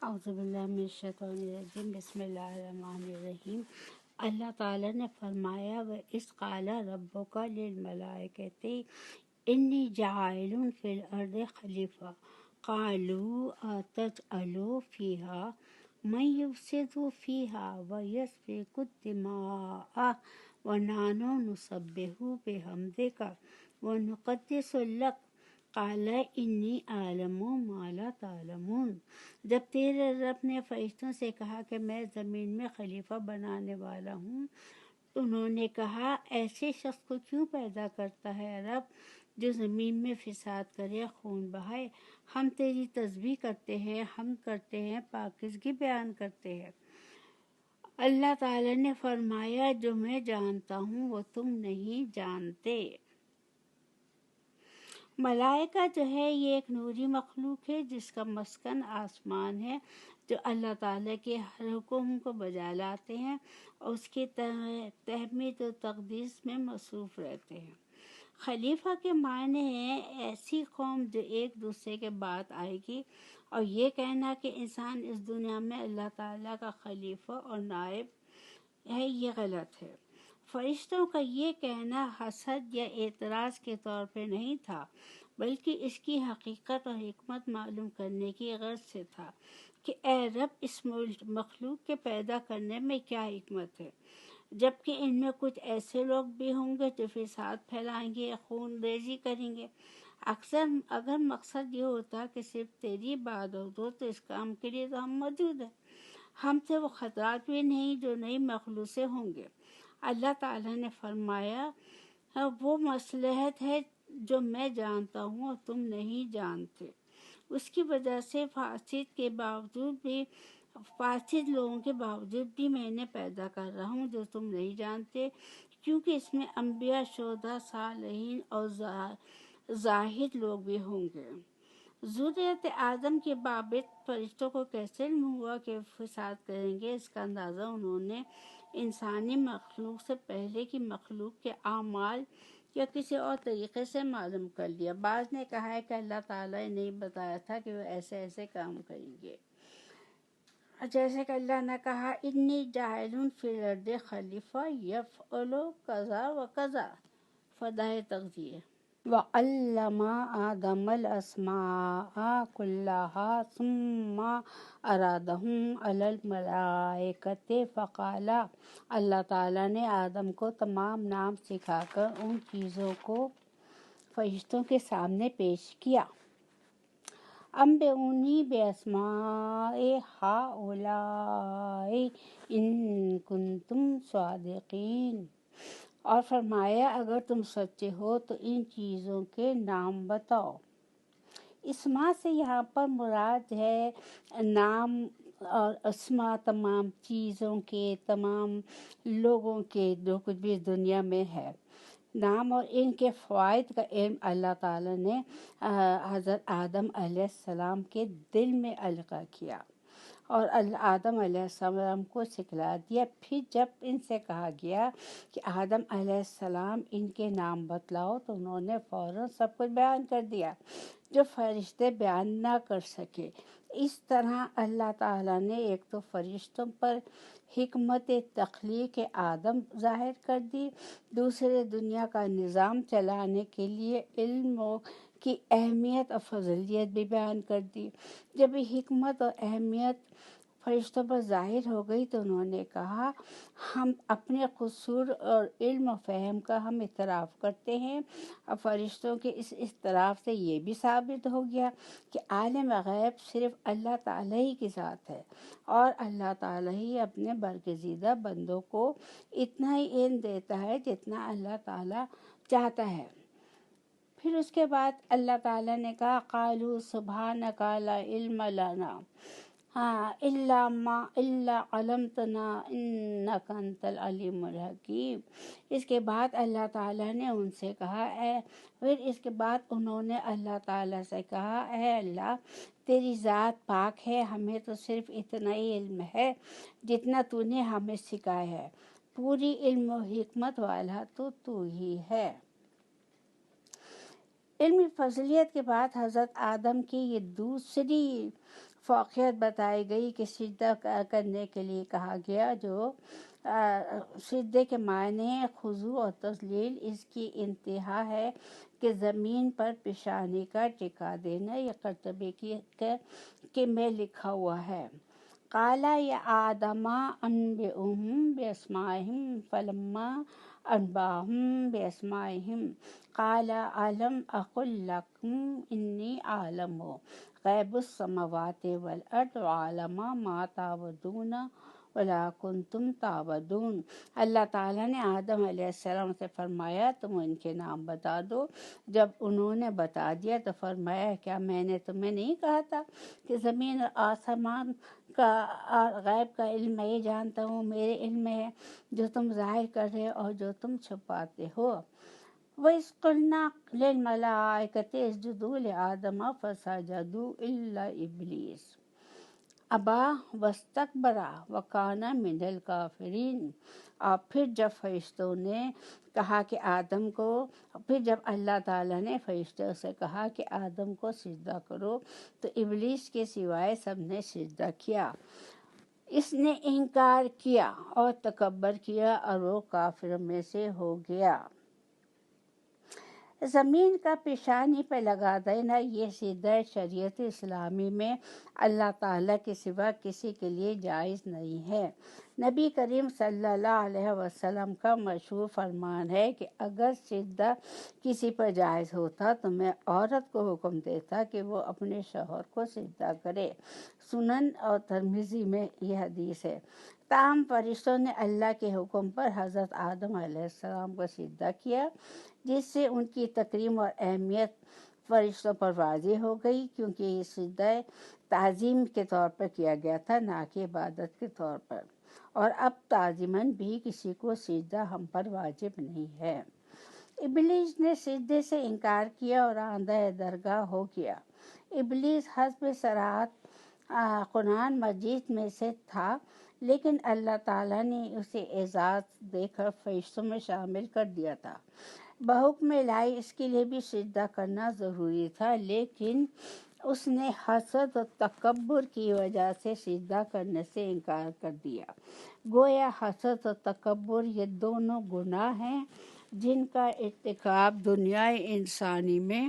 اعوذ باللہ من الشیطان الرجیم بسم اللہ الرحمن الرحیم۔ اللہ تعالیٰ نے فرمایا وَإِذْ قَالَ رَبُّكَ لِلْمَلَائِكَةِ إِنِّي جَاعِلٌ فِي الْأَرْضِ خَلِيفَةً قَالُوا أَتَجْعَلُ فِيهَا مَن يُفْسِدُ فِيهَا وَيَسْفِكُ الدِّمَاءَ وَنَحْنُ نُسَبِّحُ بِحَمْدِكَ وَنُقَدِّسُ لَكَ قَالَ إِنِّي أَعْلَمُ مَا لَا تَعْلَمُونَ۔ جب تیرے رب نے فرشتوں سے کہا کہ میں زمین میں خلیفہ بنانے والا ہوں، انہوں نے کہا ایسے شخص کو کیوں پیدا کرتا ہے رب جو زمین میں فساد کرے، خون بہائے۔ ہم تیری تسبیح کرتے ہیں، حمد کرتے ہیں، پاکیزگی بیان کرتے ہیں۔ اللہ تعالیٰ نے فرمایا جو میں جانتا ہوں وہ تم نہیں جانتے۔ ملائکہ جو ہے یہ ایک نوری مخلوق ہے جس کا مسکن آسمان ہے، جو اللہ تعالیٰ کے ہر حکم کو بجا لاتے ہیں اور اس کی تحمید و تقدیس میں مصروف رہتے ہیں۔ خلیفہ کے معنی ہیں ایسی قوم جو ایک دوسرے کے بعد آئے گی، اور یہ کہنا کہ انسان اس دنیا میں اللہ تعالیٰ کا خلیفہ اور نائب ہے یہ غلط ہے۔ فرشتوں کا یہ کہنا حسد یا اعتراض کے طور پہ نہیں تھا، بلکہ اس کی حقیقت اور حکمت معلوم کرنے کی غرض سے تھا کہ اے رب اس مخلوق کے پیدا کرنے میں کیا حکمت ہے، جبکہ ان میں کچھ ایسے لوگ بھی ہوں گے جو فساد پھیلائیں گے، خون ریزی کریں گے۔ اگر مقصد یہ ہوتا کہ صرف تیری عبادت ہو تو اس کام کے لیے تو ہم موجود ہیں، ہم سے وہ خطرات بھی نہیں جو نئی مخلوق سے ہوں گے۔ اللہ تعالیٰ نے فرمایا وہ مصلحت ہے جو میں جانتا ہوں اور تم نہیں جانتے، اس کی وجہ سے فاسد لوگوں کے باوجود بھی میں نے پیدا کر رہا ہوں جو تم نہیں جانتے، کیونکہ اس میں انبیاء، شہداء، صالحین اور زاہد لوگ بھی ہوں گے۔ ذریت آدم کے بابت فرشتوں کو کیسے علم ہوا کہ فساد کریں گے، اس کا اندازہ انہوں نے انسانی مخلوق سے پہلے کی مخلوق کے اعمال یا کسی اور طریقے سے معلوم کر لیا۔ بعض نے کہا ہے کہ اللہ تعالیٰ نے نہیں بتایا تھا کہ وہ ایسے ایسے کام کریں گے، جیسے کہ اللہ نے کہا انی جاعل فی الارض خلیفہ یفعل کذا و کذا، فدائے تغذیہ۔ وَعَلَّمَ آدَمَ الْأَسْمَاءَ كُلَّهَا ثُمَّ عَرَضَهُمْ عَلَى الْمَلَائِكَةِ فَقَالَ، اللہ تعالیٰ نے آدم کو تمام نام سکھا کر ان چیزوں کو فرشتوں کے سامنے پیش کیا۔ انبئونی بِأَسْمَاءِ هَؤُلَاءِ إِن كُنتُم صَادِقِينَ، اور فرمایا اگر تم سچے ہو تو ان چیزوں کے نام بتاؤ۔ اسماء سے یہاں پر مراد ہے نام اور اسماء تمام چیزوں کے، تمام لوگوں کے جو کچھ بھی اس دنیا میں ہے، نام اور ان کے فوائد کا علم اللہ تعالیٰ نے حضرت آدم علیہ السلام کے دل میں القاء کیا اور آدم علیہ السلام کو سکھلا دیا۔ پھر جب ان سے کہا گیا کہ آدم علیہ السلام ان کے نام بتلاؤ تو انہوں نے فوراً سب کچھ بیان کر دیا جو فرشتے بیان نہ کر سکے۔ اس طرح اللہ تعالیٰ نے ایک تو فرشتوں پر حکمت تخلیق آدم ظاہر کر دی، دوسرے دنیا کا نظام چلانے کے لیے علم کی اہمیت اور فضیلت بھی بیان کر دی۔ جب یہ حکمت اور اہمیت فرشتوں پر ظاہر ہو گئی تو انہوں نے کہا ہم اپنے قصور اور علم و فہم کا ہم اعتراف کرتے ہیں، اور فرشتوں کے اس اعتراف سے یہ بھی ثابت ہو گیا کہ عالم غیب صرف اللہ تعالیٰ ہی کے ساتھ ہے، اور اللہ تعالیٰ ہی اپنے برگزیدہ بندوں کو اتنا ہی علم دیتا ہے جتنا اللہ تعالیٰ چاہتا ہے۔ پھر اس کے بعد اللہ تعالیٰ نے کہا قالوا سبحانک لا علم لنا الا ما علمتنا انک انت العلیم الحکیم۔ اس کے بعد اللہ تعالیٰ نے ان سے کہا پھر اس کے بعد انہوں نے اللہ تعالیٰ سے کہا اے اللہ تیری ذات پاک ہے، ہمیں تو صرف اتنا ہی علم ہے جتنا تو نے ہمیں سکھایا ہے، پوری علم و حکمت والا تو ہی ہے۔ علمی فضیلت کے بعد حضرت آدم کی یہ دوسری فوقیت بتائی گئی کہ سجدہ کرنے کے لیے کہا گیا، جو سجدے کے معنی خضوع اور تذلیل، اس کی انتہا ہے کہ زمین پر پیشانی کا ٹکا دینا۔ یہ قرطبی کے میں لکھا ہوا ہے۔ قال یا آدم انبئہم باسمائہم فلما انبأہم باسمائہم قال الم اقل لکم انی اعلم غیب السماوات والارض وأعلم ما تعبدون ولا کنتم تعبدون۔ اللہ تعالیٰ نے آدم علیہ السلام سے فرمایا تم ان کے نام بتا دو۔ جب انہوں نے بتا دیا تو فرمایا کیا میں نے تمہیں نہیں کہا تھا کہ زمین اور آسمان کا غیب کا علم میں یہ جانتا ہوں، میرے علم میں ہے جو تم ظاہر کر رہے اور جو تم چھپاتے ہو۔ وَإِذْ قُلْنَا لِلْمَلَائِكَةِ اسْجُدُوا لِآدَمَ فَسَجَدُوا إِلَّا إِبْلِيسَ أَبَىٰ وَاسْتَكْبَرَ وَكَانَ مِنَ الْكَافِرِينَ۔ اور پھر جب فرشتوں نے کہا کہ آدم کو، پھر جب اللہ تعالیٰ نے فرشتوں سے کہا کہ آدم کو سجدہ کرو تو ابلیس کے سوائے سب نے سجدہ کیا۔ اس نے انکار کیا اور تکبر کیا اور وہ کافروں میں سے ہو گیا۔ زمین کا پیشانی پہ لگا دینا یہ سجدہ شریعت اسلامی میں اللہ تعالیٰ کے سوا کسی کے لیے جائز نہیں ہے۔ نبی کریم صلی اللہ علیہ وسلم کا مشہور فرمان ہے کہ اگر سجدہ کسی پر جائز ہوتا تو میں عورت کو حکم دیتا کہ وہ اپنے شوہر کو سجدہ کرے۔ سنن اور ترمذی میں یہ حدیث ہے۔ تاہم فرشتوں نے اللہ کے حکم پر حضرت آدم علیہ السلام کو سجدہ کیا، جس سے ان کی تکریم اور اہمیت فرشتوں پر واضح ہو گئی، کیونکہ یہ سجدہ تعظیم کے طور پر کیا گیا تھا، نہ کہ عبادت کے طور پر، اور اب تعظیماً بھی کسی کو سجدہ ہم پر واجب نہیں ہے۔ ابلیس نے سجدے سے انکار کیا اور آندہ درگاہ ہو گیا۔ ابلیس حسب صراحت قرآن مجید میں سے تھا، لیکن اللہ تعالیٰ نے اسے اعزاز دے کر فرشتوں میں شامل کر دیا تھا۔ بحکم الہی اس کے لیے بھی سجدہ کرنا ضروری تھا، لیکن اس نے حسد و تکبر کی وجہ سے سجدہ کرنے سے انکار کر دیا۔ گویا حسد و تکبر یہ دونوں گناہ ہیں جن کا ارتکاب دنیائے انسانی میں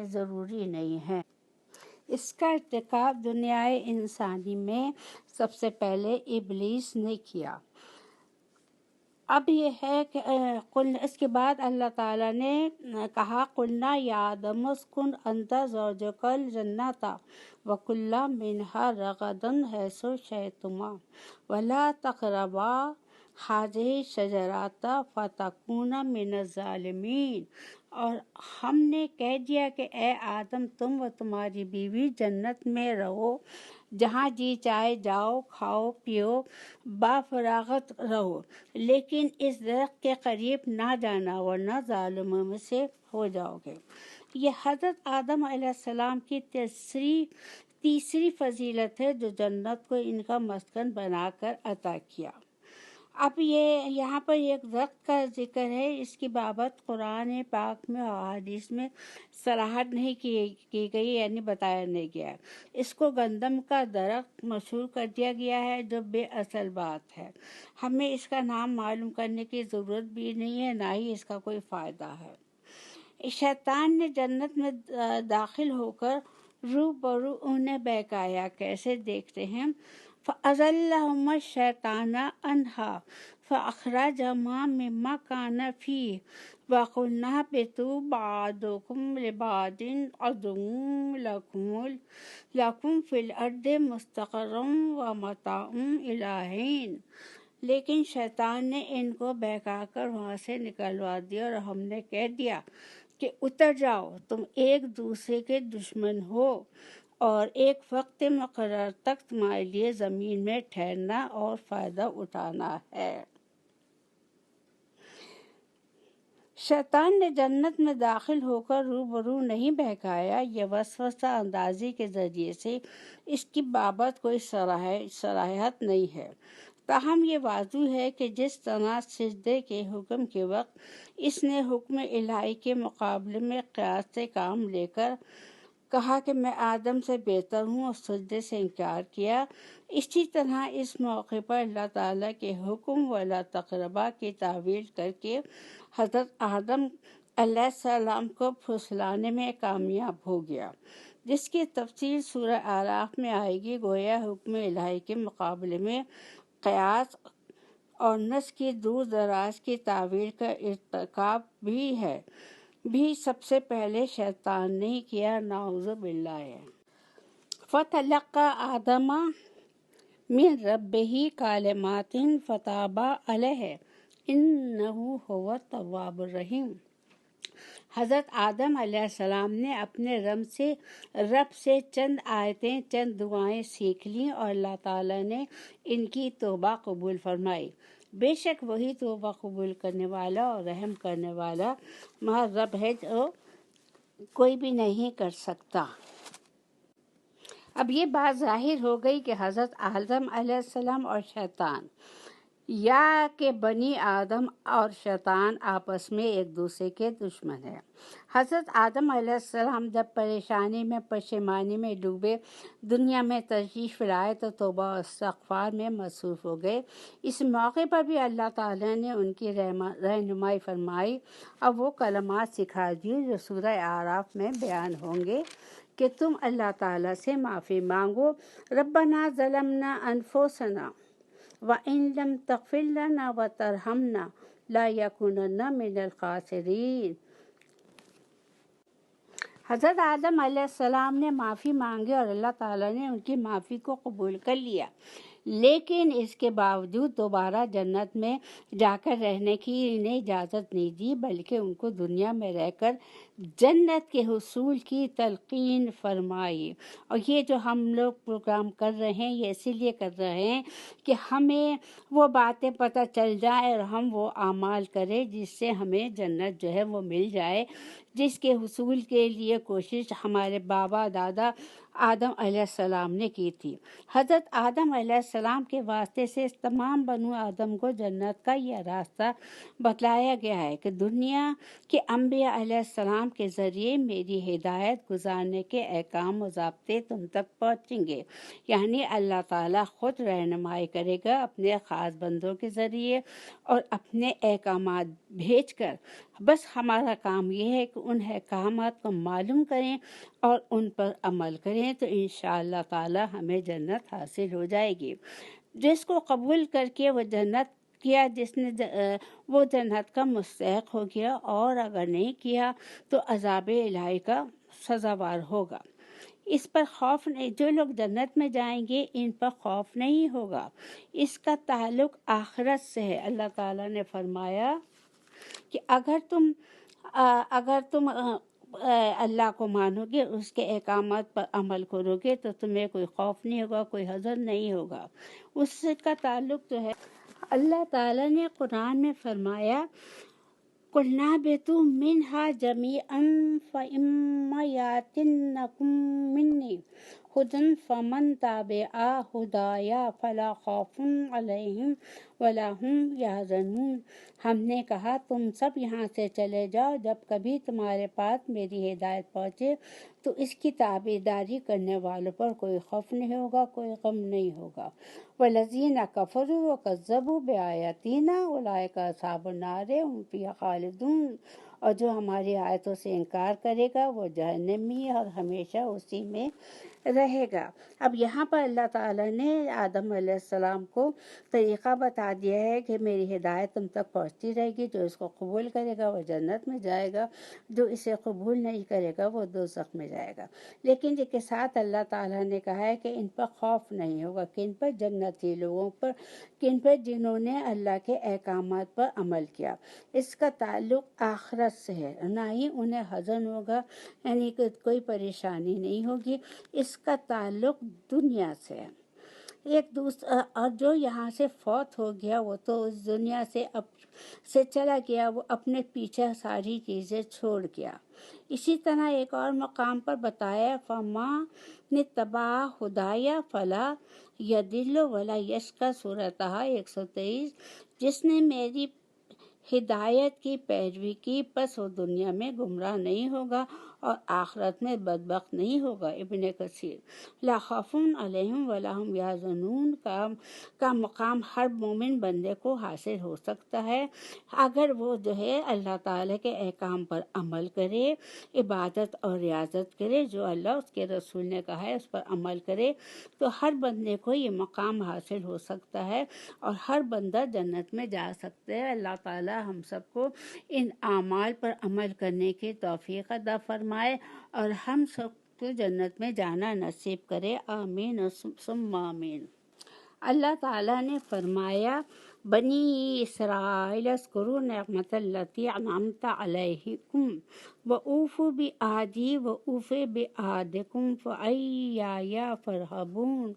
ضروری نہیں ہے۔ اس کا ارتکاب دنیائے انسانی میں سب سے پہلے ابلیس نے کیا۔ اب یہ ہے کہ اس کے بعد اللہ تعالیٰ نے کہا قُلْنَا يَا آدَمُ اسْكُنْ أَنْتَ وَزَوْجُكَ الْجَنَّةَ وَكُلَا مِنْهَا رَغَدًا حَيْثُ شِئْتُمَا وَلَا تَقْرَبَا هَٰذِهِ الشَّجَرَةَ فَتَكُونَا مِنَ الظَّالِمِينَ۔ اور ہم نے کہہ دیا کہ اے آدم تم و تمہاری بیوی جنت میں رہو، جہاں جی چاہے جاؤ، کھاؤ پیو، بافراغت رہو، لیکن اس درخت کے قریب نہ جانا ورنہ ظالموں میں سے ہو جاؤ گے۔ یہ حضرت آدم علیہ السلام کی تیسری فضیلت ہے جو جنت کو ان کا مسکن بنا کر عطا کیا۔ اب یہاں پر ایک درخت کا ذکر ہے، اس کی بابت قرآن پاک میں اور حدیث میں صراحت نہیں کی گئی، یعنی بتایا نہیں گیا ہے۔ اس کو گندم کا درخت مشہور کر دیا گیا ہے، جو بے اصل بات ہے۔ ہمیں اس کا نام معلوم کرنے کی ضرورت بھی نہیں ہے، نہ ہی اس کا کوئی فائدہ ہے۔ شیطان نے جنت میں داخل ہو کر روبرو انہیں بہکایا، کیسے دیکھتے ہیں۔ فَأَزَلَّهُمَا الشَّيْطَانُ عَنْهَا فَأَخْرَجَهُمَا مِمَّا كَانَا فِيهِ وَقُلْنَا اهْبِطُوا بَعْضُكُمْ لِبَعْضٍ عَدُوٌّ لَكُمْ فِي الْأَرْضِ مُسْتَقَرٌّ وَمَتَاعٌ إِلَىٰ حِینٍ۔ لیکن شیطان نے ان کو بہکا کر وہاں سے نکلوا دیا اور ہم نے کہہ دیا کہ اتر جاؤ، تم ایک دوسرے کے دشمن ہو، اور ایک وقت مقرر تک تمہارے لیے زمین میں ٹھہرنا اور فائدہ اٹھانا ہے۔ شیطان نے جنت میں داخل ہو کر روبرو نہیں بہکایا، یہ وسوسہ اندازی کے ذریعے سے اس کی بابت کوئی صلاحیت نہیں ہے۔ تاہم یہ واضح ہے کہ جس طرح سجدے کے حکم کے وقت اس نے حکم الہی کے مقابلے میں قیاس سے کام لے کر کہا کہ میں آدم سے بہتر ہوں اور سجدے سے انکار کیا، اسی طرح اس موقع پر اللہ تعالیٰ کے حکم وَلَا تَقْرَبَا کی تعویل کر کے حضرت آدم علیہ السلام کو پھسلانے میں کامیاب ہو گیا، جس کی تفصیل سورہ اعراف میں آئے گی۔ گویا حکم الہی کے مقابلے میں قیاس اور نص کی دور دراز کی تعویل کا ارتکاب بھی سب سے پہلے شیطان نے کیا، نعوذ باللہ۔ فَتَلَقَّى آدَمَ مِن رَبِّهِ كَلِمَاتٍ فَتَابَ عَلَيْهِ إِنَّهُ هُوَ التَّوَّابُ الرَّحِيمُ۔ حضرت آدم علیہ السلام نے اپنے رب سے چند آیتیں، چند دعائیں سیکھ لیں اور اللہ تعالیٰ نے ان کی توبہ قبول فرمائی۔ بے شک وہی توبہ قبول کرنے والا اور رحم کرنے والا مہا رب ہے جو کوئی بھی نہیں کر سکتا۔ اب یہ بات ظاہر ہو گئی کہ حضرت آدم علیہ السلام اور شیطان، یا کہ بنی آدم اور شیطان آپس میں ایک دوسرے کے دشمن ہیں۔ حضرت آدم علیہ السلام جب پریشانی میں، پشیمانی میں ڈوبے، دنیا میں تشریف لائے تو توبہ و استغفار میں مصروف ہو گئے۔ اس موقع پر بھی اللہ تعالیٰ نے ان کی رہنمائی فرمائی اور وہ کلمات سکھا دی جو سورہ اعراف میں بیان ہوں گے کہ تم اللہ تعالیٰ سے معافی مانگو۔ ربنا ظلمنا انفسنا وَإِن لَّمْ تَغْفِرْ لَنَا وَتَرْحَمْنَا لَنَكُونَنَّ مِنَ الْخَاسِرِينَ۔ حضرت آدم علیہ السلام نے معافی مانگی اور اللہ تعالیٰ نے ان کی معافی کو قبول کر لیا، لیکن اس کے باوجود دوبارہ جنت میں جا کر رہنے کی انہیں اجازت نہیں دی، بلکہ ان کو دنیا میں رہ کر جنت کے حصول کی تلقین فرمائی۔ اور یہ جو ہم لوگ پروگرام کر رہے ہیں یہ اسی لیے کر رہے ہیں کہ ہمیں وہ باتیں پتہ چل جائیں اور ہم وہ اعمال کریں جس سے ہمیں جنت جو ہے وہ مل جائے، جس کے حصول کے لیے کوشش ہمارے بابا دادا آدم علیہ السلام نے کی تھی۔ حضرت آدم علیہ السلام کے واسطے سے تمام بنو آدم کو جنت کا یہ راستہ بتلایا گیا ہے کہ دنیا کے انبیاء علیہ السلام کے ذریعے میری ہدایت گزارنے کے احکام و ضابطے تم تک پہنچیں گے، یعنی اللہ تعالیٰ خود رہنمائی کرے گا اپنے خاص بندوں کے ذریعے اور اپنے احکامات بھیج کر۔ بس ہمارا کام یہ ہے کہ ان احکامات کو معلوم کریں اور ان پر عمل کریں تو انشاءاللہ تعالی ہمیں جنت حاصل ہو جائے گی۔ جس کو قبول کر کے وہ جنت کیا، جس نے وہ جنت کا مستحق ہو گیا، اور اگر نہیں کیا تو عذاب الہی کا سزاوار ہوگا۔ اس پر خوف نہیں، جو لوگ جنت میں جائیں گے ان پر خوف نہیں ہوگا، اس کا تعلق آخرت سے ہے۔ اللہ تعالیٰ نے فرمایا کہ اگر تم اللہ کو مانو گے، اس کے احکامات پر عمل کرو گے تو تمہیں کوئی خوف نہیں ہوگا، کوئی حزن نہیں ہوگا۔ اس کا تعلق تو ہے۔ اللہ تعالیٰ نے قرآن میں فرمایا قُلْنَا اهْبِطُوا مِنْهَا جَمِيعًا فَإِمَّا يَأْتِيَنَّكُم مِّنِّي هُدًى فَمَن تَبِعَ هُدَايَ فَلَا خَوْفٌ عَلَيْهِمْ وَلَا هُمْ يَحْزَنُونَ۔ ہم نے کہا تم سب یہاں سے چلے جاؤ، جب کبھی تمہارے پاس میری ہدایت پہنچے تو اس کی تابعداری کرنے والوں پر کوئی خوف نہیں ہوگا، کوئی غم نہیں ہوگا۔ وَالَّذِينَ كَفَرُوا وَكَذَّبُوا بِآيَاتِنَا أُولَٰئِكَ أَصْحَابُ النَّارِ هُمْ فِيهَا خَالِدُونَ۔ اور جو ہماری آیتوں سے انکار کرے گا وہ جہنمی اور ہمیشہ اسی میں رہے گا۔ اب یہاں پر اللہ تعالیٰ نے آدم علیہ السلام کو طریقہ بتا دیا ہے کہ میری ہدایت تم تک پہنچتی رہے گی، جو اس کو قبول کرے گا وہ جنت میں جائے گا، جو اسے قبول نہیں کرے گا وہ دوزخ میں جائے گا۔ لیکن اس کے ساتھ اللہ تعالیٰ نے کہا ہے کہ ان پر خوف نہیں ہوگا، کن پر؟ جنتی لوگوں پر، کن پر؟ جنہوں نے اللہ کے احکامات پر عمل کیا۔ اس کا تعلق آخرت سے ہے، نہ ہی انہیں حزن ہوگا، یعنی کہ کوئی پریشانی نہیں ہوگی۔ اس کا تعلق دنیا سے ہے، ایک دوسرا، اور جو یہاں سے فوت ہو گیا وہ تو اس دنیا سے چلا گیا، وہ اپنے پیچھے ساری چیزیں چھوڑ گیا۔ اسی طرح ایک اور مقام پر بتایا فما نتبع ہدایا فلا یضل ولا یشقی، سورۃ 123، جس نے میری ہدایت کی پیروی کی پس وہ دنیا میں گمراہ نہیں ہوگا اور آخرت میں بدبخت نہیں ہوگا۔ ابن کثیر۔ لا خوف علیہم ولا هم یحزنون کا مقام ہر مومن بندے کو حاصل ہو سکتا ہے اگر وہ جو ہے اللہ تعالیٰ کے احکام پر عمل کرے، عبادت اور ریاضت کرے، جو اللہ اس کے رسول نے کہا ہے اس پر عمل کرے، تو ہر بندے کو یہ مقام حاصل ہو سکتا ہے اور ہر بندہ جنت میں جا سکتا ہے۔ اللہ تعالیٰ ہم سب کو ان اعمال پر عمل کرنے کی توفیق عطا فرمائے اور ہم سب کو جنت میں جانا نصیب کرے، آمین ثم آمین۔ اللہ تعالیٰ نے فرمایا بنی اسرائیل اذکروا نعمت التی انعمت علیکم وأوفوا بعہدی وأوف بعہدکم فإیایا فارہبون۔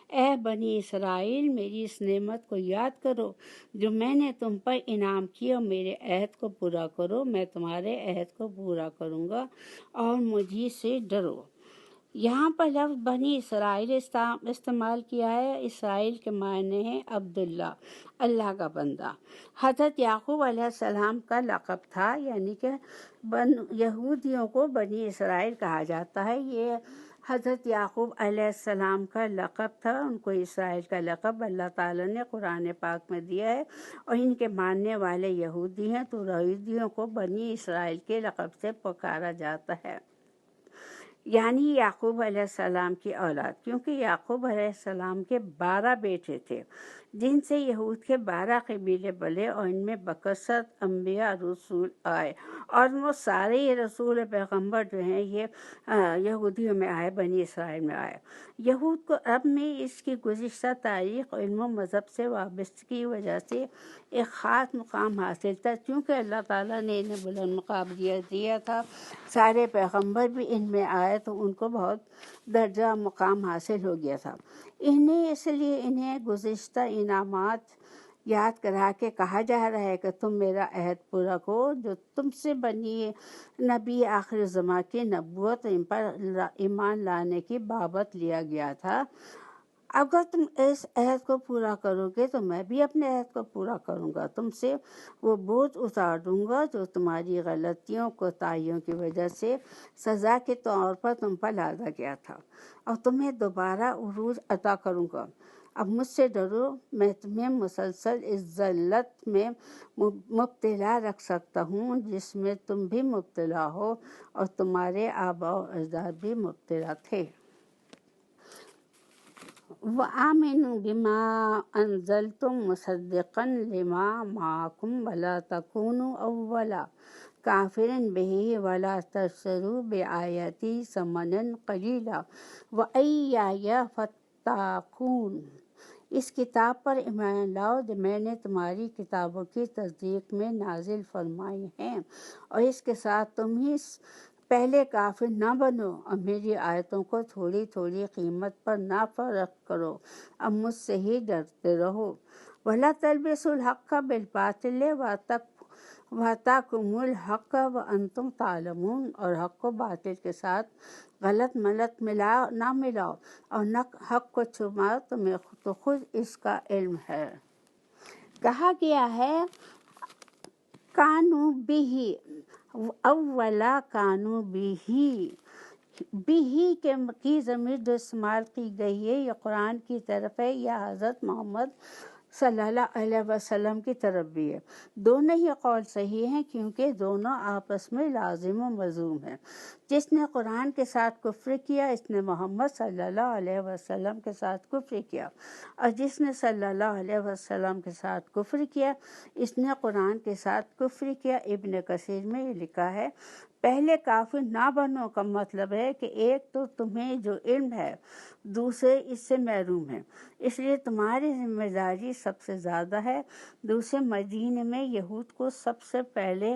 اے بنی اسرائیل، میری اس نعمت کو یاد کرو جو میں نے تم پر انعام کی، اور میرے عہد کو پورا کرو، میں تمہارے عہد کو پورا کروں گا، اور مجھے سے ڈرو۔ یہاں پر لفظ بنی اسرائیل استعمال کیا ہے۔ اسرائیل کے معنی ہیں عبداللہ، اللہ کا بندہ۔ حضرت یعقوب علیہ السلام کا لقب تھا، یعنی کہ یہودیوں کو بنی اسرائیل کہا جاتا ہے۔ یہ حضرت یعقوب علیہ السلام کا لقب تھا، ان کو اسرائیل کا لقب اللہ تعالیٰ نے قرآن پاک میں دیا ہے، اور ان کے ماننے والے یہودی ہیں تو یہودیوں کو بنی اسرائیل کے لقب سے پکارا جاتا ہے، یعنی یعقوب علیہ السلام کی اولاد، کیونکہ یعقوب علیہ السلام کے 12 بیٹے تھے جن سے یہود کے 12 قبیلے بنے، اور ان میں بکثرت انبیاء رسول آئے، اور وہ سارے یہ رسول پیغمبر جو ہیں یہ یہودیوں میں آئے، بنی اسرائیل میں آئے۔ یہود کو عرب میں اس کی گزشتہ تاریخ، علم و مذہب سے وابستگی کی وجہ سے ایک خاص مقام حاصل تھا، کیونکہ اللہ تعالیٰ نے انہیں بلند مقام دیا تھا، سارے پیغمبر بھی ان میں آئے تو ان کو بہت درجہ مقام حاصل ہو گیا تھا۔ اس لیے انہیں گزشتہ انعامات یاد کرا کے کہا جا رہا ہے کہ تم میرا عہد پورا کرو جو تم سے بنی نبی آخر زمان کی نبوت ان پر ایمان لانے کی بابت لیا گیا تھا۔ اگر تم اس عہد کو پورا کرو گے تو میں بھی اپنے عہد کو پورا کروں گا، تم سے وہ بوجھ اتار دوں گا جو تمہاری غلطیوں کوتاہیوں کی وجہ سے سزا کے طور پر تم پر لادا گیا تھا، اور تمہیں دوبارہ عروج عطا کروں گا۔ اب مجھ سے ڈرو، میں تمہیں مسلسل اس ذلت میں مبتلا رکھ سکتا ہوں جس میں تم بھی مبتلا ہو اور تمہارے آباء و اجداد بھی مبتلا تھے۔ وَآمِنُوا بِمَا أَنزَلْتُ مُصَدِّقًا لِمَا مَعَكُمْ وَلَا تَكُونُوا أَوَّلَ كَافِرٍ بِهِ وَلَا تَشْتَرُوا بِآيَاتِي ثَمَنًا قَلِيلًا وَإِيَّايَ فَاتَّقُونِ۔ اس کتاب پر ایمان لاؤ جو میں نے تمہاری کتابوں کی تصدیق میں نازل فرمائی ہیں، اور اس کے ساتھ تم ہی پہلے کافر نہ بنو، اور میری آیتوں کو تھوڑی تھوڑی قیمت پر نہ فرق کرو، اب مجھ سے ہی ڈرتے رہو۔ وَلَا تَلْبِسُوا الْحَقَّ بِالْبَاطِلِ وَتَكْتُمُوا الْحَقَّ وَأَنْتُمْ تَعْلَمُونَ، اور حق کو باطل کے ساتھ غلط ملت نہ ملاؤ اور نہ حق کو چھپاؤ، تمہیں تو خود اس کا علم ہے۔ کہا گیا ہے کانو بھی اولا کانو بھی کی ضمیر جو استعمال کی گئی ہے یہ قرآن کی طرف ہے یا حضرت محمد صلی اللہ علیہ وسلم کی طرف بھی ہے۔ دونوں ہی قول صحیح ہیں کیونکہ دونوں آپس میں لازم و ملزوم ہیں۔ جس نے قرآن کے ساتھ کفر کیا اس نے محمد صلی اللہ علیہ وسلم کے ساتھ کفر کیا، اور جس نے صلی اللہ علیہ وسلم کے ساتھ کفر کیا اس نے قرآن کے ساتھ کفر کیا۔ ابن کثیر میں یہ لکھا ہے پہلے کافر نہ بنو کا مطلب ہے کہ ایک تو تمہیں جو علم ہے دوسرے اس سے محروم ہیں، اس لیے تمہاری ذمہ داری سب سے زیادہ ہے۔ دوسرے مدینے میں یہود کو سب سے پہلے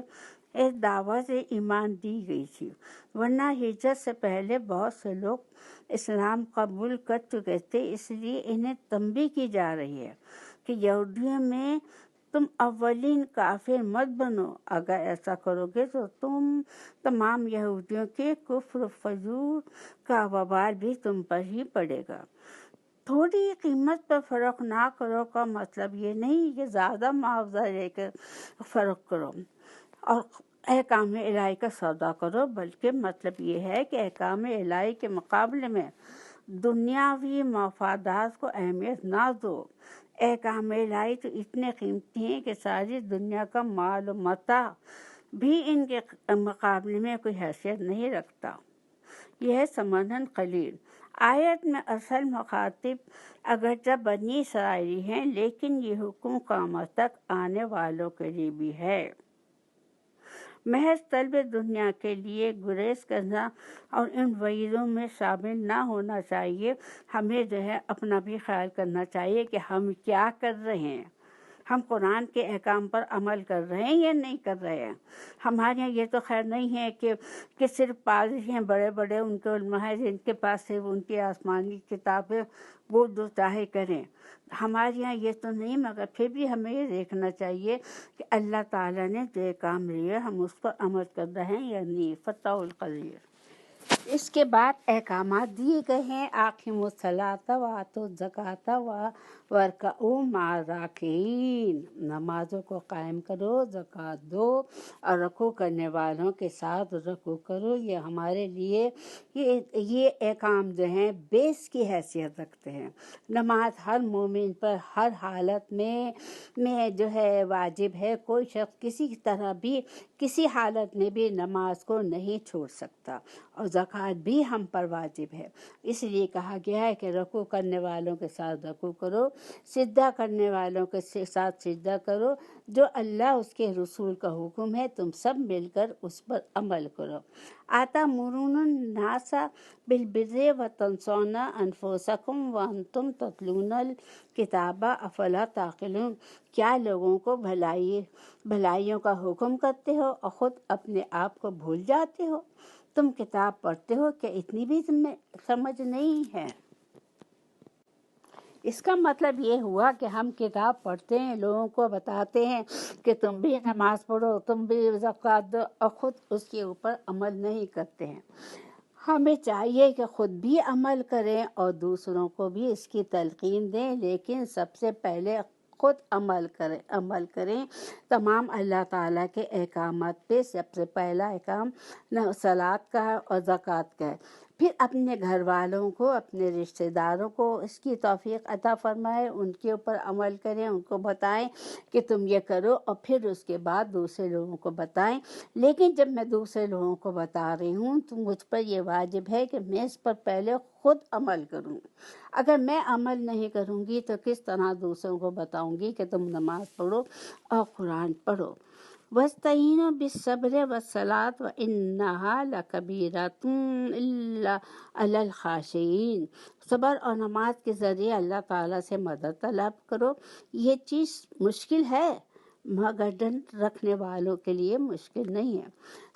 اس دعویٰ سے ایمان دی گئی تھی، ورنہ ہجرت سے پہلے بہت سے لوگ اسلام قبول کر چکے تھے۔ اس لیے انہیں تنبیہ کی جا رہی ہے کہ یہودیوں میں تم اولین کافر مت بنو، اگر ایسا کرو گے تو تم تمام یہودیوں کے کفر و فجور کا وبال بھی تم پر ہی پڑے گا۔ تھوڑی قیمت پر فرق نہ کرو کا مطلب یہ نہیں کہ زیادہ معاوضہ لے کر فرق کرو اور احکام الہی کا سودا کرو، بلکہ مطلب یہ ہے کہ احکام الہی کے مقابلے میں دنیاوی مفادات کو اہمیت نہ دو۔ احکام الہی تو اتنے قیمتی ہیں کہ ساری دنیا کا مال و متاع بھی ان کے مقابلے میں کوئی حیثیت نہیں رکھتا۔ یہ ہے ثمناً قلیل۔ آیت میں اصل مخاطب اگرچہ بنی اسرائیل ہیں، لیکن یہ حکم قیامت تک آنے والوں کے لیے بھی ہے۔ محض طلب دنیا کے لیے گریز کرنا اور ان وعیدوں میں شامل نہ ہونا چاہیے۔ ہمیں اپنا بھی خیال کرنا چاہیے کہ ہم کیا کر رہے ہیں، ہم قرآن کے احکام پر عمل کر رہے ہیں یا نہیں کر رہے ہیں۔ ہمارے یہاں یہ تو خیر نہیں ہے کہ صرف پادری ہیں بڑے بڑے، ان کے علماء ہیں جن کے پاس صرف ان کی آسمانی کتابیں وہ جو چاہے کریں۔ ہمارے یہاں یہ تو نہیں، مگر پھر بھی ہمیں یہ دیکھنا چاہیے کہ اللہ تعالیٰ نے جو کام لیے ہم اس پر عمل کر رہے ہیں یا نہیں۔ فتح القدیر۔ اس کے بعد احکامات دیے گئے ہیں، اقیموا الصلاۃ وآتوا الزکوٰۃ وارکعوا مع الراکعین، نمازوں کو قائم کرو، زکوٰۃ دو اور رکوع کرنے والوں کے ساتھ رکوع کرو۔ یہ ہمارے لیے یہ احکام جو ہیں بیس کی حیثیت رکھتے ہیں۔ نماز ہر مومن پر ہر حالت میں جو ہے واجب ہے۔ کوئی شخص کسی طرح بھی کسی حالت میں بھی نماز کو نہیں چھوڑ سکتا، اور زکوٰۃ بھی ہم پر واجب ہے۔ اس لیے کہا گیا ہے کہ رکوع کرنے والوں کے ساتھ رکوع کرو، سجدہ کرنے والوں کے ساتھ سجدہ کرو۔ جو اللہ اس کے رسول کا حکم ہے تم سب مل کر اس پر عمل کرو۔ أَتَأْمُرُونَ النَّاسَ بِالْبِرِّ وَتَنْسَوْنَ أَنفُسَكُمْ وَأَنْتُمْ تَتْلُونَ الْكِتَابَ أَفَلَا تَعْقِلُونَ، کیا لوگوں کو بھلائیوں کا حکم کرتے ہو اور خود اپنے آپ کو بھول جاتے ہو؟ تم کتاب پڑھتے ہو، کیا اتنی بھی تمہیں سمجھ نہیں ہے؟ اس کا مطلب یہ ہوا کہ ہم کتاب پڑھتے ہیں، لوگوں کو بتاتے ہیں کہ تم بھی نماز پڑھو، تم بھی زکوٰۃ دو، اور خود اس کے اوپر عمل نہیں کرتے ہیں۔ ہمیں چاہیے کہ خود بھی عمل کریں اور دوسروں کو بھی اس کی تلقین دیں، لیکن سب سے پہلے خود عمل کریں تمام اللہ تعالیٰ کے احکامات پہ۔ سب سے پہلا احکام صلاۃ کا ہے اور زکوٰۃ کا ہے، پھر اپنے گھر والوں کو، اپنے رشتہ داروں کو اس کی توفیق عطا فرمائے، ان کے اوپر عمل کریں، ان کو بتائیں کہ تم یہ کرو، اور پھر اس کے بعد دوسرے لوگوں کو بتائیں۔ لیکن جب میں دوسرے لوگوں کو بتا رہی ہوں تو مجھ پر یہ واجب ہے کہ میں اس پر پہلے خود عمل کروں۔ اگر میں عمل نہیں کروں گی تو کس طرح دوسروں کو بتاؤں گی کہ تم نماز پڑھو اور قرآن پڑھو۔ وَاسْتَعِینُوا بِالصَّبْرِ وَالصَّلَاةِ وَإِنَّهَا لَكَبِیرَةٌ إِلَّا عَلَى الْخَاشِعِینَ، صبر اور نماز کے ذریعے اللہ تعالیٰ سے مدد طلب کرو۔ یہ چیز مشکل ہے مگر ڈر رکھنے والوں کے لیے مشکل نہیں ہے۔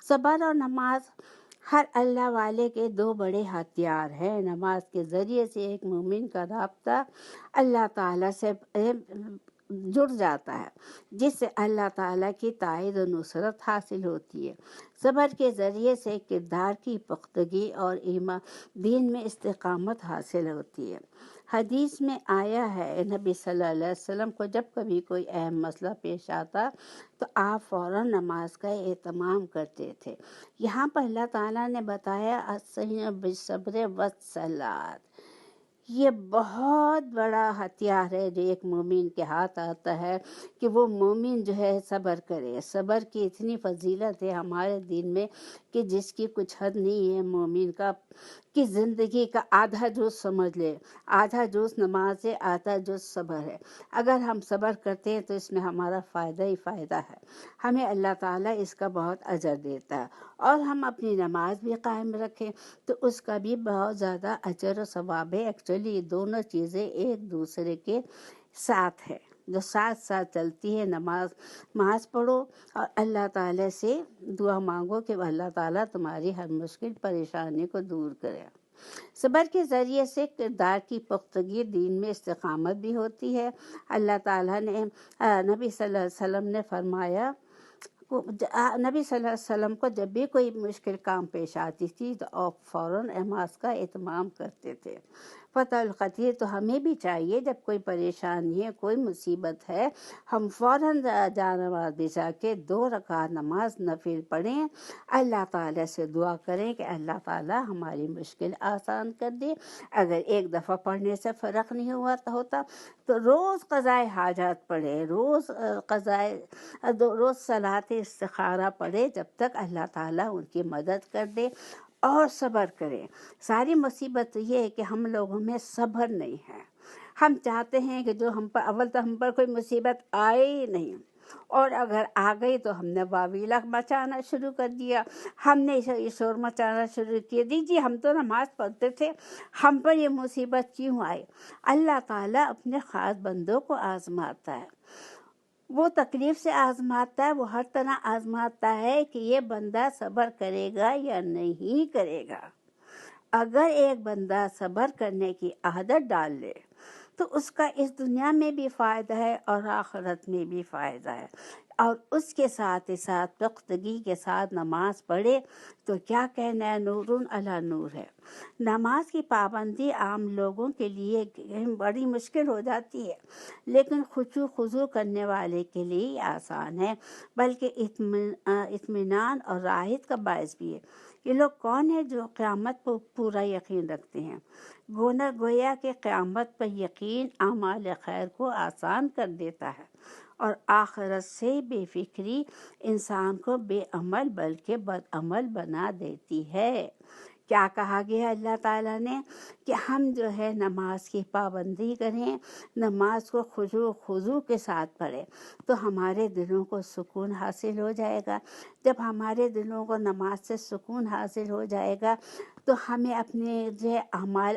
صبر اور نماز ہر اللہ والے کے دو بڑے ہتھیار ہیں۔ نماز کے ذریعے سے ایک مومن کا رابطہ اللہ تعالیٰ سے جڑ جاتا ہے، جس سے اللہ تعالیٰ کی تائید و نصرت حاصل ہوتی ہے۔ صبر کے ذریعے سے کردار کی پختگی اور دین میں استقامت حاصل ہوتی ہے۔ حدیث میں آیا ہے نبی صلی اللہ علیہ وسلم کو جب کبھی کوئی اہم مسئلہ پیش آتا تو آپ فوراً نماز کا اہتمام کرتے تھے۔ یہاں پر اللہ تعالیٰ نے بتایا استعینوا بالصبر والصلاۃ، یہ بہت بڑا ہتھیار ہے جو ایک مومن کے ہاتھ آتا ہے کہ وہ مومن جو ہے صبر کرے۔ صبر کی اتنی فضیلت ہے ہمارے دین میں کہ جس کی کچھ حد نہیں ہے۔ مومن کی زندگی کا آدھا جز سمجھ لے، آدھا جز نماز ہے، آدھا جز صبر ہے۔ اگر ہم صبر کرتے ہیں تو اس میں ہمارا فائدہ ہی فائدہ ہے، ہمیں اللہ تعالیٰ اس کا بہت اجر دیتا ہے، اور ہم اپنی نماز بھی قائم رکھیں تو اس کا بھی بہت زیادہ اجر و ثواب ہے۔ ایکچولی یہ دونوں چیزیں ایک دوسرے کے ساتھ ہے، جو ساتھ ساتھ چلتی ہے۔ نماز پڑھو اور اللہ تعالیٰ سے دعا مانگو کہ اللہ تعالیٰ تمہاری ہر مشکل پریشانی کو دور کرے۔ صبر کے ذریعے سے کردار کی پختگی، دین میں استقامت بھی ہوتی ہے۔ اللہ تعالیٰ نے نبی صلی اللہ علیہ وسلم نے فرمایا، نبی صلی اللہ علیہ وسلم کو جب بھی کوئی مشکل کام پیش آتی تھی تو آپ فوراً نماز کا اہتمام کرتے تھے۔ فتح القدیر تو ہمیں بھی چاہیے، جب کوئی پریشانی ہے، کوئی مصیبت ہے، ہم فوراً جانماز بچا کے 2 رکعت نماز نفل پڑھیں، اللہ تعالیٰ سے دعا کریں کہ اللہ تعالیٰ ہماری مشکل آسان کر دے۔ اگر ایک دفعہ پڑھنے سے فرق نہیں ہوتا تو روز قضائے حاجات پڑھے، روز صلاۃ استخارہ پڑھے، جب تک اللہ تعالیٰ ان کی مدد کر دے، اور صبر کریں۔ ساری مصیبت یہ ہے کہ ہم لوگوں میں صبر نہیں ہے۔ ہم چاہتے ہیں کہ جو ہم پر کوئی مصیبت آئے ہی نہیں، اور اگر آ گئی تو ہم نے واویلا مچانا شروع کر دیا، ہم نے شور مچانا شروع کیا، دیجیے ہم تو نماز پڑھتے تھے، ہم پر یہ مصیبت کیوں آئی؟ اللہ تعالیٰ اپنے خاص بندوں کو آزماتا ہے، وہ تکلیف سے آزماتا ہے، وہ ہر طرح آزماتا ہے کہ یہ بندہ صبر کرے گا یا نہیں کرے گا۔ اگر ایک بندہ صبر کرنے کی عادت ڈال لے تو اس کا اس دنیا میں بھی فائدہ ہے اور آخرت میں بھی فائدہ ہے، اور اس کے ساتھ پختگی کے ساتھ نماز پڑھے تو کیا کہنا ہے، نور علی نور ہے۔ نماز کی پابندی عام لوگوں کے لیے بڑی مشکل ہو جاتی ہے، لیکن خشوع خضوع کرنے والے کے لیے آسان ہے، بلکہ اطمینان اور راحت کا باعث بھی ہے۔ یہ لوگ کون ہیں جو قیامت پر پورا یقین رکھتے ہیں؟ گویا کہ قیامت پر یقین اعمال خیر کو آسان کر دیتا ہے، اور آخرت سے بے فکری انسان کو بے عمل بلکہ بد عمل بنا دیتی ہے۔ کیا کہا گیا اللہ تعالیٰ نے کہ ہم جو ہے نماز کی پابندی کریں، نماز کو خضوع کے ساتھ پڑھیں تو ہمارے دلوں کو سکون حاصل ہو جائے گا۔ جب ہمارے دلوں کو نماز سے سکون حاصل ہو جائے گا تو ہمیں اپنے جو اعمال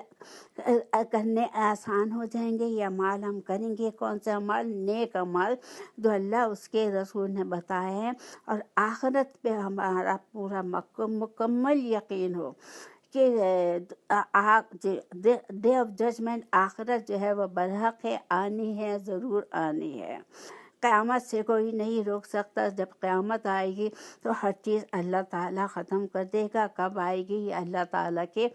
کرنے آسان ہو جائیں گے۔ یہ اعمال ہم کریں گے کون سے اعمال؟ نیک اعمال جو اللہ اس کے رسول نے بتائے ہیں، اور آخرت پہ ہمارا پورا مکمل یقین ہو کہ ڈے آف ججمنٹ، آخرت جو ہے وہ برحق ہے، آنی ہے، ضرور آنی ہے۔ قیامت سے کوئی نہیں روک سکتا۔ جب قیامت آئے گی تو ہر چیز اللہ تعالیٰ ختم کر دے گا۔ کب آئے گی؟ یہ اللہ تعالیٰ کے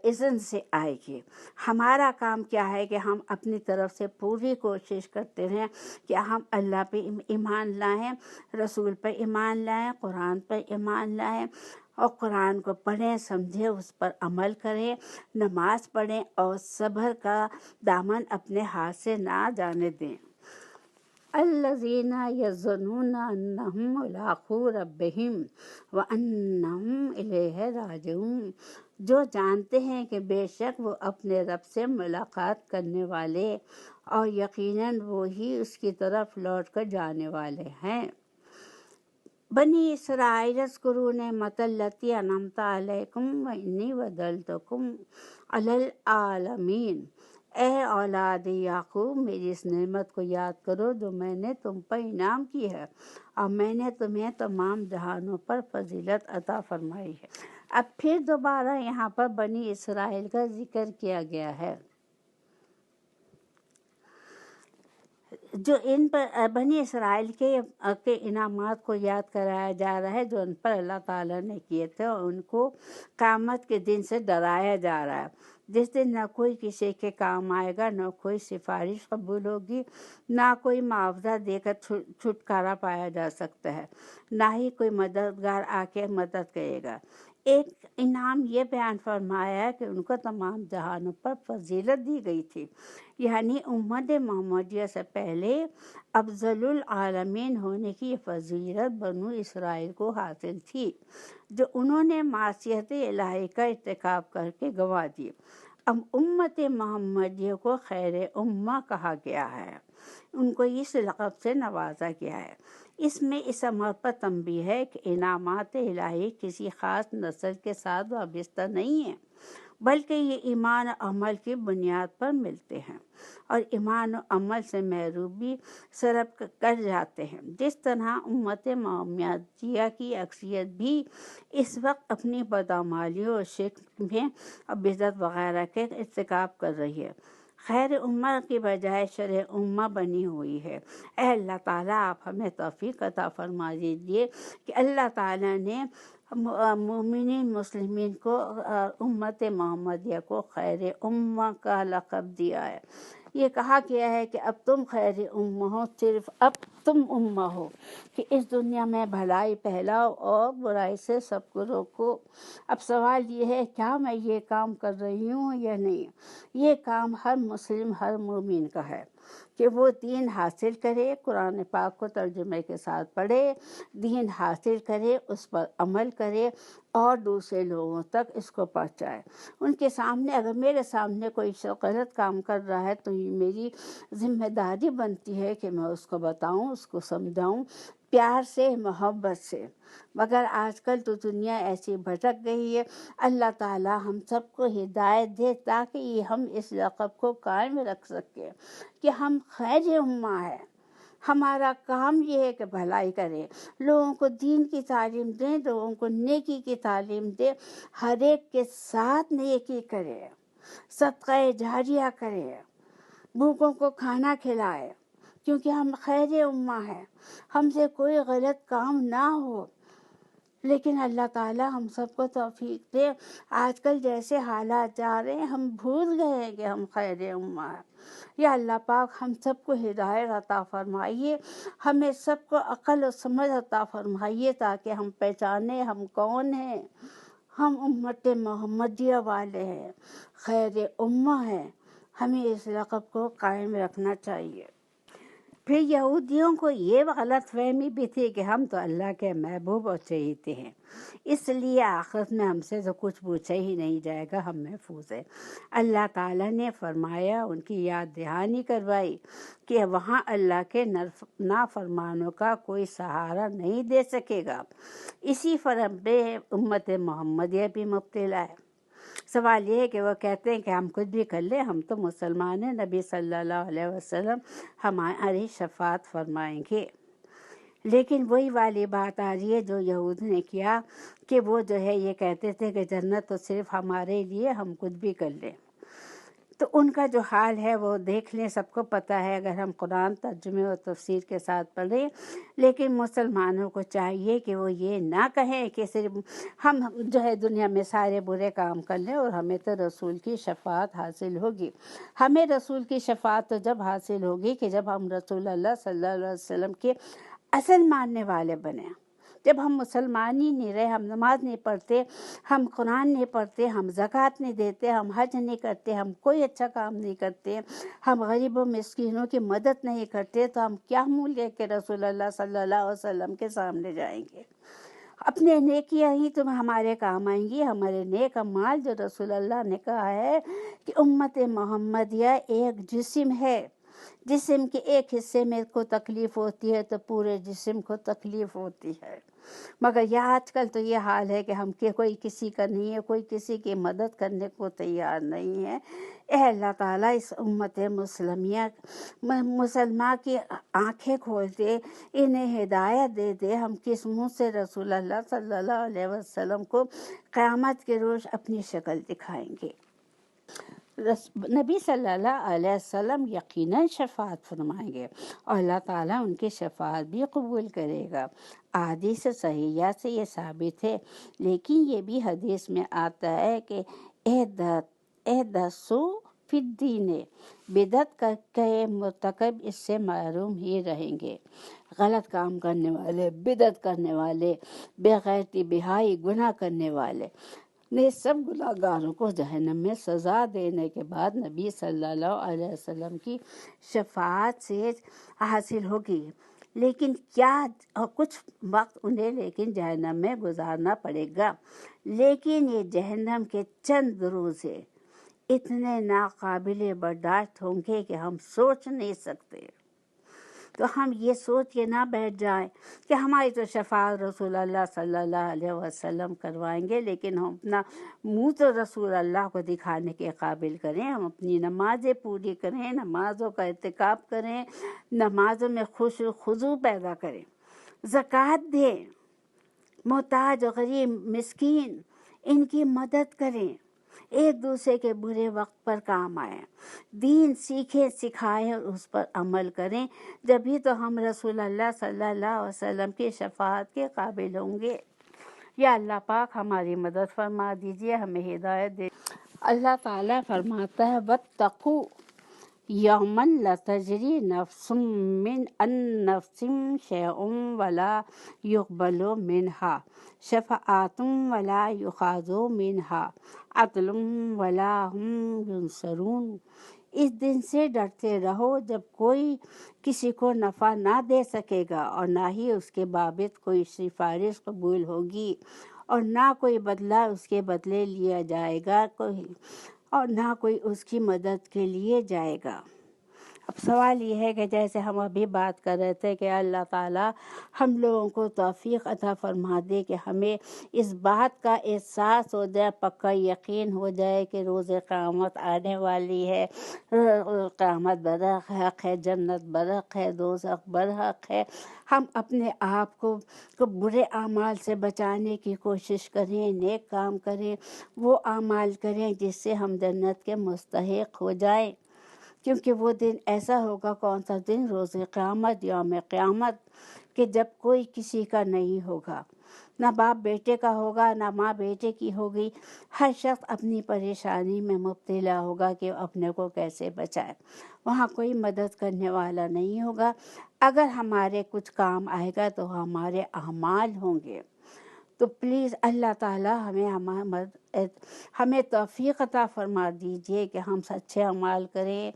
اذن سے آئے گی۔ ہمارا کام کیا ہے کہ ہم اپنی طرف سے پوری کوشش کرتے رہیں کہ ہم اللہ پہ ایمان لائیں، رسول پہ ایمان لائیں، قرآن پہ ایمان لائیں، اور قرآن کو پڑھیں، سمجھیں، اس پر عمل کریں، نماز پڑھیں، اور صبر کا دامن اپنے ہاتھ سے نہ جانے دیں۔ الذین یظنون انہم ملاقو ربہم وانہم الیہ راجعون، جو جانتے ہیں کہ بے شک وہ اپنے رب سے ملاقات کرنے والے، اور یقیناً وہی اس کی طرف لوٹ کر جانے والے ہیں۔ بنی اسرائیل اذکروا نعمت التی انعمت علیکم وانی فضلتکم علی العالمین، اے اولاد یعقوب میری اس نعمت کو یاد کرو جو میں نے تم پر انعام کی ہے، اور میں نے تمہیں تمام جہانوں پر فضیلت عطا فرمائی ہے۔ اب پھر دوبارہ یہاں پر بنی اسرائیل کا ذکر کیا گیا ہے، جو ان پر بنی اسرائیل کے انعامات کو یاد کرایا جا رہا ہے جو ان پر اللہ تعالیٰ نے کیے تھے، اور ان کو قیامت کے دن سے ڈرایا جا رہا ہے، جس دن نہ کوئی کسی کے کام آئے گا، نہ کوئی سفارش قبول ہوگی، نہ کوئی معاوضہ دے کر چھٹکارا پایا جا سکتا ہے، نہ ہی کوئی مددگار آ کے مدد کرے گا۔ ایک انعام یہ بیان فرمایا کہ ان کو تمام جہانوں پر فضیلت دی گئی تھی، یعنی امت محمدیہ سے پہلے افضل العالمین ہونے کی فضیلت بنو اسرائیل کو حاصل تھی، جو انہوں نے معصیت الہی کا ارتکاب کر کے گنوا دی۔ اب امت محمدیہ کو خیر امہ کہا گیا ہے، ان کو اس لقب سے نوازا گیا ہے۔ اس میں اس امر پر تنبیہ ہے کہ انعامات الہی کسی خاص نسل کے ساتھ وابستہ نہیں ہیں، بلکہ یہ ایمان و عمل کی بنیاد پر ملتے ہیں، اور ایمان و عمل سے محروم بھی سرب کر جاتے ہیں۔ جس طرح امت محمدیہ کی اکثریت بھی اس وقت اپنی بدعمالیوں اور شرک میں اور بدعت وغیرہ کے ارتکاب کر رہی ہے، خیر امہ کی بجائے شر امہ بنی ہوئی ہے۔ اے اللہ تعالیٰ، آپ ہمیں توفیق عطا فرما دیجیے کہ اللہ تعالیٰ نے مومنین مسلمین کو امت محمدیہ کو خیر امہ کا لقب دیا ہے۔ یہ کہا گیا ہے کہ اب تم خیر امہ ہو، صرف اب تم امہ ہو کہ اس دنیا میں بھلائی پھیلاؤ اور برائی سے سب کو روکو۔ اب سوال یہ ہے کیا میں یہ کام کر رہی ہوں یا نہیں؟ یہ کام ہر مسلم، ہر مومن کا ہے کہ وہ دین حاصل کرے، قرآن پاک کو ترجمے کے ساتھ پڑھے، دین حاصل کرے، اس پر عمل کرے اور دوسرے لوگوں تک اس کو پہنچائے۔ ان کے سامنے، اگر میرے سامنے کوئی شخص غلط کام کر رہا ہے تو یہ میری ذمہ داری بنتی ہے کہ میں اس کو بتاؤں، اس کو سمجھاؤں، پیار سے، محبت سے۔ مگر آج کل تو دنیا ایسی بھٹک گئی ہے۔ اللہ تعالیٰ ہم سب کو ہدایت دے تاکہ یہ ہم اس لقب کو قائم رکھ سکیں کہ ہم خیر امہ ہیں۔ ہمارا کام یہ ہے کہ بھلائی کریں، لوگوں کو دین کی تعلیم دیں، لوگوں کو نیکی کی تعلیم دیں، ہر ایک کے ساتھ نیکی کریں، صدقہ جاریہ کریں، بھوکوں کو کھانا کھلائے، کیونکہ ہم خیر امہ ہیں، ہم سے کوئی غلط کام نہ ہو۔ لیکن اللہ تعالیٰ ہم سب کو توفیق دے۔ آج کل جیسے حالات جا رہے ہیں ہم بھول گئے ہیں کہ ہم خیر امہ ہیں۔ یا اللہ پاک ہم سب کو ہدایت عطا فرمائیے، ہمیں سب کو عقل و سمجھ عطا فرمائیے تاکہ ہم پہچانیں ہم کون ہیں۔ ہم امت محمدیہ والے ہیں، خیر امہ ہیں، ہمیں اس لقب کو قائم رکھنا چاہیے۔ پھر یہودیوں کو یہ غلط فہمی بھی تھی کہ ہم تو اللہ کے محبوب اور چہیتے ہیں، اس لیے آخرت میں ہم سے تو کچھ پوچھا ہی نہیں جائے گا، ہم محفوظ ہیں۔ اللہ تعالیٰ نے فرمایا، ان کی یاد دہانی کروائی کہ وہاں اللہ کے نافرمانوں کا کوئی سہارا نہیں دے سکے گا۔ اسی فرم پہ امت محمدیہ بھی مبتلا ہے۔ سوال یہ ہے کہ وہ کہتے ہیں کہ ہم کچھ بھی کر لیں، ہم تو مسلمان ہیں، نبی صلی اللہ علیہ وسلم ہماری شفاعت فرمائیں گے۔ لیکن وہی والی بات آ رہی ہے جو یہود نے کیا کہ وہ جو ہے یہ کہتے تھے کہ جنت تو صرف ہمارے لیے، ہم کچھ بھی کر لیں۔ تو ان کا جو حال ہے وہ دیکھ لیں، سب کو پتہ ہے اگر ہم قرآن ترجمے اور تفسیر کے ساتھ پڑھیں۔ لیکن مسلمانوں کو چاہیے کہ وہ یہ نہ کہیں کہ صرف ہم جو ہے دنیا میں سارے برے کام کر لیں اور ہمیں تو رسول کی شفاعت حاصل ہوگی۔ ہمیں رسول کی شفاعت تو جب حاصل ہوگی کہ جب ہم رسول اللہ صلی اللہ علیہ وسلم کے اصل ماننے والے بنیں۔ جب ہم مسلمان ہی نہیں رہے، ہم نماز نہیں پڑھتے، ہم قرآن نہیں پڑھتے، ہم زکوٰۃ نہیں دیتے، ہم حج نہیں کرتے، ہم کوئی اچھا کام نہیں کرتے، ہم غریبوں مسکینوں کی مدد نہیں کرتے، تو ہم کیا منہ لے کے رسول اللہ صلی اللہ علیہ وسلم کے سامنے جائیں گے؟ اپنے نیکیاں ہی تم ہمارے کام آئیں گی، ہمارے نیک اعمال، جو رسول اللہ نے کہا ہے کہ امت محمدیہ ایک جسم ہے، جسم کے ایک حصے میں کو تکلیف ہوتی ہے تو پورے جسم کو تکلیف ہوتی ہے۔ مگر یہ آج کل تو یہ حال ہے کہ ہم کوئی کسی کا نہیں ہے، کوئی کسی کی مدد کرنے کو تیار نہیں ہے۔ اے اللہ تعالیٰ اس امت مسلمہ کی آنکھیں کھول دے، انہیں ہدایت دے دے، ہم کس منہ سے رسول اللہ صلی اللہ علیہ وسلم کو قیامت کے روز اپنی شکل دکھائیں گے۔ نبی صلی اللہ علیہ وسلم یقیناً شفاعت فرمائیں گے اور اللہ تعالیٰ ان کی شفاعت بھی قبول کرے گا۔ احادیث صحیحہ سے یہ ثابت ہے، لیکن یہ بھی حدیث میں آتا ہے کہ احدثوا فی الدین، بدعت کے مرتکب اس سے محروم ہی رہیں گے۔ غلط کام کرنے والے، بدعت کرنے والے، بے غیرتی، بہائی، گناہ کرنے والے، نے سب گناہ گاروں کو جہنم میں سزا دینے کے بعد نبی صلی اللہ علیہ وسلم کی شفاعت سے حاصل ہوگی۔ لیکن کیا کچھ وقت انہیں لیکن جہنم میں گزارنا پڑے گا، لیکن یہ جہنم کے چند روزے اتنے ناقابل برداشت ہوں گے کہ ہم سوچ نہیں سکتے۔ تو ہم یہ سوچ کے نہ بیٹھ جائیں کہ ہماری تو شفاعت رسول اللہ صلی اللہ علیہ وسلم کروائیں گے، لیکن ہم اپنا منہ تو رسول اللہ کو دکھانے کے قابل کریں، ہم اپنی نمازیں پوری کریں، نمازوں کا اعتکاف کریں، نمازوں میں خشوع و خضوع پیدا کریں، زکوٰۃ دیں، محتاج غریب مسکین ان کی مدد کریں، ایک دوسرے کے برے وقت پر کام آئیں، دین سیکھیں سکھائیں اور اس پر عمل کریں، جبھی تو ہم رسول اللہ صلی اللہ علیہ وسلم کی شفاعت کے قابل ہوں گے۔ یا اللہ پاک ہماری مدد فرما دیجئے، ہمیں ہدایت دے۔ اللہ تعالیٰ فرماتا ہے وَاتَّقُوا یوماً لا تجری نفس من عن نفس شیئا ولا یقبل منہا شفاعۃ ولا یؤخذ منہا عدل ولا ہم ینصرون۔ اس دن سے ڈرتے رہو جب کوئی کسی کو نفع نہ دے سکے گا اور نہ ہی اس کے بابت کوئی سفارش قبول ہوگی، اور نہ کوئی بدلہ اس کے بدلے لیا جائے گا، اور نہ کوئی اس کی مدد کے لیے جائے گا۔ اب سوال یہ ہے کہ جیسے ہم ابھی بات کر رہے تھے کہ اللہ تعالیٰ ہم لوگوں کو توفیق عطا فرما دے کہ ہمیں اس بات کا احساس ہو جائے، پکا یقین ہو جائے کہ روز قیامت آنے والی ہے، قیامت برحق ہے، جنت برحق ہے، دوزخ برحق ہے۔ ہم اپنے آپ کو برے اعمال سے بچانے کی کوشش کریں، نیک کام کریں، وہ اعمال کریں جس سے ہم جنت کے مستحق ہو جائیں، کیونکہ وہ دن ایسا ہوگا، کون سا دن؟ روز قیامت، یوم قیامت، کہ جب کوئی کسی کا نہیں ہوگا، نہ باپ بیٹے کا ہوگا، نہ ماں بیٹے کی ہوگی، ہر شخص اپنی پریشانی میں مبتلا ہوگا کہ اپنے کو کیسے بچائے، وہاں کوئی مدد کرنے والا نہیں ہوگا۔ اگر ہمارے کچھ کام آئے گا تو ہمارے اعمال ہوں گے۔ تو پلیز اللہ تعالیٰ ہمیں توفیق عطا فرما دیجئے کہ ہم اچھے اعمال کریں،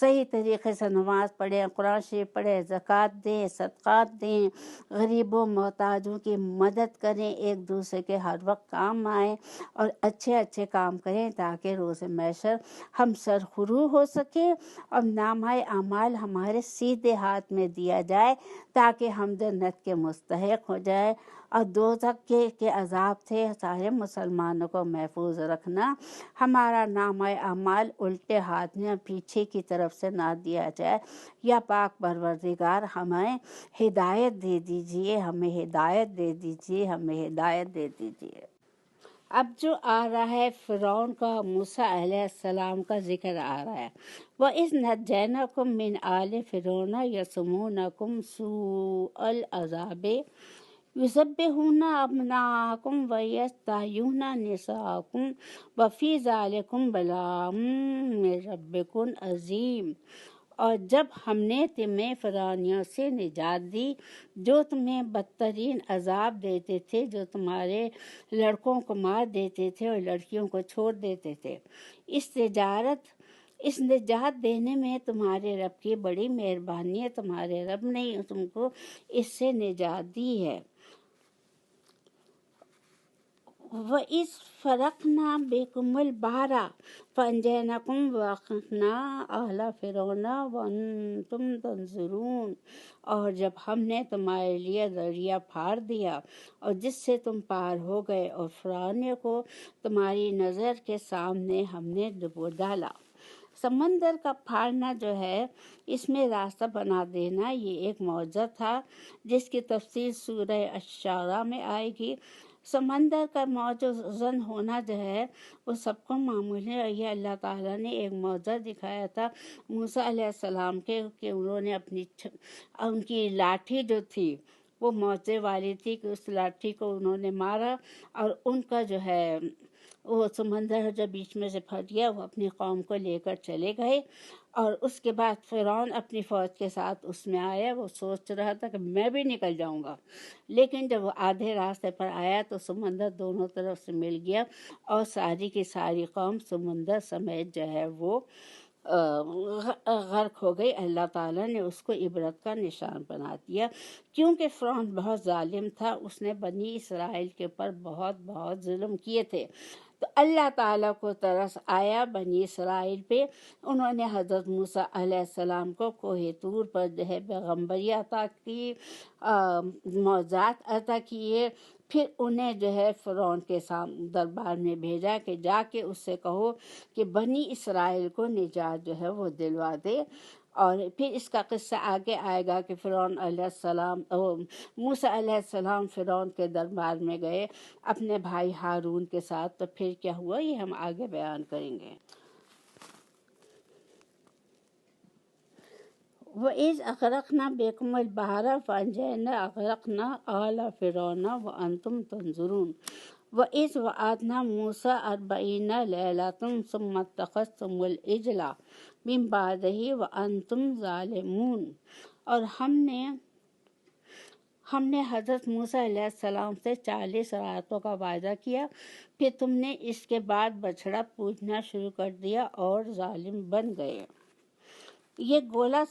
صحیح طریقے سے نماز پڑھیں، قرآن شریف پڑھیں، زکوٰۃ دیں، صدقات دیں، غریبوں محتاجوں کی مدد کریں، ایک دوسرے کے ہر وقت کام آئیں اور اچھے اچھے کام کریں تاکہ روز محشر ہم سرخرو ہو سکیں اور نامہ اعمال ہمارے سیدھے ہاتھ میں دیا جائے تاکہ ہم جنت کے مستحق ہو جائے، اور دوزخ کے عذاب سے سارے مسلمانوں کو محفوظ رکھنا، ہمارا نامہ اعمال الٹے ہاتھ میں پیچھے کی طرف سے نہ دیا جائے۔ یا پاک پروردگار ہمیں ہدایت دے دیجئے، ہمیں ہدایت دے دیجئے، ہمیں ہدایت دے دیجئے۔ اب جو آ رہا ہے فرعون کا، موسیٰ علیہ السلام کا ذکر آ رہا ہے، وَإِذْ نَجَّيْنَاكُم مِّنْ آلِ فِرْعَوْنَ يَسُومُونَكُمْ سُوءَ الْعَذَابِ يُذَبِّحُونَ أَبْنَاءَكُمْ وَيَسْتَحْيُونَ نِسَاءَكُمْ وَفِي ذَلِكُمْ بَلَاءٌ مِّن رَّبِّكُمْ عَظِيمٌ۔ اور جب ہم نے تمہیں فرعونیوں سے نجات دی جو تمہیں بدترین عذاب دیتے تھے، جو تمہارے لڑکوں کو مار دیتے تھے اور لڑکیوں کو چھوڑ دیتے تھے، اس نجات دینے میں تمہارے رب کی بڑی مہربانی ہے، تمہارے رب نے تم کو اس سے نجات دی ہے۔ وَإِذْ فَرَقْنَا بِكُمُ الْبَحْرَ فَأَنجَيْنَاكُمْ وَأَغْرَقْنَا آلَ فِرْعَوْنَ وَأَنْتُمْ تَنظُرُونَ۔ اور جب ہم نے تمہارے لیے دریا پھاڑ دیا اور جس سے تم پار ہو گئے، اور فرعون کو تمہاری نظر کے سامنے ہم نے ڈبو ڈالا۔ سمندر کا پھاڑنا جو ہے، اس میں راستہ بنا دینا، یہ ایک معجزہ تھا جس کی تفصیل سورہ الشعراء میں آئے گی۔ سمندر کا موج زن ہونا جو ہے وہ سب کو معمول ہے، اور یہ اللہ تعالیٰ نے ایک معجزہ دکھایا تھا موسیٰ علیہ السلام کے کہ انہوں نے ان کی لاٹھی جو تھی وہ معجزے والی تھی کہ اس لاٹھی کو انہوں نے مارا اور ان کا جو ہے وہ سمندر جو بیچ میں سے پھٹ گیا، وہ اپنی قوم کو لے کر چلے گئے۔ اور اس کے بعد فرعون اپنی فوج کے ساتھ اس میں آیا، وہ سوچ رہا تھا کہ میں بھی نکل جاؤں گا، لیکن جب وہ آدھے راستے پر آیا تو سمندر دونوں طرف سے مل گیا اور ساری کی ساری قوم سمندر سمیت جو ہے وہ غرق ہو گئی۔ اللہ تعالیٰ نے اس کو عبرت کا نشان بنا دیا، کیونکہ فرعون بہت ظالم تھا، اس نے بنی اسرائیل کے اوپر بہت ظلم کیے تھے۔ تو اللہ تعالیٰ کو ترس آیا بنی اسرائیل پہ، انہوں نے حضرت موسیٰ علیہ السلام کو کوہ طور پر جو ہے پیغمبری عطا کی، معجزات عطا کیے، پھر انہیں جو ہے فرعون کے دربار میں بھیجا کہ جا کے اس سے کہو کہ بنی اسرائیل کو نجات جو ہے وہ دلوا دے۔ اور پھر اس کا قصہ آگے آئے گا کہ فرعون علیہ السلام موسیٰ علیہ السلام فرعون کے دربار میں گئے اپنے بھائی ہارون کے ساتھ، تو پھر کیا ہوا یہ ہم آگے بیان کریں گے۔ وَإِذْ أَغْرَقْنَا بِكُمُ الْبَحْرَ فَأَنْجَيْنَا أَغْرَقْنَا آلَ فِرْعَوْنَ وَأَنْتُمْ تَنظُرُونَ وَإِذْ وَعَدْنَا مُوسَىٰ 40 لَيْلَةً ثُمَّ اتَّخَذْتُمُ الْعِجْلَ مِن بَعْدِهِ وَأَنْتُمْ ظَالِمُونَ، اور ہم نے حضرت موسیٰ علیہ السلام سے 40 راتوں کا وعدہ کیا، پھر تم نے اس کے بعد بچھڑا پوجنا شروع کر دیا اور ظالم بن گئے۔ یہ گووا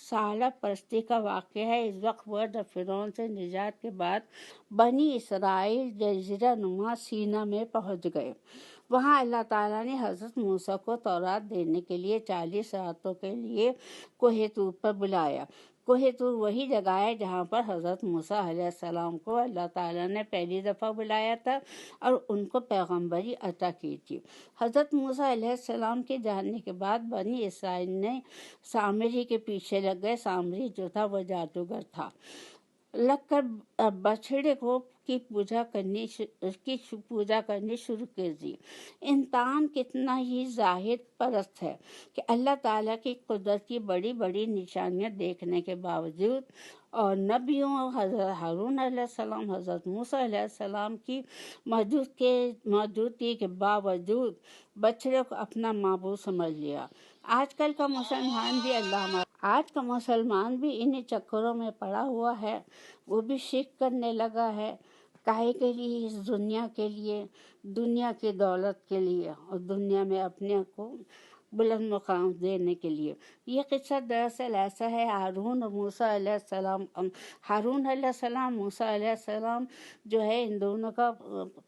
سالہ پرستی کا واقعہ ہے۔ اس وقت وہ جب فرعون سے نجات کے بعد بنی اسرائیل جزیرہ نما سینا میں پہنچ گئے، وہاں اللہ تعالیٰ نے حضرت موسیٰ کو تورات دینے کے لیے 40 راتوں کے لیے کوہ طور پر بلایا۔ کوہ طور وہی جگہ ہے جہاں پر حضرت موسیٰ علیہ السلام کو اللہ تعالیٰ نے پہلی دفعہ بلایا تھا اور ان کو پیغمبری عطا کی تھی۔ حضرت موسیٰ علیہ السلام کے جانے کے بعد بنی اسرائیل نے سامری کے پیچھے لگ گئے۔ سامری جو تھا وہ جادوگر تھا، لگ کر بچھڑے کی پوجا کرنی شروع کر دی۔ انسان کتنا ہی ظاہر پرست ہے کہ اللہ تعالیٰ کی قدرت کی بڑی بڑی نشانیاں دیکھنے کے باوجود اور نبیوں حضرت ہارون علیہ السلام، حضرت موسیٰ علیہ السلام کی موجودگی کے باوجود بچڑے کو اپنا معبود سمجھ لیا۔ آج کا مسلمان بھی انہی چکروں میں پڑا ہوا ہے۔ وہ بھی شرک کرنے لگا ہے، کاہے کے لیے؟ اس دنیا کے لیے، دنیا کی دولت کے لیے، اور دنیا میں اپنے کو بلند مقام دینے کے لیے۔ یہ قصہ دراصل ایسا ہے، ہارون اور موسیٰ علیہ السلام، ہارون علیہ السلام، موسیٰ علیہ السلام جو ہے، ان دونوں کا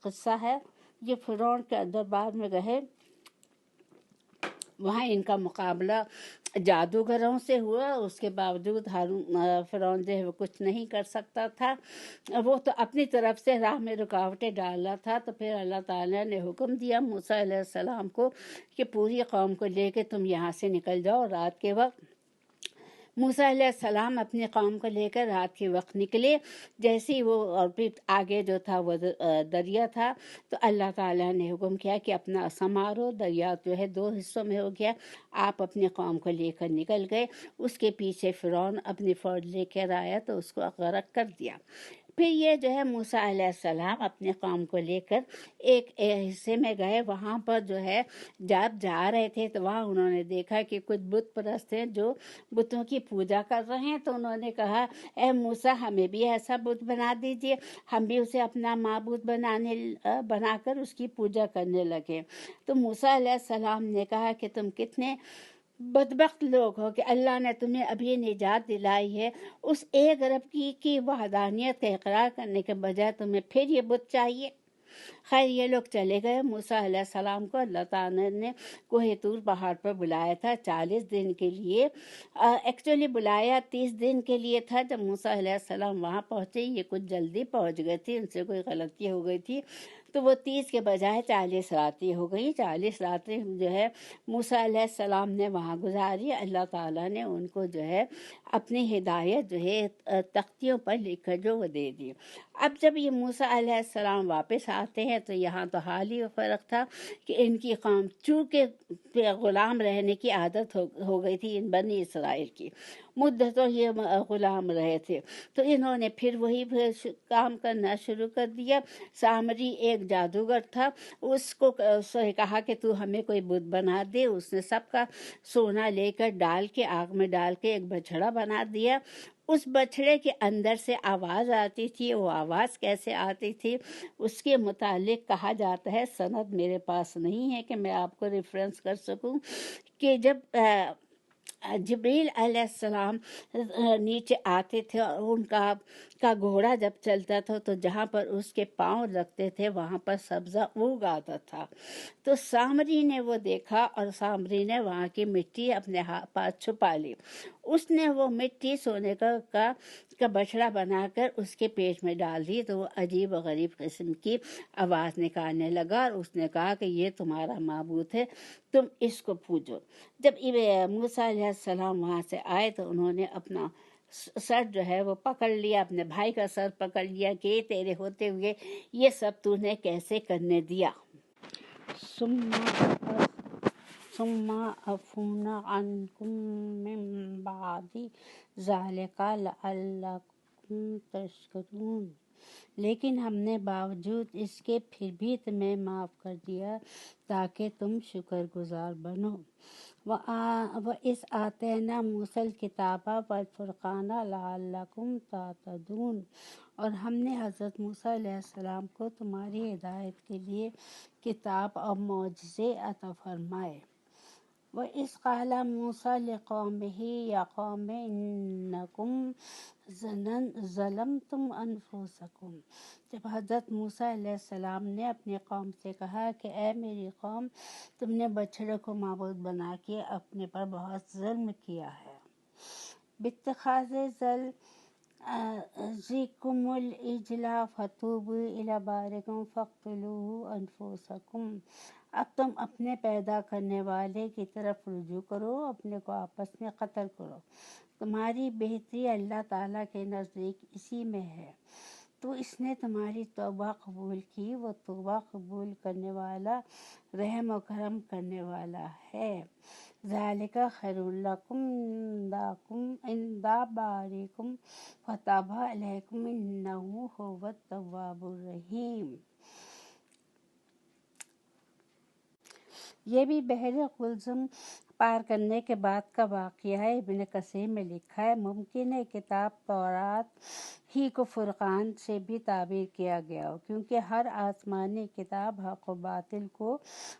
قصہ ہے۔ یہ فرعون کے دربار میں گئے، وہاں ان کا مقابلہ جادوگروں سے ہوا، اس کے باوجود فرعون جو ہے وہ کچھ نہیں کر سکتا تھا، وہ تو اپنی طرف سے راہ میں رکاوٹیں ڈالا تھا۔ تو پھر اللہ تعالیٰ نے حکم دیا موسیٰ علیہ السلام کو کہ پوری قوم کو لے کے تم یہاں سے نکل جاؤ۔ رات کے وقت موسیٰ علیہ السلام اپنی قوم کو لے کر رات کے وقت نکلے، جیسے ہی وہ، اور پھر آگے جو تھا وہ دریا تھا، تو اللہ تعالیٰ نے حکم کیا کہ اپنا عصا مارو۔ دریا جو ہے 2 حصوں میں ہو گیا، آپ اپنی قوم کو لے کر نکل گئے۔ اس کے پیچھے فرعون اپنی فوج لے کر آیا تو اس کو غرق کر دیا۔ پھر یہ جو ہے موسیٰ علیہ السلام اپنے قوم کو لے کر ایک حصے میں گئے، وہاں پر جو ہے جب جا رہے تھے تو وہاں انہوں نے دیکھا کہ کچھ بت پرست ہیں جو بتوں کی پوجا کر رہے ہیں۔ تو انہوں نے کہا، اے موسیٰ ہمیں بھی ایسا بت بنا دیجئے، ہم بھی اسے اپنا معبود بنا کر اس کی پوجا کرنے لگے۔ تو موسیٰ علیہ السلام نے کہا کہ تم کتنے بدبخت لوگ ہو کہ اللہ نے تمہیں ابھی نجات دلائی ہے، اس ایک رب کی وحدانیت کا اقرار کرنے کے بجائے تمہیں پھر یہ بت چاہیے۔ خیر یہ لوگ چلے گئے۔ موسیٰ علیہ السلام کو اللہ تعالیٰ نے کوہ طور پہاڑ پر بلایا تھا 40 دن کے لیے۔ ایکچولی بلایا 30 دن کے لیے تھا۔ جب موسیٰ علیہ السلام وہاں پہنچے، یہ کچھ جلدی پہنچ گئے تھے، ان سے کوئی غلطی ہو گئی تھی، تو وہ 30 کے بجائے 40 راتیں ہو گئی۔ 40 راتیں جو ہے موسیٰ علیہ السلام نے وہاں گزاری۔ اللہ تعالیٰ نے ان کو جو ہے اپنی ہدایت جو ہے تختیوں پر لکھ کر جو وہ دے دی۔ اب جب یہ موسیٰ علیہ السلام واپس آتے ہیں تو یہاں تو حال ہی فرق تھا کہ ان کی قوم چونکہ غلام رہنے کی عادت ہو گئی تھی، ان بنی اسرائیل کی مدتوں یہ غلام رہے تھے، تو انہوں نے پھر وہی کام کرنا شروع کر دیا۔ سامری ایک جادوگر تھا، اس کو کہا کہ تو ہمیں کوئی بت بنا دے۔ اس نے سب کا سونا لے کر ڈال کے آگ میں ڈال کے ایک بچھڑا بنا دیا۔ اس بچھڑے کے اندر سے آواز آتی تھی۔ وہ آواز کیسے آتی تھی اس کے متعلق کہا جاتا ہے، سند میرے پاس نہیں ہے کہ میں آپ کو ریفرنس کر سکوں، کہ جب جبریل علیہ السلام نیچے آتے تھے اور ان کا گھوڑا جب چلتا تھا تو جہاں پر اس کے پاؤں رکھتے تھے وہاں پر سبزہ اگ آتا تھا۔ تو سامری نے وہ دیکھا اور سامری نے وہاں کی مٹی اپنے پاس چھپا لی۔ اس نے وہ مٹی سونے کا بچڑا بنا کر اس کے پیٹ میں ڈال دی تو وہ عجیب و غریب قسم کی آواز نکالنے لگا اور اس نے کہا کہ یہ تمہارا معبود ہے، تم اس کو پوجو۔ جب موسیٰ علیہ السلام وہاں سے آئے تو انہوں نے اپنا سر جو ہے وہ پکڑ لیا، اپنے بھائی کا سر پکڑ لیا کہ یہ تیرے ہوتے ہوئے یہ سب تو نے کیسے کرنے دیا۔ ثم عفونا عنکم من بعد ذالک لعلکم تشکرون، لیکن ہم نے باوجود اس کے پھر بھی تمہیں معاف کر دیا تاکہ تم شکر گزار بنو۔ وَإِذْ آتَيْنَا مُوسَى الْكِتَابَ وَالْفُرْقَانَ لَعَلَّكُمْ تَهْتَدُونَ، اور ہم نے حضرت موسیٰ علیہ السلام کو تمہاری ہدایت کے لیے کتاب اور معجزے عطا فرمائے۔ وَإِذْ قَالَ مُوسَىٰ لِقَوْمِهِ يَا قَوْمِ إِنَّكُمْ ظَلَمْتُمْ أَنفُسَكُمْ، جب حضرت موسیٰ علیہ السلام نے اپنی قوم سے کہا کہ اے میری قوم، تم نے بچھڑے کو معبود بنا کے اپنے پر بہت ظلم کیا ہے۔ باتخاذ ذِکُمُ الْعِجْلَ فَتُوبُوا إِلَىٰ بَارِئِکُمْ فَاقْتُلُوا أَنفُسَکُمْ، اب تم اپنے پیدا کرنے والے کی طرف رجوع کرو، اپنے کو آپس میں قتل کرو، تمہاری بہتری اللہ تعالیٰ کے نزدیک اسی میں ہے۔ تو اس نے تمہاری توبہ قبول کی، وہ توبہ قبول کرنے والا، رحم و کرم کرنے والا ہے۔ ذَلِکَ خَیْرٌ لَکُمْ عِندَ بَارِئِکُمْ فَتَابَ عَلَیکُمْ إِنَّهُ هُوَ التَّوَّابُ الرَّحِیمُ۔ یہ بھی بحر قلزم پار کرنے کے بعد کا واقعہ ہے۔ ابن کثیر میں لکھا ہے ممکن ہے کتاب تورات ہی کو فرقان سے بھی تعبیر کیا گیا ہو، کیونکہ ہر آسمانی کتاب حق و باطل کو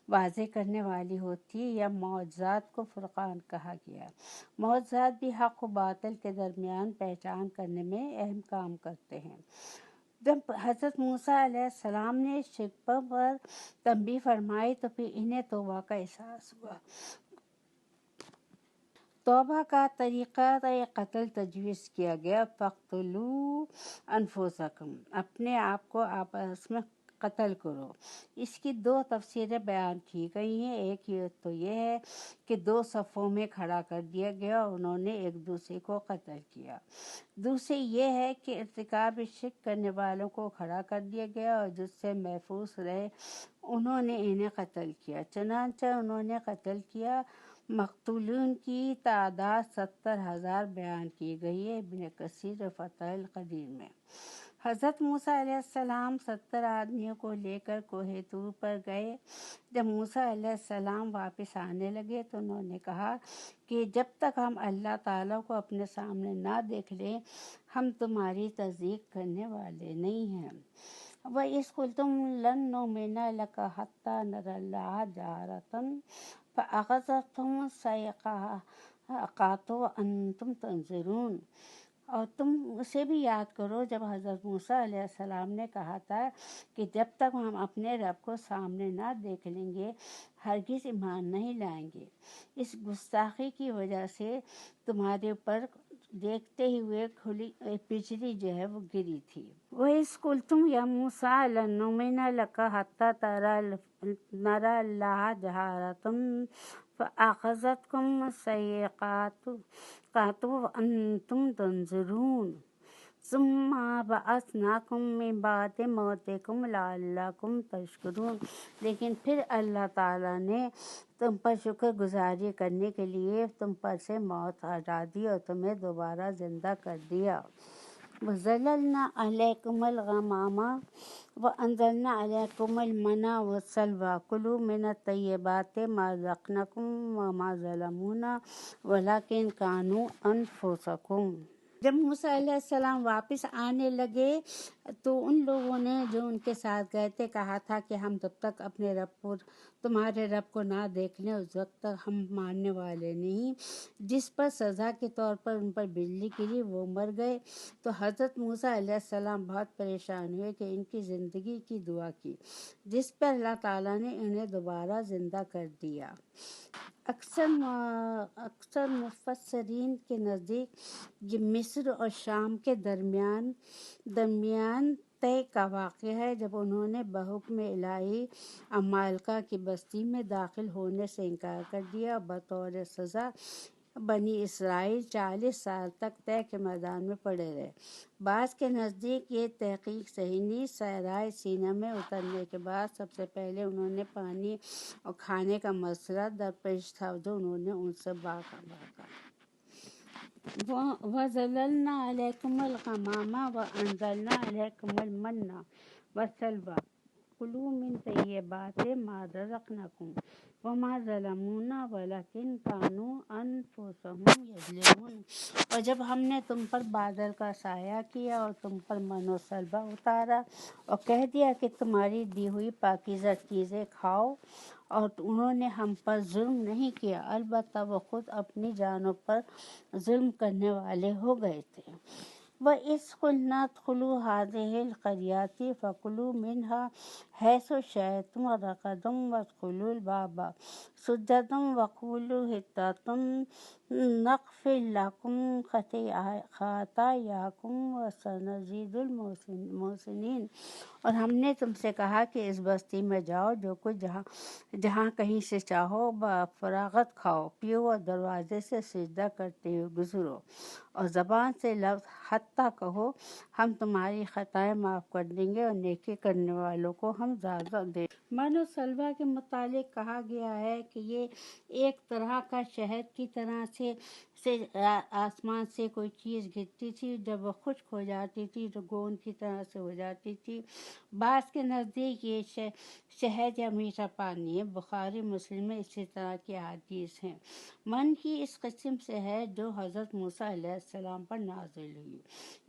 واضح کرنے والی ہوتی ہے، یا معجزات کو فرقان کہا گیا۔ معجزات بھی حق و باطل کے درمیان پہچان کرنے میں اہم کام کرتے ہیں۔ جب حضرت موسیٰ علیہ السلام نے شرک پر تنبیہ فرمائی تو پھر انہیں توبہ کا احساس ہوا۔ توبہ کا طریقہ قتل تجویز کیا گیا، فَاقْتُلُوا أَنفُسَکُمْ، اپنے آپ کو آپس میں قتل کرو۔ اس کی دو تفسیریں بیان کی گئی ہیں۔ ایک تو یہ ہے کہ دو صفوں میں کھڑا کر دیا گیا اور انہوں نے ایک دوسرے کو قتل کیا۔ دوسری یہ ہے کہ ارتکاب شرک کرنے والوں کو کھڑا کر دیا گیا اور جس سے محفوظ رہے انہوں نے انہیں قتل کیا، چنانچہ انہوں نے قتل کیا۔ مقتولین کی تعداد 70,000 بیان کی گئی ہے ابن کثیر فتح القدیر میں۔ حضرت موسیٰ علیہ السلام 70 آدمیوں کو لے کر کوہ طور پر گئے۔ جب موسیٰ علیہ السلام واپس آنے لگے تو انہوں نے کہا کہ جب تک ہم اللہ تعالیٰ کو اپنے سامنے نہ دیکھ لیں ہم تمہاری تصدیق کرنے والے نہیں ہیں۔ وَإِذْ قُلْتُمْ لَن نُّؤْمِنَ لَكَ حَتَّىٰ نَرَى اللَّهَ جَهْرَةً فَأَخَذَتْكُمُ الصَّاعِقَةُ وَأَنتُمْ تَنظُرُونَ، اور تم اسے بھی یاد کرو جب حضرت موسیٰ علیہ السلام نے کہا تھا کہ جب تک ہم اپنے رب کو سامنے نہ دیکھ لیں گے ہرگز ایمان نہیں لائیں گے۔ اس گستاخی کی وجہ سے تمہارے اوپر دیکھتے ہی ہوئے کھلی بجلی جو ہے وہ گری تھی۔ وَإِذْ قُلْتُمْ يَا مُوسَىٰ لَن نُّؤْمِنَ لَكَ حَتَّىٰ نَرَى اللَّهَ جَهْرَةً فَأَخَذَتْكُمُ الصَّاعِقَةُ وَأَنتُمْ تَنظُرُونَ ثُمَّ بَعَثْنَاكُم مِّن بَعْدِ مَوْتِكُمْ لَعَلَّكُمْ تَشْکُرُونَ، لیکن پھر اللہ تعالیٰ نے تم پر شکر گزاری کرنے کے لیے تم پر سے موت ہٹا دی اور تمہیں دوبارہ زندہ کر دیا۔ وَظَلَّلْنَا عَلَيْكُمُ الْغَمَامَ وَأَنزَلْنَا عَلَيْكُمُ الْمَنَّ وَالسَّلْوَىٰ كُلُوا مِنَ الطَّيِّبَاتِ مَا رَزَقْنَاكُمْ وَمَا ظَلَمُونَا وَلَٰكِن كَانُوا أَنفُسَهُمْ جب موسیٰ علیہ السلام واپس آنے لگے تو ان لوگوں نے جو ان کے ساتھ گئے تھے کہا تھا کہ ہم جب تک اپنے رب کو تمہارے رب کو نہ دیکھ لیں اس وقت تک ہم ماننے والے نہیں۔ جس پر سزا کے طور پر ان پر بجلی گری وہ مر گئے۔ تو حضرت موسیٰ علیہ السلام بہت پریشان ہوئے کہ ان کی زندگی کی دعا کی، جس پر اللہ تعالیٰ نے انہیں دوبارہ زندہ کر دیا۔ اکثر مفسرین کے نزدیک یہ مصر اور شام کے درمیان طے کا واقعہ ہے، جب انہوں نے بحکم الہی عمالقہ کی بستی میں داخل ہونے سے انکار کر دیا۔ بطور سزا بنی اسرائیل 40 سال تک طے کے میدان میں پڑے رہے۔ بعض کے نزدیک یہ تحقیق صحیح نہیں۔ صحرائے سینا میں اترنے کے بعد سب سے پہلے انہوں نے پانی اور کھانے کا مسئلہ درپیش تھا جو انہوں نے ان سے باقا وَظَلَّلْنَا عَلَيْكُمُ الْغَمَامَ وَأَنزَلْنَا عَلَيْكُمُ الْمَنَّ وَالسَّلْوَىٰ كُلُوا مِن طَيِّبَاتِ مَا رَزَقْنَاكُمْ وَمَا ظَلَمُونَا وَلَٰكِن كَانُوا أَنفُسَهُمْ يَظْلِمُونَ۔ اور جب ہم نے تم پر بادل کا سایہ کیا اور تم پر من و سلوہ اتارا اور کہہ دیا کہ تمہاری دی ہوئی پاکیزہ چیزیں کھاؤ، اور انہوں نے ہم پر ظلم نہیں کیا، البتہ وہ خود اپنی جانوں پر ظلم کرنے والے ہو گئے تھے۔ وَإِذْ قُلْنَا ادْخُلُوا هَٰذِهِ الْقَرْيَةَ فَكُلُوا مِنْهَا حَيْثُ شِئْتُمْ رَغَدًا وَادْخُلُوا الْبَابَ سُجَّدًا وَقُولُوا حِطَّةٌ نَغْفِرْ لَكُمْ خَطَايَاكُمْ وَسَنَزِيدُ الْمُحْسِنِينَ۔ اور ہم نے تم سے کہا کہ اس بستی میں جاؤ، جو کچھ جہاں کہیں سے چاہو بفراغت کھاؤ پیو اور دروازے سے سجدہ کرتے ہوئے گزرو، اور زبان سے لفظ حتیٰ کہو، ہم تمہاری خطائیں معاف کر دیں گے اور نیکی کرنے والوں کو ہم زیادہ دیں گے۔ من و سلوہ کے متعلق کہا گیا ہے کہ یہ ایک طرح کا شہد کی طرح سے آسمان سے کوئی چیز گرتی تھی، جب وہ خشک ہو جاتی تھی تو گوند کی طرح سے ہو جاتی تھی۔ بعض کے نزدیک یہ شہد یا میٹھا پانی ہے۔ بخاری مسلم میں اسی طرح کی احادیث ہیں۔ من ہی اس قسم سے ہے جو حضرت موسیٰ علیہ السلام پر نازل ہوئی۔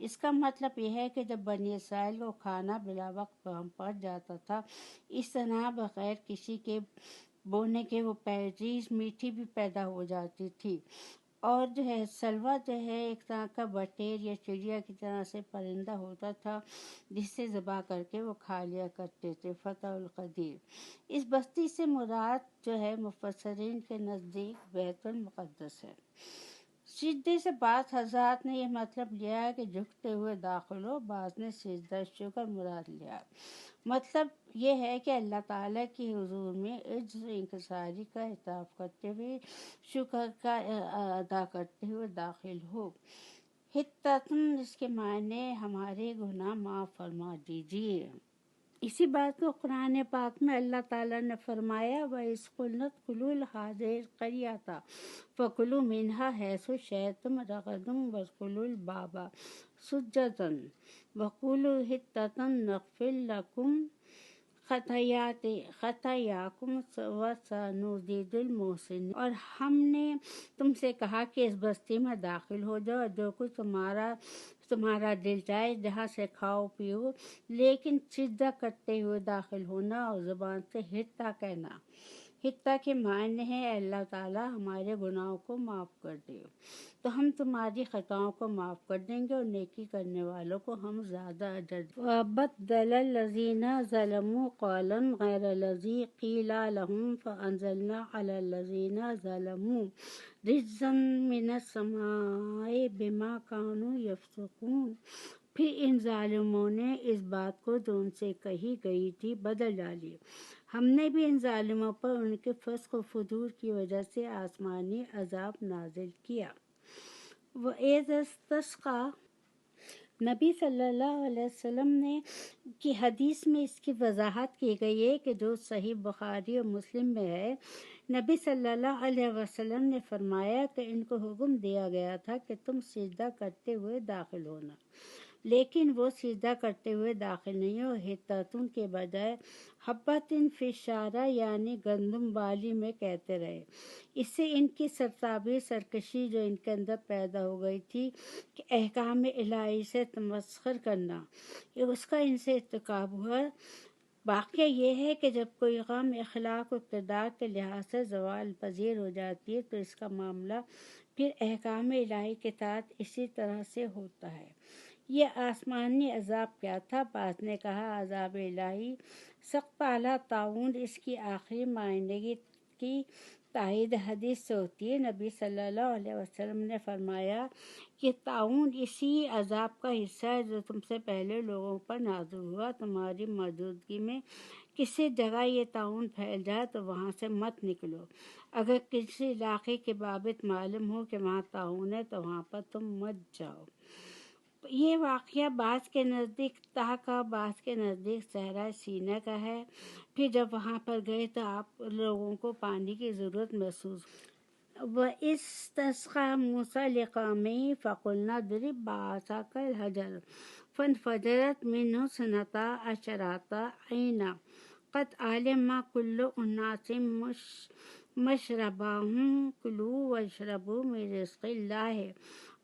اس کا مطلب یہ ہے کہ جب بنی اسرائیل کو کھانا بلا وقت فراہم پڑ جاتا تھا، اس طرح بغیر کسی کے بونے کے وہ چیز میٹھی بھی پیدا ہو جاتی تھی۔ اور سلوہ ایک طرح کا بٹیر یا چڑیا کی طرح سے پرندہ ہوتا تھا جسے ذبح کر کے وہ کھا لیا کرتے تھے۔ فتح القدیر۔ اس بستی سے مراد مفسرین کے نزدیک بیت المقدس ہے۔ سجدے سے بعض حضرات نے یہ مطلب لیا ہے کہ جھکتے ہوئے داخل ہو، بعض نے سجدہ شکر مراد لیا۔ مطلب یہ ہے کہ اللہ تعالیٰ کی حضور میں عجز و انکساری کا اعتراف کرتے ہوئے شکر کا ادا کرتے ہوئے داخل ہو۔ حطۃ، اس کے معنی ہمارے گناہ معاف فرما دیجیے۔ اسی بات کو قرآن پاک میں اللہ تعالیٰ نے فرمایا وَإِذْ قُلْنَا ادْخُلُوا هَٰذِهِ الْقَرْيَةَ فَكُلُوا مِنْهَا حَيْثُ شِئْتُمْ رَغَدًا وَادْخُلُوا الْبَابَ سُجَّدًا وَقُولُوا حِطَّةٌ نَغْفِرْ لَكُمْ خطاياكم وسنزيد المحسنين۔ اور ہم نے تم سے کہا کہ اس بستی میں داخل ہو جاؤ، جو کچھ تمہارا دل چاہے جہاں سے کھاؤ پیو، لیکن سجدہ کرتے ہوئے داخل ہونا اور زبان سے حطہ کہنا۔ حطہ کے معنی ہے اللہ تعالیٰ ہمارے گناہوں کو معاف کر دے تو ہم تمہاری خطاؤں کو معاف کر دیں گے اور نیکی کرنے والوں کو ہم زیادہ اجر دیں گے۔ وَبَدَّلَ الَّذِينَ ظَلَمُوا قَوْلًا غَيْرَ الَّذِي قِيلَ لَهُمْ فَأَنزَلْنَا عَلَى الَّذِينَ ظَلَمُوا رِجْزًا مِّنَ السَّمَاءِ بِمَا كَانُوا يَفْسُقُونَ۔ پھر ان ظالموں نے اس بات کو جو ان سے کہی گئی تھی بدل ڈالی۔ ہم نے بھی ان ظالموں پر ان کے فسق و فجور کی وجہ سے آسمانی عذاب نازل کیا۔ وَإِذِ اسْتَسْقَىٰ، نبی صلی اللہ علیہ وسلم نے کی حدیث میں اس کی وضاحت کی گئی ہے کہ جو صحیح بخاری اور مسلم میں ہے۔ نبی صلی اللہ علیہ وسلم نے فرمایا کہ ان کو حکم دیا گیا تھا کہ تم سجدہ کرتے ہوئے داخل ہونا۔ لیکن وہ سیدھا کرتے ہوئے داخل نہیں ہو، حتتن کے بجائے حبتن فی الشعرہ یعنی گندم بالی میں کہتے رہے۔ اس سے ان کی سرتابی سرکشی جو ان کے اندر پیدا ہو گئی تھی کہ احکام الہی سے تمسخر کرنا، اس کا ان سے ارتکاب ہوا۔ واقعہ یہ ہے کہ جب کوئی غم اخلاق و اقتدار کے لحاظ سے زوال پذیر ہو جاتی ہے تو اس کا معاملہ پھر احکام الہی کے تحت اسی طرح سے ہوتا ہے۔ یہ آسمانی عذاب کیا تھا؟ بعض نے کہا عذاب الہی سخت اعلیٰ طاعون اس کی آخری معائنگی کی تائید حدیث سے ہوتی ہے۔ نبی صلی اللہ علیہ وسلم نے فرمایا کہ طاعون اسی عذاب کا حصہ ہے جو تم سے پہلے لوگوں پر نازل ہوا۔ تمہاری موجودگی میں کسی جگہ یہ طاعون پھیل جائے تو وہاں سے مت نکلو۔ اگر کسی علاقے کے بابت معلوم ہو کہ وہاں طاعون ہے تو وہاں پر تم مت جاؤ۔ یہ واقعہ بعض کے نزدیک طہ کا، بعض کے نزدیک صحرائے سینا کا ہے۔ پھر جب وہاں پر گئے تو آپ لوگوں کو پانی کی ضرورت محسوس وَإِسْتَسْقَىٰ مُوسَىٰ لِقَوْمِهِ فَقُلْنَا اضْرِب بِّعَصَاكَ الْحَجَرَ فَانْفَجَرَتْ مِنْهُ اثْنَتَا عَشْرَةَ عَيْنًا قَدْ عَلِمَ كُلُّ أُنَاسٍ مَّشْرَبَهُمْ كُلُوا وَاشْرَبُوا مِن رِّزْقِ اللَّهِ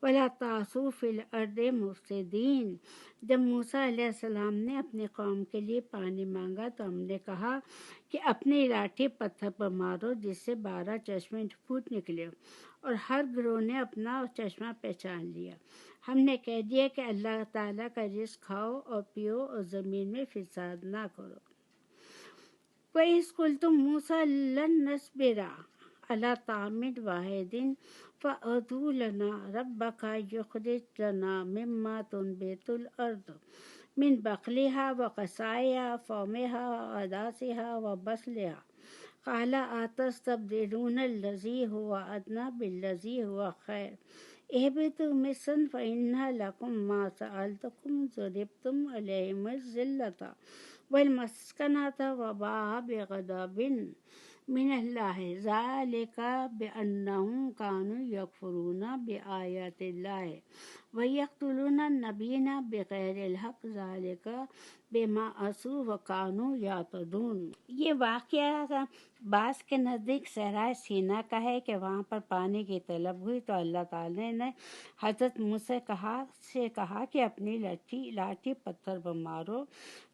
وَلَا تَعْثُوا فِي الْأَرْضِ مُفْسِدِينَ۔ جب موسیٰ علیہ السلام نے اپنی قوم کے لیے پانی مانگا تو ہم نے کہا کہ اپنی لاٹھی پتھر پر مارو جس سے 12 چشمے پھوٹ نکلے، اور ہر گروہ نے اپنا چشمہ پہچان لیا۔ ہم نے کہہ دیا کہ اللہ تعالیٰ کا رزق کھاؤ اور پیو اور زمین میں فساد نہ کرو۔ وَإِذْ قُلْتُم مُوسَىٰ لَن نَّصْبِرَ عَلَىٰ طَعَامٍ وَاحِدٍ فَادْعُ لَنَا رَبَّكَ يُخْرِجْ لَنَا مِمَّا تُنبِتُ الْأَرْضُ مِن بَقْلِهَا وَقِثَّائِهَا وَفُومِهَا وَعَدَسِهَا وَبَصْلِهَا قَالَ أَتَسْتَبْدِلُونَ الَّذِي هُوَ أَدْنَىٰ بِالَّذِي هُوَ خَيْرٌ اهْبِطُوا مِصْرًا فَإِنَّ لَكُم مَّا سَأَلْتُمْ ضُرِبْتُمْ عَلَيْهِمُ الذِّلَّةَ وَالْمَسْكَنَةَ وَبَاءُوا بِغَضَبٍ من اللہ ذالک بأنہم کانوا یکفرون بآیات اللہ ویقتلون النبیین بغیر الحق ذالک بما عصوا وکانوا یعتدون۔ یہ واقعہ بعض کے نزدیک صحرائے سینا کا ہے کہ وہاں پر پانی کی طلب ہوئی تو اللہ تعالیٰ نے حضرت موسیٰ سے کہا کہ اپنی لاٹھی پتھر پر مارو۔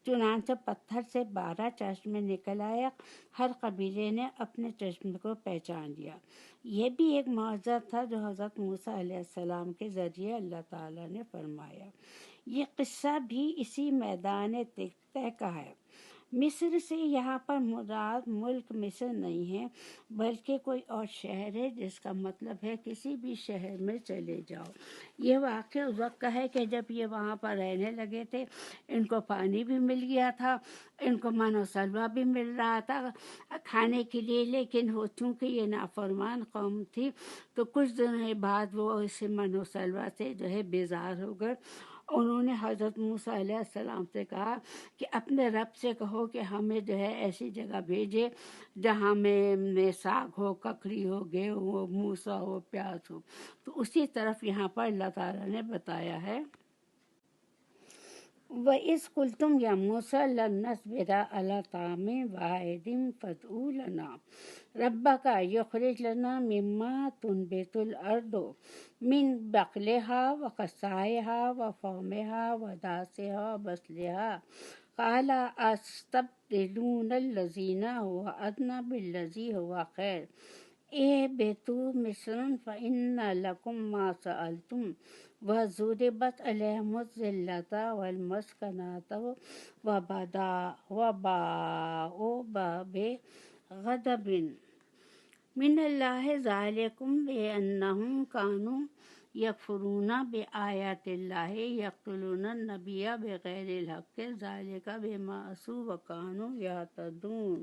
چنانچہ پتھر سے 12 چشمے نکل آئے، ہر قبیلے نے اپنے چشمے کو پہچان لیا۔ یہ بھی ایک معجزہ تھا جو حضرت موسیٰ علیہ السلام کے ذریعے اللہ تعالیٰ نے فرمایا۔ یہ قصہ بھی اسی میدان طے کا ہے۔ مصر سے یہاں پر مراد ملک مصر نہیں ہے بلکہ کوئی اور شہر ہے، جس کا مطلب ہے کسی بھی شہر میں چلے جاؤ۔ یہ واقعہ اس وقت کا ہے کہ جب یہ وہاں پر رہنے لگے تھے، ان کو پانی بھی مل گیا تھا، ان کو من و سلوہ بھی مل رہا تھا کھانے کے لیے، لیکن چونکہ یہ نافرمان قوم تھی تو کچھ دنوں بعد وہ اس من و سلوہ سے بیزار ہو گئے۔ انہوں نے حضرت موسیٰ علیہ السلام سے کہا کہ اپنے رب سے کہو کہ ہمیں ایسی جگہ بھیجے جہاں میں ساگ ہو، ککڑی ہو، گیہوں ہو، موسا ہو، پیاز ہو۔ تو اسی طرف یہاں پر اللہ تعالیٰ نے بتایا ہے وَإِذْ قُلْتُمْ يَا مُوسَىٰ لَن نَّصْبِرَ عَلَىٰ طَعَامٍ وَاحِدٍ فَادْعُ لَنَا رَبَّكَ يُخْرِجْ لَنَا مِمَّا تُنبِتُ الْأَرْضُ مِن بَقْلِهَا وَقِثَّائِهَا وَفُومِهَا وَعَدَسِهَا وَبَصْلِهَا قَالَ أَتَسْتَبْدِلُونَ الَّذِي هُوَ أَدْنَىٰ بِالَّذِي هُوَ خَيْرٌ اهْبِطُوا مِصْرًا فَإِنَّ لَكُم مَّا سَأَلْتُمْ وَضُرِبَتْ عَلَيْهِمُ الذِّلَّةُ وَالْمَسْكَنَةُ وَبَاءُوا بِغَضَبٍ من اللہ ذالک بأنہم کانوا یکفرون بآیات اللہ یقتلون النبی بغیر الحق ذالک بما عصوا وکانوا یعتدون۔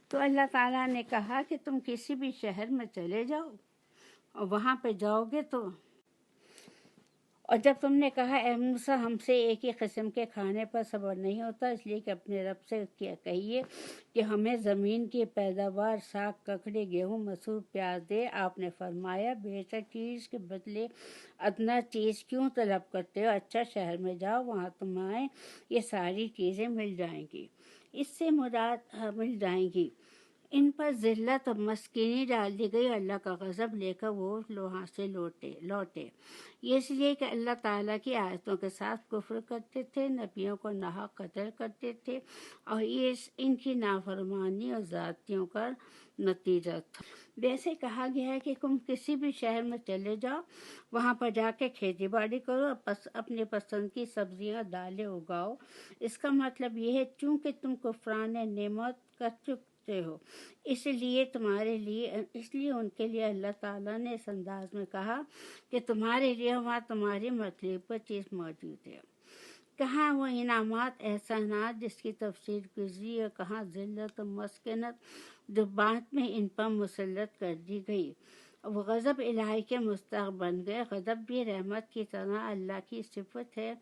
تو اللہ تعالیٰ نے کہا کہ تم کسی بھی شہر میں چلے جاؤ اور وہاں پہ جاؤ گے تو اور جب تم نے کہا اے موسیٰ ہم سے ایک ہی قسم کے کھانے پر صبر نہیں ہوتا، اس لیے کہ اپنے رب سے کہیے کہ ہمیں زمین کی پیداوار ساگ ککڑی گیہوں مسور پیاز دے۔ آپ نے فرمایا بہتر چیز کے بدلے ادنا چیز کیوں طلب کرتے ہو؟ اچھا شہر میں جاؤ، وہاں تمہیں یہ ساری چیزیں مل جائیں گی۔ اس سے مراد مل جائیں گی، ان پر ذلت اور مسکینی ڈال دی گئی، اللہ کا غضب لے کر وہ وہاں سے لوٹے۔ یہ اس لیے کہ اللہ تعالیٰ کی آیتوں کے ساتھ کفر کرتے تھے، نبیوں کو ناحق قتل کرتے تھے، اور یہ ان کی نافرمانی اور زیادتیوں کا نتیجہ تھا۔ ویسے کہا گیا ہے کہ تم کسی بھی شہر میں چلے جاؤ، وہاں پر جا کے کھیتی باڑی کرو اور اپنی پسند کی سبزیاں دالیں اگاؤ۔ اس کا مطلب یہ ہے چونکہ تم کفران نعمت کر چکتے ہو، اس لیے ان کے لیے اللہ تعالیٰ نے اس انداز میں کہا کہ تمہارے لیے وہاں تمہاری مطلوب پر چیز موجود ہے۔ کہاں وہ انعامات احسانات جس کی تفصیل گزری، اور کہاں ذلت و مسکنت جو بعد میں ان پر مسلط کر دی گئی۔ وہ غضب الہی کے مستحق بن گئے۔ غضب بھی رحمت کی طرح اللہ کی صفت ہے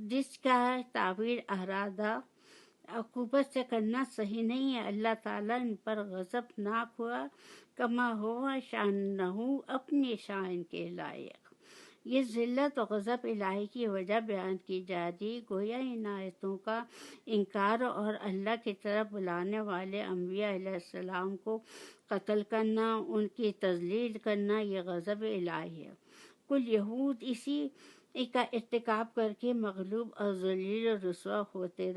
جس کا تعبیر ارادہ عقوبت سے کرنا صحیح نہیں ہے۔ اللہ تعالیٰ ان پر غضب ناک ہوا کما ہوا شانہ، اپنی شان کے لائق۔ یہ ذلت و غضب الہی کی وجہ بیان کی جا رہی، گویا ان آیتوں کا انکار اور اللہ کی طرف بلانے والے انبیاء علیہ السلام کو قتل کرنا، ان کی تذلیل کرنا، یہ غضب الہی ہے۔ کل یہود اسی کا ارتکاب کر کے مغلوب اور ذلیل و رسوا ہوتے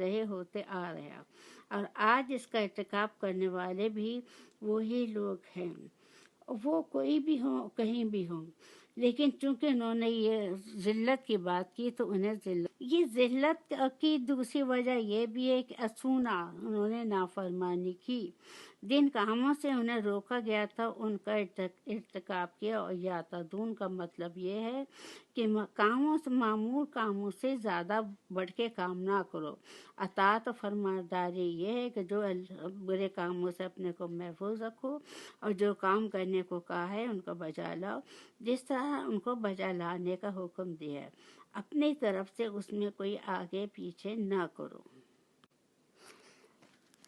آ رہے ہیں، اور آج اس کا ارتکاب کرنے والے بھی وہی لوگ ہیں، وہ کوئی بھی ہوں کہیں بھی ہوں۔ لیکن چونکہ انہوں نے یہ ذلت کی بات کی تو انہیں یہ ذلت کی دوسری وجہ یہ بھی ہے کہ اسونا، انہوں نے نافرمانی کی، جن کاموں سے انہیں روکا گیا تھا ان کا ارتکاب کیا، اور یعتدون کا مطلب یہ ہے کہ معمول کاموں سے زیادہ بڑھ کے کام نہ کرو۔ اطاعت و فرمانبرداری یہ ہے کہ جو برے کاموں سے اپنے کو محفوظ رکھو، اور جو کام کرنے کو کہا ہے ان کو بجا لاؤ جس طرح ان کو بجا لانے کا حکم دیا ہے، اپنی طرف سے اس میں کوئی آگے پیچھے نہ کرو۔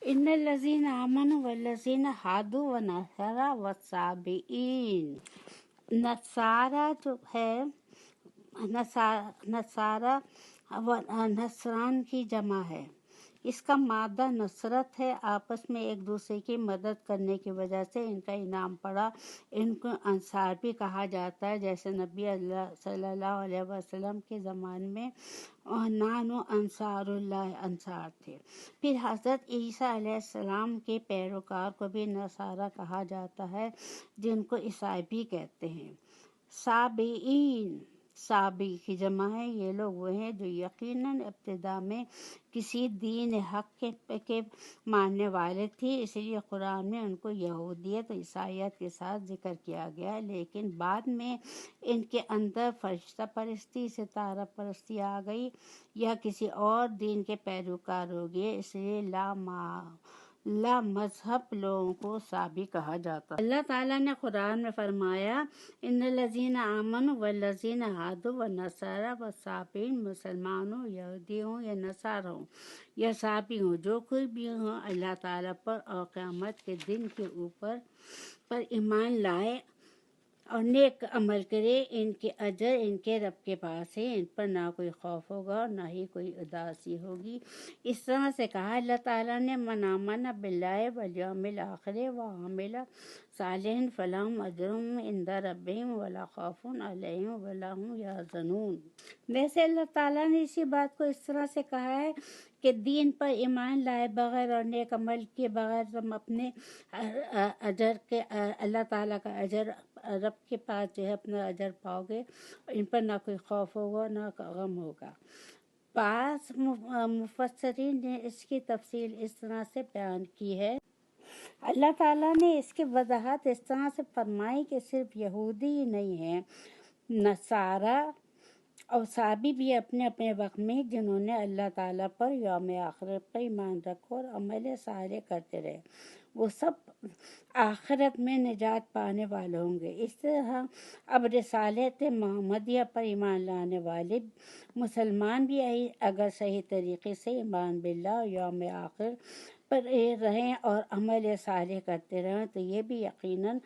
ان الذین آمنوا والذین ہادوا والنصارى والصابئین، نصارہ جو ہے نصران کی جمع ہے، اس کا مادہ نصرت ہے، آپس میں ایک دوسرے کی مدد کرنے کی وجہ سے ان کا انعام پڑا۔ ان کو انصار بھی کہا جاتا ہے، جیسے نبی صلی اللہ علیہ وسلم کے زمانے میں نانو انصار اللہ انصار تھے۔ پھر حضرت عیسیٰ علیہ السلام کے پیروکار کو بھی نصارہ کہا جاتا ہے، جن کو عیسائی بھی کہتے ہیں۔ صابئین، صابی کی جمع ہے، یہ لوگ وہ ہیں جو یقیناً ابتدا میں کسی دین حق کے ماننے والے تھے، اس لیے قرآن میں ان کو یہودیت و عیسائیت کے ساتھ ذکر کیا گیا، لیکن بعد میں ان کے اندر فرشتہ پرستی، ستارہ پرستی آ گئی، یا کسی اور دین کے پیروکار ہو گئے، اس لیے لا مذہب لوگوں کو صابی کہا جاتا ہے۔ اللہ تعالیٰ نے قرآن میں فرمایا ان الذین آمنوا والذین ہادوا والنصارى والصابئین، مسلمان ہوں، یہودی ہوں یا نصارہ ہوں یا صابی ہوں، جو کوئی بھی ہوں، اللہ تعالیٰ پر اور قیامت کے دن کے اوپر پر ایمان لائے اور نیک عمل کرے، ان کے اجر ان کے رب کے پاس ہے، ان پر نہ کوئی خوف ہوگا اور نہ ہی کوئی اداسی ہوگی۔ اس طرح سے کہا اللہ تعالیٰ نے من آمن باللہ والیوم الآخر وعمل صالحا فلہم اجرہم عند ربہم ولا خوف علیہم ولا ہم یحزنون۔ ویسے اللہ تعالیٰ نے اسی بات کو اس طرح سے کہا ہے کہ دین پر ایمان لائے بغیر اور نیک عمل کے بغیر تم اپنے اجر کے اللہ تعالیٰ کا اجر رب کے پاس جو ہے اپنا اجر پاؤ گے، ان پر نہ کوئی خوف ہوگا نہ غم ہوگا۔ بعض مفسرین نے اس کی تفصیل اس طرح سے بیان کی ہے، اللہ تعالیٰ نے اس کی وضاحت اس طرح سے فرمائی کہ صرف یہودی ہی نہیں ہیں، نصارہ اور صحابی بھی اپنے اپنے وقت میں جنہوں نے اللہ تعالیٰ پر یوم آخرت پر ایمان رکھو اور عمل صالح کرتے رہے، وہ سب آخرت میں نجات پانے والے ہوں گے۔ اس طرح اب رسالت محمدیہ پر ایمان لانے والے مسلمان بھی اگر صحیح طریقے سے ایمان باللہ اور یوم آخر پر رہیں اور عمل صالح کرتے رہیں تو یہ بھی یقیناً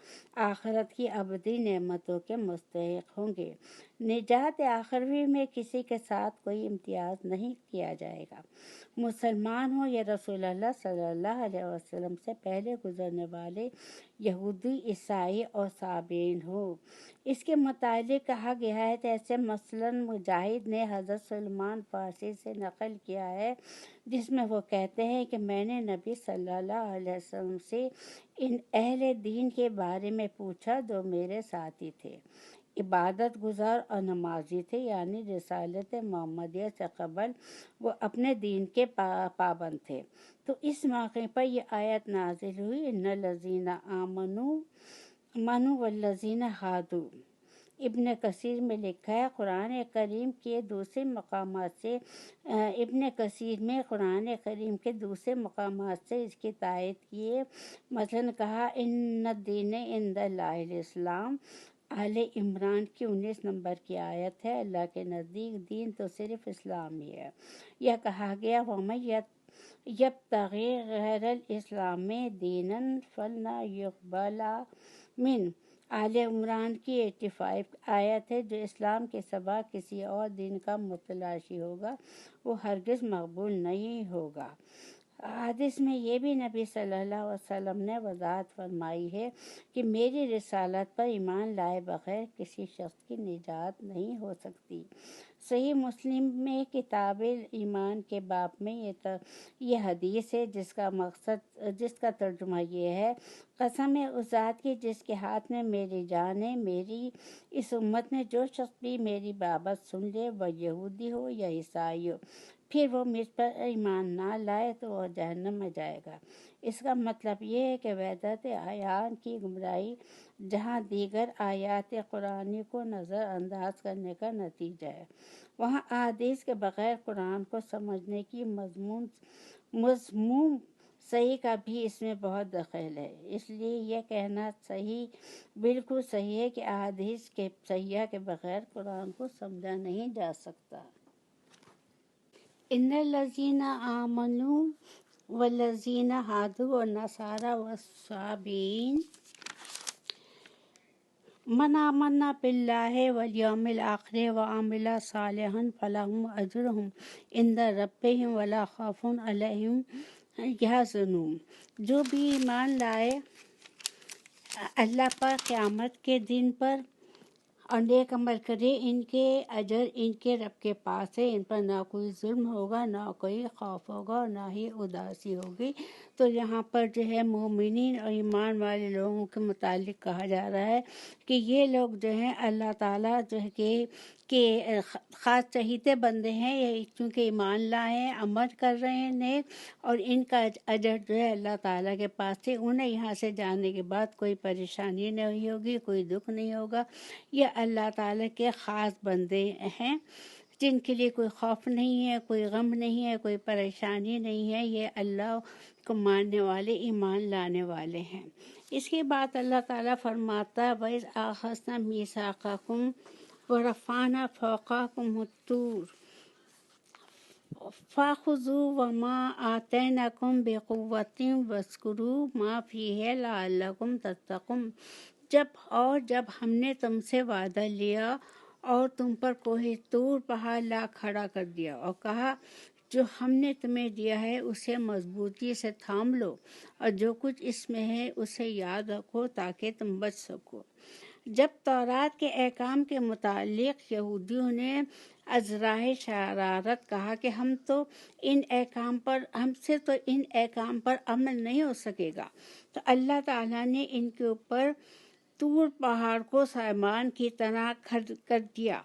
آخرت کی ابدی نعمتوں کے مستحق ہوں گے۔ نجات آخروی میں کسی کے ساتھ کوئی امتیاز نہیں کیا جائے گا، مسلمان ہو یا رسول اللہ صلی اللہ علیہ وسلم سے پہلے گزرنے والے یہودی، عیسائی اور صابئین ہو۔ اس کے متعلق کہا گیا ہے، جیسے مثلاً مجاہد نے حضرت سلمان فارسی سے نقل کیا ہے، جس میں وہ کہتے ہیں کہ میں نے نبی صلی اللہ علیہ وسلم سے ان اہل دین کے بارے میں پوچھا جو میرے ساتھی تھے، عبادت گزار اور نمازی تھے، یعنی رسالت محمدیہ سے قبل وہ اپنے دین کے پابند تھے۔ تو اس موقع پر یہ آیت نازل ہوئی، ان الذین آمنوا والذین ہادوا۔ ابن کثیر میں لکھا ہے، قرآن کریم کے دوسرے مقامات سے اس کی تائید کیے، مثلا کہا ان الدین عند اللہ الاسلام، آل عمران کی 19 نمبر کی آیت ہے، اللہ کے نزدیک دین تو صرف اسلام ہی ہے۔ یہ کہا گیا وَمَن یبتغی غیر الاسلام دینا فلن یقبل منہ، آل عمران کی 85 آیت ہے، جو اسلام کے سوا کسی اور دین کا متلاشی ہوگا وہ ہرگز مقبول نہیں ہوگا۔ حدیث میں یہ بھی نبی صلی اللہ علیہ وسلم نے وضاحت فرمائی ہے کہ میری رسالت پر ایمان لائے بغیر کسی شخص کی نجات نہیں ہو سکتی۔ صحیح مسلم میں کتاب ایمان کے باب میں یہ حدیث ہے، جس کا ترجمہ یہ ہے، قسم ہے اس ذات کی جس کے ہاتھ میں میری جان ہے، میری اس امت میں جو شخص بھی میری بابت سن لے، وہ یہودی ہو یا عیسائی ہو، پھر وہ مجھ پر ایمان نہ لائے تو وہ جہنم میں جائے گا۔ اس کا مطلب یہ ہے کہ وحدت ادیان کی گمراہی جہاں دیگر آیات قرآنی کو نظر انداز کرنے کا نتیجہ ہے، وہاں احادیث کے بغیر قرآن کو سمجھنے کی مضموم صحیح کا بھی اس میں بہت دخل ہے۔ اس لیے یہ کہنا بالکل صحیح ہے کہ احادیث کے صحیحہ کے بغیر قرآن کو سمجھا نہیں جا سکتا۔ ان الذین آمنوا والذین ہادوا والنصارى والصابئین من آمن باللہ والیوم الآخر وعمل صالحا فلہم اجرہم عند ربہم ولا خوف علیہم یحزنون۔ جو بھی ایمان لائے اللہ پر، قیامت کے دن پر، اور نیک عمل کرے، ان کے اجر ان کے رب کے پاس ہے، ان پر نہ کوئی ظلم ہوگا، نہ کوئی خوف ہوگا اور نہ ہی اداسی ہوگی۔ تو یہاں پر جو ہے مومنین اور ایمان والے لوگوں کے متعلق کہا جا رہا ہے کہ یہ لوگ جو ہیں اللہ تعالیٰ جو ہے کہ خاص چہیتے بندے ہیں، یہ چونکہ ایمان لائے ہیں، عمل کر رہے ہیں نیک، اور ان کا اجر جو ہے اللہ تعالیٰ کے پاس ہے، انہیں یہاں سے جانے کے بعد کوئی پریشانی نہیں ہوگی، کوئی دکھ نہیں ہوگا۔ یہ اللہ تعالیٰ کے خاص بندے ہیں جن کے لیے کوئی خوف نہیں ہے، کوئی غم نہیں ہے، کوئی پریشانی نہیں ہے، یہ اللہ کو ماننے والے، ایمان لانے والے ہیں۔ اس کے بعد اللہ تعالیٰ فرماتا ہے وَإِذْ أَخَذْنَا مِيثَاقَكُمْ وَرَفَعْنَا فَوْقَكُمُ الطُّورَ فَخُذُوا مَا آتَيْنَاكُمْ بِقُوَّةٍ وَاذْكُرُوا مَا فِيهِ لَعَلَّكُمْ تَتَّقُونَ۔ جب ہم نے تم سے وعدہ لیا اور تم پر کوہ طور پہاڑ لا کھڑا کر دیا اور کہا جو ہم نے تمہیں دیا ہے اسے مضبوطی سے تھام لو، اور جو کچھ اس میں ہے اسے یاد رکھو تاکہ تم بچ سکو۔ جب تورات کے احکام کے متعلق یہودیوں نے ازراہ شرارت کہا کہ ہم سے تو ان احکام پر عمل نہیں ہو سکے گا، تو اللہ تعالیٰ نے ان کے اوپر طور پہاڑ کو سامان کی طرح کر دیا،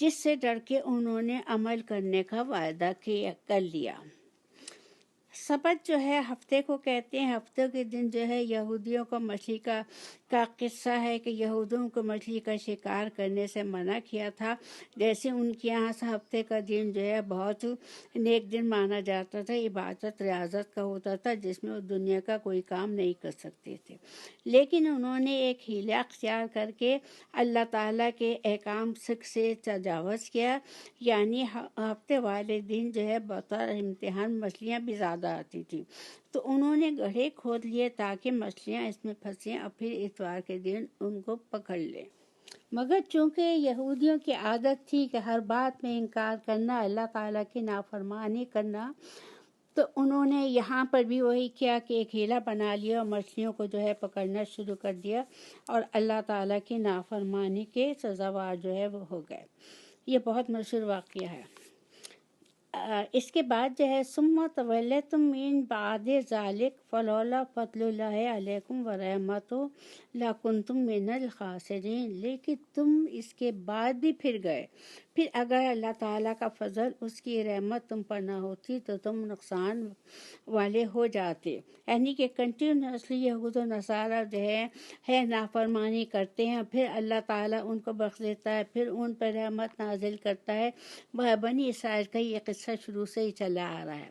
جس سے ڈر کے انہوں نے عمل کرنے کا وعدہ کر لیا۔ سبت جو ہے ہفتے کو کہتے ہیں۔ ہفتے کے دن جو ہے یہودیوں کو مچھلی کا قصہ ہے کہ یہودیوں کو مچھلی کا شکار کرنے سے منع کیا تھا۔ جیسے ان کے یہاں سے ہفتے کا دن جو ہے بہت نیک دن مانا جاتا تھا، عبادت ریاضت کا ہوتا تھا، جس میں وہ دنیا کا کوئی کام نہیں کر سکتے تھے۔ لیکن انہوں نے ایک حیلہ اختیار کر کے اللہ تعالیٰ کے احکام سے تجاوز کیا، یعنی ہفتے والے دن جو ہے بطور امتحان مچھلیاں بھی زیادہ آتی تھی، تو انہوں نے گڑھے کھود لیے تاکہ مچھلیاں اس میں پھنسیں اور پھر اتوار کے دن ان کو پکڑ لیں۔ مگر چونکہ یہودیوں کی عادت تھی کہ ہر بات میں انکار کرنا، اللہ تعالیٰ کی نافرمانی کرنا، تو انہوں نے یہاں پر بھی وہی کیا کہ ایک ہیلہ بنا لیا اور مچھلیوں کو جو ہے پکڑنا شروع کر دیا، اور اللہ تعالیٰ کی نافرمانی کے سزاوار جو ہے وہ ہو گئے۔ یہ بہت مشہور واقعہ ہے۔ اس کے بعد جو ہے ثم تولیتم من بعد ذلک فلولا فضل اللہ علیکم ورحمتہ لکنتم من الخاسرین، لیکن تم اس کے بعد بھی پھر گئے، پھر اگر اللہ تعالیٰ کا فضل، اس کی رحمت تم پر نہ ہوتی تو تم نقصان والے ہو جاتے۔ یعنی کہ کنٹینیوسلی یہود و نصارہ جو ہے نافرمانی کرتے ہیں، پھر اللہ تعالیٰ ان کو بخش دیتا ہے، پھر ان پر رحمت نازل کرتا ہے۔ بنی اسرائیل کا یہ قصہ شروع سے ہی چلا آ رہا ہے۔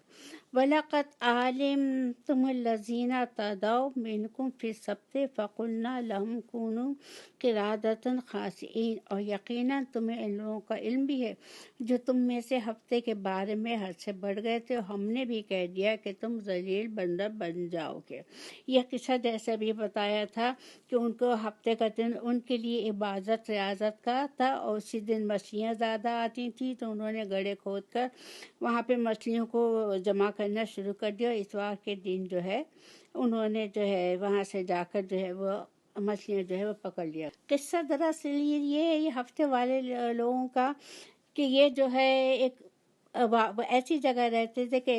وَلَقَدْ عَلِمْتُمُ الَّذِينَ اعْتَدَوْا مِنْكُمْ فِي السَّبْتِ فَقُلْنَا لَهُمْ كُونُوا قِرَادَةً خَاسِئِينَ، اور یقیناً تمہیں ان لوگوں کا علم بھی ہے جو تم میں سے ہفتے کے بارے میں حد سے بڑھ گئے تھے، اور ہم نے بھی کہہ دیا کہ تم ذلیل بندر بن جاؤ گے۔ یہ قصہ جیسا بھی بتایا تھا کہ ان کو ہفتے کا دن ان کے لیے عبادت ریاضت کا تھا، اور اسی دن مچھلیاں زیادہ آتی تھیں، تو انہوں نے گڑھے کھود کر وہاں پہ مچھلیوں کو جمع کرنا شروع کر دیا۔ اتوار کے دن جو ہے انہوں نے جو ہے وہاں سے جا کر جو ہے وہ مچھلیاں جو ہے وہ پکڑ لیا۔ قصہ دراصل یہ ہے، یہ ہفتے والے لوگوں کا، کہ یہ جو ہے ایک ایسی جگہ رہتے تھے کہ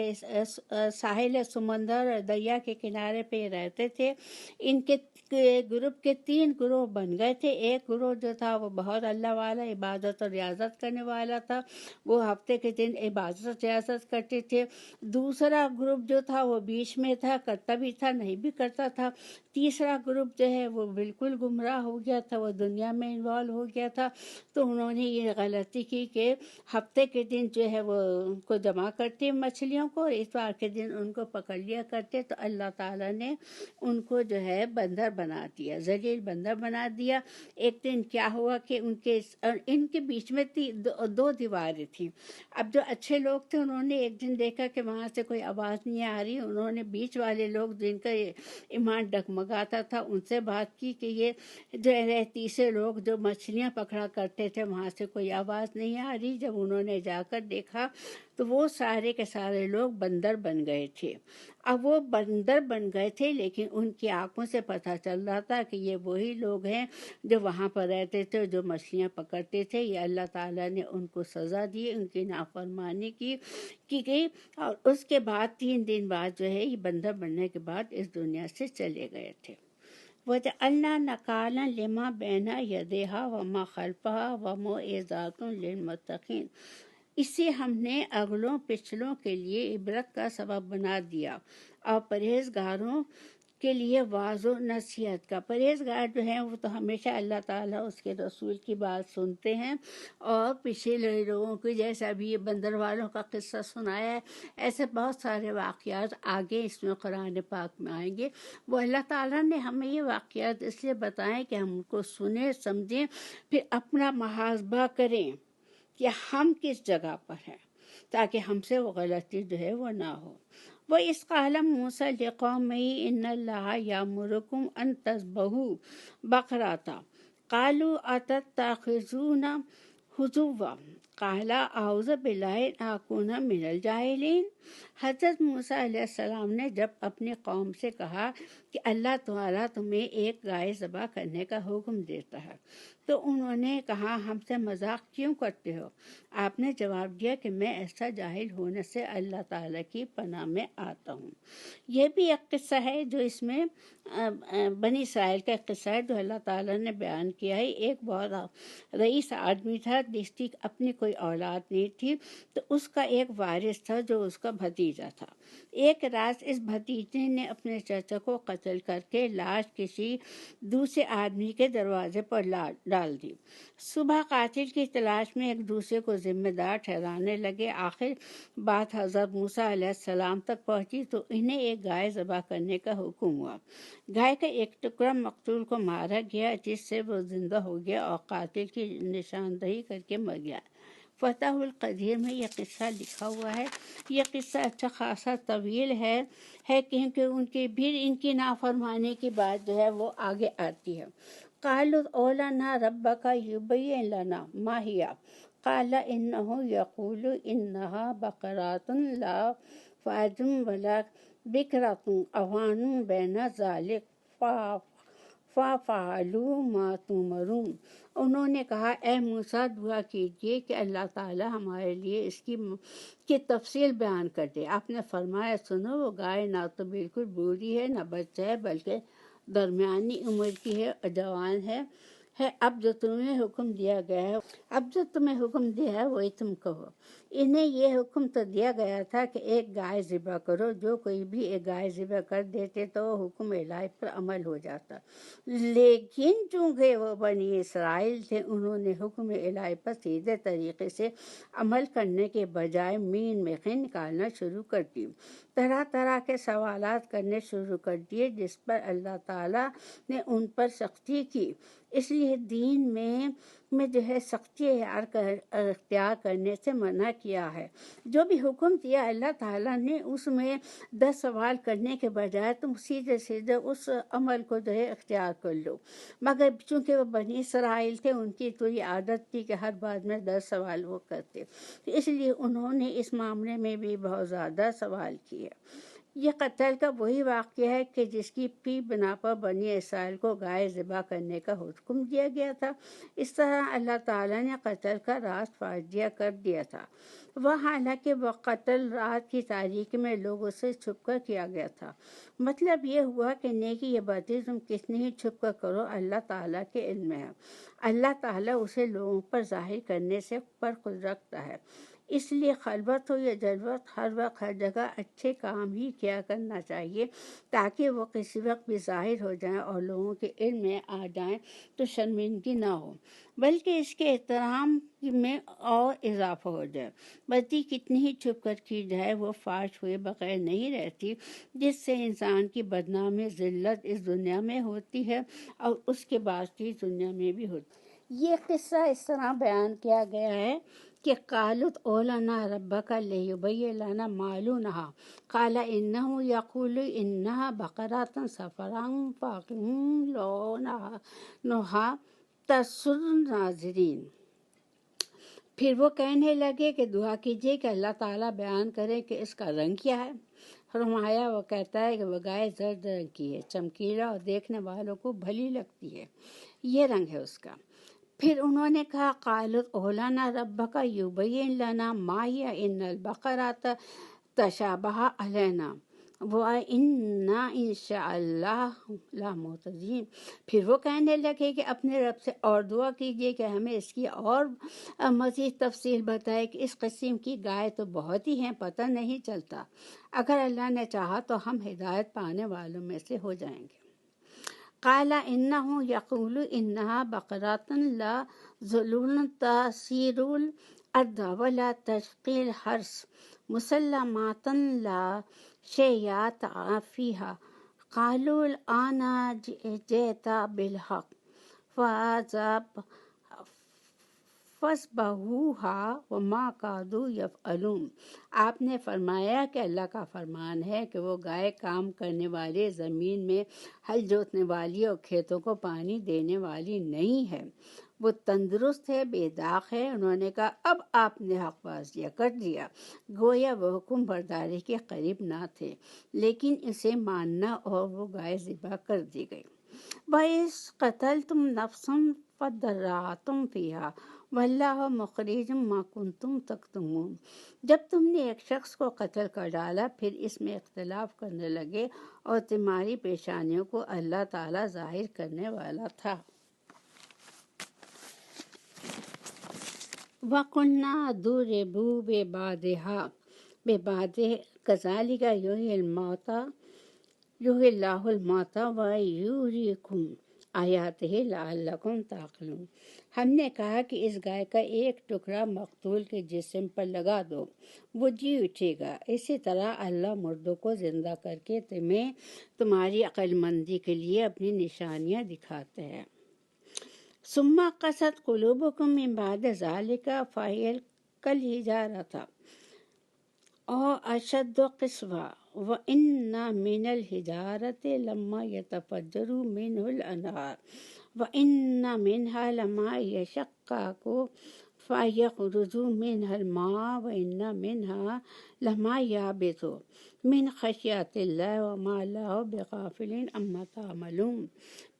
ساحل سمندر اور دریا کے کنارے پہ رہتے تھے۔ ان کے گروپ کے 3 گروہ بن گئے تھے۔ ایک گروہ جو تھا وہ بہت اللہ والا، عبادت اور ریاضت کرنے والا تھا، وہ ہفتے کے دن عبادت ریاضت کرتے تھے۔ دوسرا گروپ جو تھا وہ بیچ میں تھا، کرتا بھی تھا نہیں بھی کرتا تھا۔ تیسرا گروپ جو ہے وہ بالکل گمراہ ہو گیا تھا، وہ دنیا میں انوالو ہو گیا تھا۔ تو انہوں نے یہ غلطی کی کہ ہفتے کے دن جو ہے وہ ان کو جمع کرتے مچھلیوں کو، اتوار کے دن ان کو پکڑ لیا کرتے، تو اللہ تعالیٰ نے ان کو جو ہے بندر بنا دیا، ذلیل بندر بنا دیا۔ ایک دن کیا ہوا کہ ان کے بیچ میں 2 دیواریں تھیں۔ اب جو اچھے لوگ تھے انہوں نے ایک دن دیکھا کہ وہاں سے کوئی آواز نہیں آ رہی، انہوں نے بیچ والے لوگ جن کا ایمان ڈگمگاتا تھا ان سے بات کی کہ یہ جو ہے تیسرے لوگ جو مچھلیاں پکڑا کرتے تھے وہاں سے کوئی آواز نہیں آ رہی۔ جب انہوں نے جا کر دیکھا تو وہ سارے کے سارے لوگ بندر بن گئے تھے۔ اب وہ بندر بن گئے تھے، لیکن ان کی آنکھوں سے پتہ چل رہا تھا کہ یہ وہی لوگ ہیں جو وہاں پر رہتے تھے، جو مچھلیاں پکڑتے تھے۔ یہ اللہ تعالیٰ نے ان کو سزا دی، ان کی نافرمانی کی گئی، اور اس کے بعد 3 دن بعد جو ہے یہ بندر بننے کے بعد اس دنیا سے چلے گئے تھے۔ وَجَعَلْنَا نَكَالًا لِمَا بَيْنَ يَدَيْهَا وَمَا خَلْفَهَا وَمَوْعِظَةً لِلْمُتَّقِينَ، اسے ہم نے اگلوں پچھلوں کے لیے عبرت کا سبب بنا دیا، اور پرہیزگاروں کے لیے واعظ و نصیحت کا۔ پرہیزگار جو ہیں وہ تو ہمیشہ اللہ تعالیٰ اس کے رسول کی بات سنتے ہیں، اور پچھلے لوگوں کو جیسا ابھی یہ بندر والوں کا قصہ سنایا ہے، ایسے بہت سارے واقعات آگے اس میں قرآن پاک میں آئیں گے۔ وہ اللہ تعالیٰ نے ہمیں یہ واقعات اس لیے بتائیں کہ ہم ان کو سنیں، سمجھیں، پھر اپنا محاسبہ کریں کہ ہم کس جگہ پر ہیں، تاکہ ہم سے وہ غلطی جو ہے وہ نہ ہو۔ وَإِذْ قَالَ مُوسَىٰ لِقَوْمِهِ إِنَّ اللَّهَ يَأْمُرُكُمْ أَن تَذْبَحُوا بَقَرَةً قَالُوا أَتَتَّخِذُونَ ہُزُوًا قَالَ أَعُوذُ بِاللَّهِ أَنْ أَكُونَ مِنَ الْجَاهِلِينَ۔ حضرت موسیٰ علیہ السلام نے جب اپنی قوم سے کہا کہ اللہ تعالیٰ تمہیں ایک گائے ذبح کرنے کا حکم دیتا ہے، تو انہوں نے کہا ہم سے مذاق کیوں کرتے ہو؟ آپ نے جواب دیا کہ میں ایسا جاہل ہونے سے اللہ تعالیٰ کی پناہ میں آتا ہوں۔ یہ بھی ایک قصہ ہے جو اس میں بنی اسرائیل کا ایک قصہ ہے جو اللہ تعالیٰ نے بیان کیا ہے۔ ایک بہت رئیس آدمی تھا جس کی اپنی کوئی اولاد نہیں تھی، تو اس کا ایک وارث تھا جو اس کا بھتیجا تھا۔ ایک رات اس بھتیجے نے اپنے چچا کو قتل کر کے لاش کسی دوسرے آدمی کے دروازے پر ڈال دی۔ صبح قاتل کی تلاش میں ایک دوسرے کو ذمہ دار ٹھہرانے لگے۔ آخر بات حضرت موسیٰ علیہ السلام تک پہنچی تو انہیں ایک گائے ذبح کرنے کا حکم ہوا۔ گائے کا ایک ٹکڑا مقتول کو مارا گیا جس سے وہ زندہ ہو گیا اور قاتل کی نشاندہی کر کے مر گیا۔ فتح القدیر میں یہ قصہ لکھا ہوا ہے۔ یہ قصہ اچھا خاصا طویل ہے کیونکہ پھر ان کی نافرمانی کی بات جو ہے وہ آگے آتی ہے۔ قالوا ادع لنا ربک یبین لنا ما ہی قال انہ یقول انہا بقرات لا فارض ولا بکرۃ اوان بین ذلک ففعلوا ما تؤمرون۔ انہوں نے کہا اے موسیٰ دعا کیجئے کہ اللہ تعالی ہمارے لیے اس کی تفصیل بیان کر دے۔ آپ نے فرمایا سنو، وہ گائے نہ تو بالکل بوڑھی ہے نہ بچہ ہے بلکہ درمیانی عمر کی ہے اور جوان ہے۔ اب جو تمہیں حکم دیا ہے وہی تم کہو۔ انہیں یہ حکم تو دیا گیا تھا کہ ایک گائے ذبح کرو۔ جو کوئی بھی ایک گائے ذبح کر دیتے تو وہ حکم الہی پر عمل ہو جاتا، لیکن چونکہ وہ بنی اسرائیل تھے انہوں نے حکم الہی پر سیدھے طریقے سے عمل کرنے کے بجائے مین میں خن نکالنا شروع کر دی، طرح طرح کے سوالات کرنے شروع کر دیے جس پر اللہ تعالیٰ نے ان پر سختی کی۔ اس لیے دین میں جو ہے سختی اختیار کرنے سے منع کیا ہے۔ جو بھی حکم دیا اللہ تعالیٰ نے اس میں 10 سوال کرنے کے بجائے تم سیدھے سیدھے اس عمل کو جو ہے اختیار کر لو، مگر چونکہ وہ بنی اسرائیل تھے ان کی تو یہ عادت تھی کہ ہر بات میں 10 سوال وہ کرتے، تو اس لیے انہوں نے اس معاملے میں بھی بہت زیادہ سوال کیے۔ یہ قتل کا وہی واقعہ ہے کہ جس کی فی بنا پر بنی اسرائیل کو گائے ذبح کرنے کا حکم دیا گیا تھا۔ اس طرح اللہ تعالیٰ نے قتل کا راز فاضیہ کر دیا تھا۔ وہ حالانکہ وہ قتل رات کی تاریکی میں لوگوں سے چھپ کر کیا گیا تھا۔ مطلب یہ ہوا کہ نیکی یا بدی تم کتنی ہی چھپ کر کرو اللہ تعالیٰ کے علم میں ہے۔ اللہ تعالیٰ اسے لوگوں پر ظاہر کرنے سے پر خود رکھتا ہے۔ اس لیے خلوت ہو یا جلوت ہر وقت ہر جگہ اچھے کام ہی کیا کرنا چاہیے تاکہ وہ کسی وقت بھی ظاہر ہو جائیں اور لوگوں کے علم میں آ جائیں تو شرمندگی نہ ہو، بلکہ اس کے احترام میں اور اضافہ ہو جائے۔ بدی کتنی ہی چھپ کر کی جائے وہ فاش ہوئے بغیر نہیں رہتی، جس سے انسان کی بدنامی ذلت اس دنیا میں ہوتی ہے اور اس کے بعد کی دنیا میں بھی ہوتی ہے۔ یہ قصہ اس طرح بیان کیا گیا ہے کہ قالوا ادع لنا ربک لیبین لنا ما لونہا قال انہ یقول انہا بقرۃ صفراء فاقع لونہا تسر الناظرین۔ پھر وہ کہنے لگے کہ دعا کیجیے کہ اللہ تعالیٰ بیان کرے کہ اس کا رنگ کیا ہے۔ فرمایا وہ کہتا ہے کہ وہ گائے زرد رنگ کی ہے، چمکیلا اور دیکھنے والوں کو بھلی لگتی ہے، یہ رنگ ہے اس کا۔ پھر انہوں نے کہا قالوا ادع لنا ربک یبین لنا ما ہی ان البقرۃ تشابہ علینا وَإِنَّا إِنشَاءَ لَمُهْتَدُونَ۔ پھر وہ کہنے لگے کہ اپنے رب سے اور دعا کیجیے کہ ہمیں اس کی اور مزید تفصیل بتائے کہ اس قسم کی گائے تو بہت ہی ہیں، پتہ نہیں چلتا، اگر اللہ نے چاہا تو ہم ہدایت پانے والوں میں سے ہو جائیں گے۔ قال انہ یقول انہا بقرۃ لا ذلول تثیر الارض ولا تسقی الحرث مسلمات لا شیاۃ فیہا قالوا الآن جئت بالحق فذبحوها وما کادوا یفعلون۔ آپ نے فرمایا کہ اللہ کا فرمان ہے کہ وہ گائے کام کرنے والی زمین میں ہل جوتنے والی اور کھیتوں کو پانی دینے والی نہیں ہے، وہ تندرست ہے، بے داغ ہے۔ انہوں نے کہا اب آپ نے حق واضح کر دیا، گویا وہ حکم برداری کے قریب نہ تھے، لیکن اسے ماننا اور وہ گائے ذبح کر دی گئی۔ وَإِذْ قَتَلْتُمْ نَفْسًا فَأَصْفَتْ ذَرَّاتُمْ فِيهَا وَاللَّهُ مُخْرِجٌ مَا كُنتُمْ تَكْتُمُونَ۔ جب تم نے ایک شخص کو قتل کر ڈالا پھر اس میں اختلاف کرنے لگے اور تمہاری پیشانیوں کو اللہ تعالیٰ ظاہر کرنے والا تھا۔ وَقُلْنَا اضْرِبُوا بِبَعْضِهَا كَذَلِكَ يُحْيِي اللَّهُ الْمَوْتَى وَيُرِيكُمْ آیَاتِهِ لَعَلَّكُمْ تَعْقِلُونَ۔ ہم نے کہا کہ اس گائے کا ایک ٹکڑا مقتول کے جسم پر لگا دو، وہ جی اٹھے گا۔ اسی طرح اللہ مردوں کو زندہ کر کے تمہیں تمہاری عقل مندی کے لیے اپنی نشانیاں دکھاتے ہیں۔ ثم قست قلوبكم من بعد ذلك فهي كالحجارة أو أشد قسوة وإن من الحجارة لما يتفجر منه الأنهار وإن منها لما يشقق فيخرج منها الماء وإن منها لما يهبط من خشية الله وما الله بغافل عما تعملون۔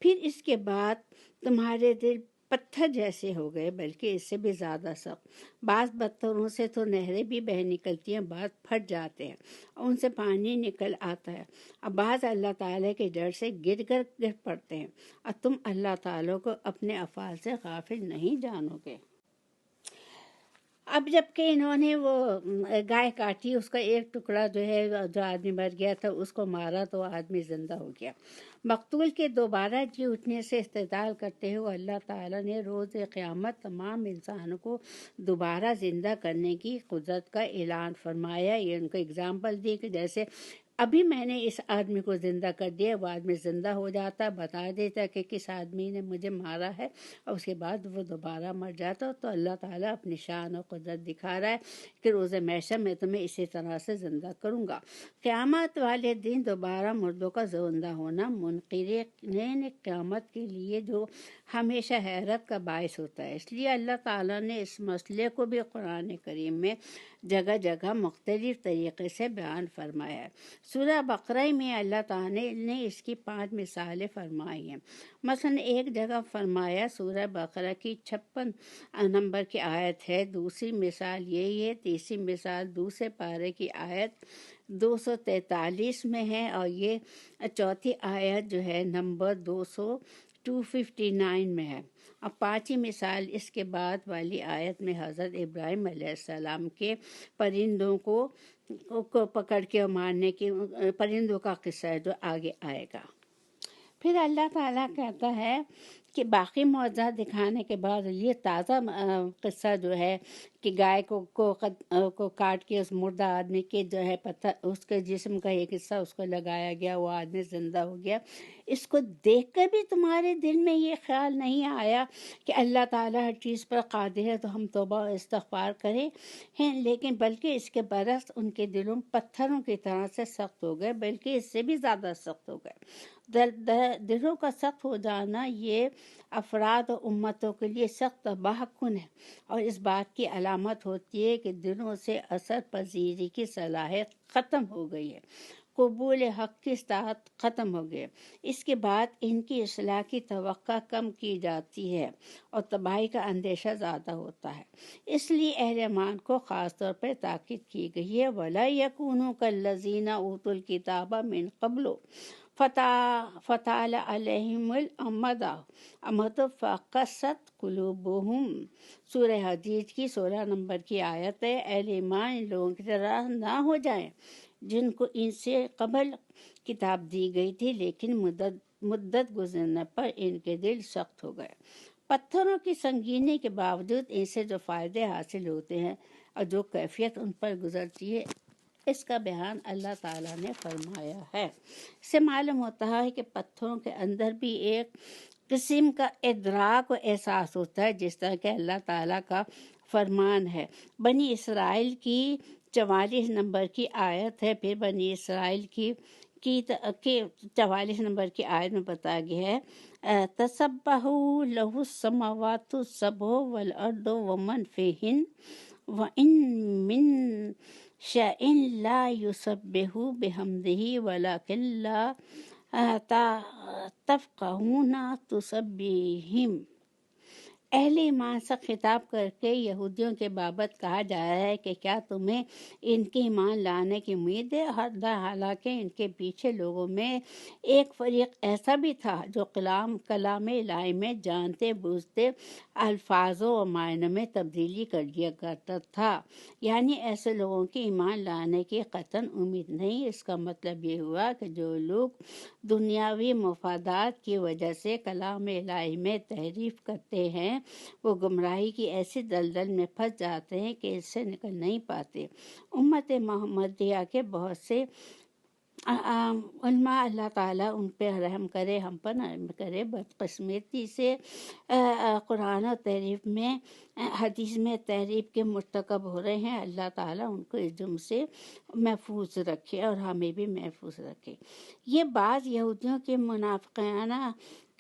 پھر اس کے بعد تمہارے دل پتھر جیسے ہو گئے بلکہ اس سے بھی زیادہ سخت۔ بعض پتھروں سے تو نہریں بھی بہہ نکلتی ہیں، بعض پھٹ جاتے ہیں اور ان سے پانی نکل آتا ہے، اور بعض اللہ تعالیٰ کے ڈر سے گر پڑتے ہیں، اور تم اللہ تعالیٰ کو اپنے افعال سے غافل نہیں جانو گے۔ اب جب کہ انہوں نے وہ گائے کاٹی، اس کا ایک ٹکڑا جو ہے جو آدمی مر گیا تھا اس کو مارا تو آدمی زندہ ہو گیا۔ مقتول کے دوبارہ جی اٹھنے سے استدلال کرتے ہوئے اللہ تعالیٰ نے روز قیامت تمام انسانوں کو دوبارہ زندہ کرنے کی قدرت کا اعلان فرمایا۔ یہ ان کو اگزامپل دی کہ جیسے ابھی میں نے اس آدمی کو زندہ کر دیا، وہ آدمی زندہ ہو جاتا، بتا دیتا کہ کس آدمی نے مجھے مارا ہے، اور اس کے بعد وہ دوبارہ مر جاتا۔ تو اللہ تعالیٰ اپنی شان اور قدرت دکھا رہا ہے کہ روز محشر میں تمہیں اسی طرح سے زندہ کروں گا۔ قیامت والے دن دوبارہ مردوں کا زندہ ہونا منکرین قیامت کے لیے جو ہمیشہ حیرت کا باعث ہوتا ہے۔ اس لیے اللہ تعالیٰ نے اس مسئلے کو بھی قرآن کریم میں جگہ جگہ مختلف طریقے سے بیان فرمایا ہے۔ سورہ بقرہ میں اللہ تعالیٰ نے اس کی 5 مثالیں فرمائی ہیں۔ مثلا ایک جگہ فرمایا، سورہ بقرہ کی 56 نمبر کی آیت ہے، دوسری مثال یہی ہے، تیسری مثال دوسرے پارے کی آیت 243 میں ہے، اور یہ چوتھی آیت جو ہے نمبر 259 میں ہے، اور 5ویں مثال اس کے بعد والی آیت میں حضرت ابراہیم علیہ السلام کے پرندوں کو پکڑ کے مارنے کی پرندوں کا قصہ ہے جو آگے آئے گا۔ پھر اللہ تعالیٰ کہتا ہے کہ باقی معجزات دکھانے کے بعد یہ تازہ قصہ جو ہے کہ گائے کو کاٹ کے اس مردہ آدمی کے جو ہے پتھر اس کے جسم کا ایک حصہ اس کو لگایا گیا، وہ آدمی زندہ ہو گیا، اس کو دیکھ کر بھی تمہارے دل میں یہ خیال نہیں آیا کہ اللہ تعالیٰ ہر چیز پر قادر ہے تو ہم توبہ و استغفار کریں ہیں، لیکن بلکہ اس کے برعکس ان کے دلوں پتھروں کی طرح سے سخت ہو گئے، بلکہ اس سے بھی زیادہ سخت ہو گئے۔ دلوں کا سخت ہو جانا یہ افراد و امتوں کے لیے سخت تباہ کن ہے، اور اس بات کی علامت ہوتی ہے کہ دلوں سے اثر پذیری کی صلاحیت ختم ہو گئی ہے، قبول حق کی طاقت ختم ہو گئی، اس کے بعد ان کی اصلاح کی توقع کم کی جاتی ہے اور تباہی کا اندیشہ زیادہ ہوتا ہے۔ اس لیے اہل ایمان کو خاص طور پر تاکید کی گئی ہے، وَلَا يَكُونُوا كَالَّذِينَ أُوتُوا الْكِتَابَ مِن قَبْلُ فَطَالَ عَلَيْهِمُ الْأَمَدُ فَقَسَتْ قُلُوبُهُمْ۔ سورہ حدید کی 16 نمبر کی آیت ہے، اہل ایمان ان لوگوں کی طرح نہ ہو جائیں جن کو ان سے قبل کتاب دی گئی تھی، لیکن مدت گزرنے پر ان کے دل سخت ہو گئے۔ پتھروں کی سنگینی کے باوجود ان سے جو فائدے حاصل ہوتے ہیں اور جو کیفیت ان پر گزرتی ہے، اس کا بیان اللہ تعالیٰ نے فرمایا ہے۔ اس سے معلوم ہوتا ہے کہ پتھروں کے اندر بھی ایک قسم کا ادراک و احساس ہوتا ہے، جس طرح کہ اللہ تعالیٰ کا فرمان ہے۔ بنی اسرائیل کی 44 نمبر کی آیت ہے، پھر بنی اسرائیل کی 44 نمبر کی آیت میں بتایا گیا ہے، تسبحوا لہ السماوات السبع والارض ومن فیہن وَإِن مِّن شَيْءٍ لَا يُسَبِّحُ بِحَمْدِهِ وَلَٰكِن لَّا تَفْقَهُونَ تَسْبِيحَهُمْ۔ اہل ایمان سے خطاب کر کے یہودیوں کے بابت کہا جا رہا ہے کہ کیا تمہیں ان کے ایمان لانے کی امید ہے؟ حالانکہ ان کے پیچھے لوگوں میں ایک فریق ایسا بھی تھا جو کلام الہی میں جانتے بوجھتے الفاظوں و معنوں میں تبدیلی کر دیا کرتا تھا، یعنی ایسے لوگوں کی ایمان لانے کی قطعاً امید نہیں۔ اس کا مطلب یہ ہوا کہ جو لوگ دنیاوی مفادات کی وجہ سے کلام الہی میں تحریف کرتے ہیں وہ گمراہی کی ایسی دلدل میں پھنس جاتے ہیں کہ اس سے نکل نہیں پاتے۔ امت محمدیہ کے بہت سے علماء، اللہ تعالیٰ ان پہ رحم کرے، ہم پر رحم کرے، بدقسمتی سے قرآن و تحریف میں حدیث میں تحریف کے مرتکب ہو رہے ہیں۔ اللہ تعالیٰ ان کو اس جرم سے محفوظ رکھے اور ہمیں بھی محفوظ رکھے۔ یہ بعض یہودیوں کے منافقانہ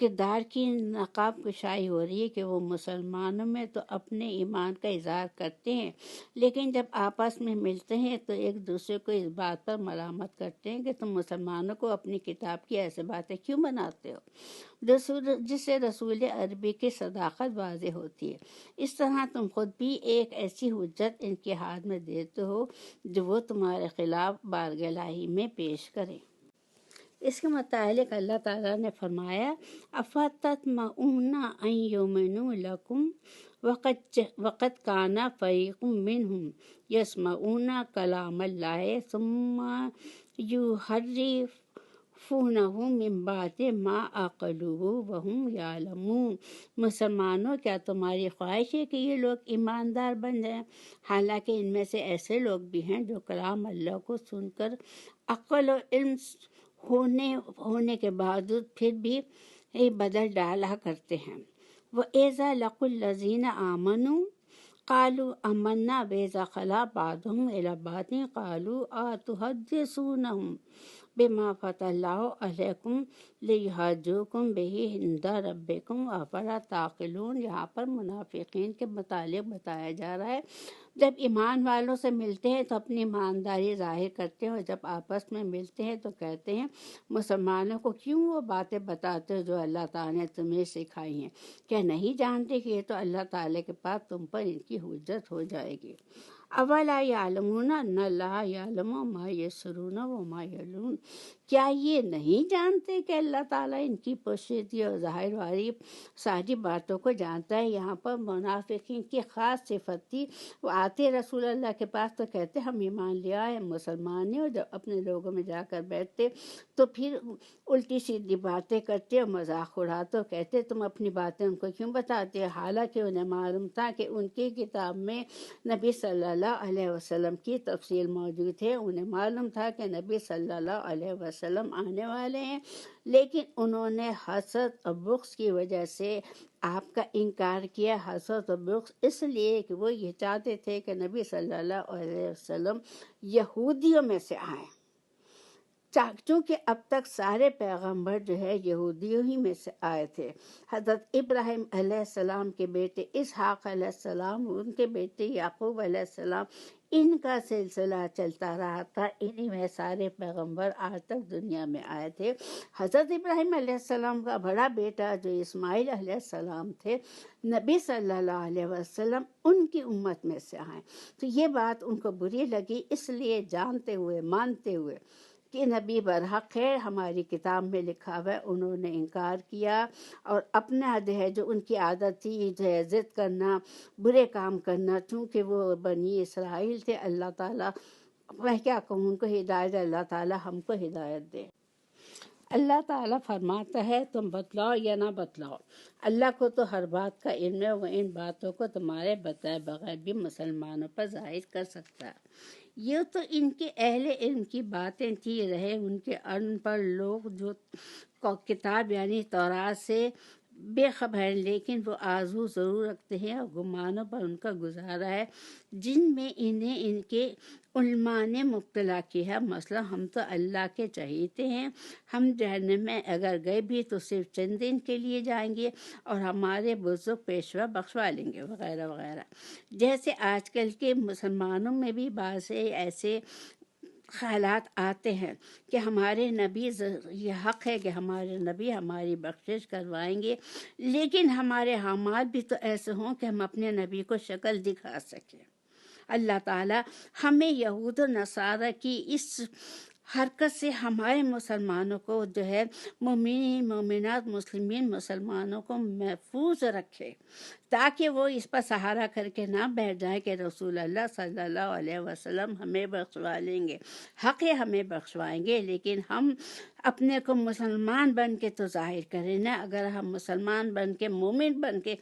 کردار کی نقاب کشائی ہو رہی ہے کہ وہ مسلمانوں میں تو اپنے ایمان کا اظہار کرتے ہیں، لیکن جب آپس میں ملتے ہیں تو ایک دوسرے کو اس بات پر ملامت کرتے ہیں کہ تم مسلمانوں کو اپنی کتاب کی ایسے باتیں کیوں بناتے ہو، جس سے رسول عربی کی صداقت واضح ہوتی ہے۔ اس طرح تم خود بھی ایک ایسی حجت ان کے ہاتھ میں دیتے ہو جو وہ تمہارے خلاف بارگاہ الہی میں پیش کریں۔ اس کے متعلق اللہ تعالیٰ نے فرمایا افتطمعون ان یؤمنوا لکم وقد کان فریق منہم یسمعون کلام اللہ ثم یحرفونہ من بعد ما عقلوہ وہم یعلمون۔ مسلمانوں، کیا تمہاری خواہش ہے کہ یہ لوگ ایماندار بن جائیں، حالانکہ ان میں سے ایسے لوگ بھی ہیں جو کلام اللہ کو سن کر عقل و علم ہونے کے باوجود پھر بھی بدل ڈالا کرتے ہیں۔ وَإِذَا لَقُوا الَّذِينَ آمَنُوا قَالُوا آمَنَّا وَإِذَا خَلَا بَعْضُهُمْ إِلَىٰ بَعْضٍ قَالُوا أَتُحَدِّثُونَهُم بِمَا فَتَحَ اللَّهُ عَلَيْكُمْ لِيُحَاجُّوكُم بِهِ عِندَ رَبِّكُمْ أَفَلَا تَعْقِلُونَ۔ یہاں پر منافقین کے متعلق بتایا جا رہا ہے، جب ایمان والوں سے ملتے ہیں تو اپنی ایمانداری ظاہر کرتے ہیں، اور جب آپس میں ملتے ہیں تو کہتے ہیں مسلمانوں کو کیوں وہ باتیں بتاتے ہو جو اللہ تعالیٰ نے تمہیں سکھائی ہیں، کیا نہیں جانتے کہ یہ تو اللہ تعالیٰ کے پاس تم پر ان کی حجت ہو جائے گی۔ اولا یعلمون ان اللہ یعلم ما یسرون وما یعلنون۔ کیا یہ نہیں جانتے کہ اللہ تعالیٰ ان کی پوشیدگی اور ظاہر والی ساری باتوں کو جانتا ہے؟ یہاں پر منافقین کی خاص صفت تھی، وہ آتے رسول اللہ کے پاس تو کہتے ہم ایمان لیا ہے، مسلمان ہیں، اور جب اپنے لوگوں میں جا کر بیٹھتے تو پھر الٹی سیدھی باتیں کرتے اور مذاق اڑاتے اور کہتے تم اپنی باتیں ان کو کیوں بتاتے، حالانکہ انہیں معلوم تھا کہ ان کی کتاب میں نبی صلی اللہ علیہ وسلم کی تفصیل موجود ہے، انہیں معلوم تھا کہ نبی صلی اللہ علیہ وسلم آنے والے ہیں، لیکن انہوں نے حسد اور بغض کی وجہ سے آپ کا انکار کیا۔ حسد اور بغض اس لیے کہ وہ یہ چاہتے تھے کہ نبی صلی اللہ علیہ وسلم یہودیوں میں سے آئیں، چونکہ اب تک سارے پیغمبر جو ہے یہودیوں ہی میں سے آئے تھے۔ حضرت ابراہیم علیہ السلام کے بیٹے اسحاق علیہ السلام، ان کے بیٹے یعقوب علیہ السلام، ان کا سلسلہ چلتا رہا تھا، انہی میں سارے پیغمبر آج تک دنیا میں آئے تھے۔ حضرت ابراہیم علیہ السلام کا بڑا بیٹا جو اسماعیل علیہ السلام تھے، نبی صلی اللہ علیہ وسلم ان کی امت میں سے آئے، تو یہ بات ان کو بری لگی، اس لیے جانتے ہوئے مانتے ہوئے کہ نبی برحق ہے، ہماری کتاب میں لکھا ہوا ہے، انہوں نے انکار کیا اور اپنا جو ہے جو ان کی عادت تھی جو ہے ضد کرنا، برے کام کرنا، چونکہ وہ بنی اسرائیل تھے، اللہ تعالیٰ میں کیا کہوں ان کو ہدایت، اللہ تعالیٰ ہم کو ہدایت دے۔ اللہ تعالیٰ فرماتا ہے تم بتلاؤ یا نہ بتلاؤ، اللہ کو تو ہر بات کا علم ہے، وہ ان باتوں کو تمہارے بتائے بغیر بھی مسلمانوں پر ظاہر کر سکتا ہے۔ یہ تو ان کے اہل علم کی باتیں تھی، رہے ان کے ان پڑھ لوگ جو کتاب یعنی تورات سے بے خبر ہیں، لیکن وہ آرزو ضرور رکھتے ہیں اور گمانوں پر ان کا گزارا ہے جن میں انہیں ان کے علماء نے مبتلا کیا ہے۔ مثلا ہم تو اللہ کے چہیتے ہیں، ہم جہنم میں اگر گئے بھی تو صرف چند دن کے لیے جائیں گے اور ہمارے بزرگ پیشوا بخشوا لیں گے، وغیرہ وغیرہ۔ جیسے آج کل کے مسلمانوں میں بھی بعض ایسے خیالات آتے ہیں کہ ہمارے نبی یہ حق ہے کہ ہمارے نبی ہماری بخشش کروائیں گے، لیکن ہمارے اعمال بھی تو ایسے ہوں کہ ہم اپنے نبی کو شکل دکھا سکیں۔ اللہ تعالیٰ ہمیں یہود و نصارہ کی اس حرکت سے ہمارے مسلمانوں کو جو ہے مومنین مومنات مسلمین مسلمانوں کو محفوظ رکھے، تاکہ وہ اس پر سہارا کر کے نہ بیٹھ جائے کہ رسول اللہ صلی اللہ علیہ وسلم ہمیں بخشوا لیں گے۔ حق ہے ہمیں بخشوائیں گے، لیکن ہم اپنے کو مسلمان بن کے تو ظاہر کریں نا۔ اگر ہم مسلمان بن کے مومن بن کے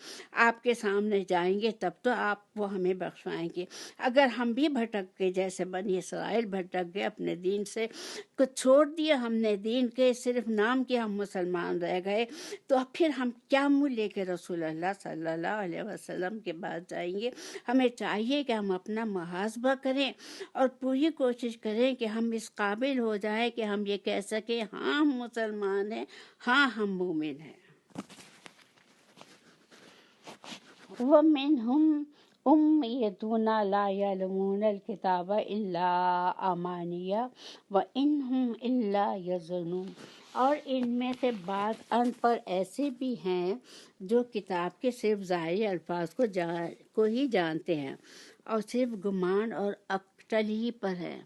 آپ کے سامنے جائیں گے تب تو آپ وہ ہمیں بخشوائیں گے۔ اگر ہم بھی بھٹک گئے جیسے بنی اسرائیل بھٹک گئے، اپنے دین سے کچھ چھوڑ دیا ہم نے، دین کے صرف نام کے ہم مسلمان رہ گئے، تو پھر ہم کیا منہ لے کے رسول اللہ صلی اللہ علیہ وسلم کے بعد جائیں گے؟ ہمیں چاہیے کہ ہم اپنا محاسبہ کریں اور پوری کوشش کریں کہ ہم اس قابل ہو جائیں کہ ہم یہ کہہ سکیں ہاں ہم مسلمان ہیں، ہاں ہم مومن ہیں۔ وَمِنْهُمْ أُمِّيُّونَ لَا يَعْلَمُونَ الْكِتَابَ إِلَّا أَمَانِيَّ وَإِنْ هُمْ إِلَّا يَظُنُّونَ، اور ان میں سے بعض ان پڑھ ایسے بھی ہیں جو کتاب کے صرف ظاہری الفاظ کو ہی جانتے ہیں اور صرف گمان اور اکٹل ہی پر ہے۔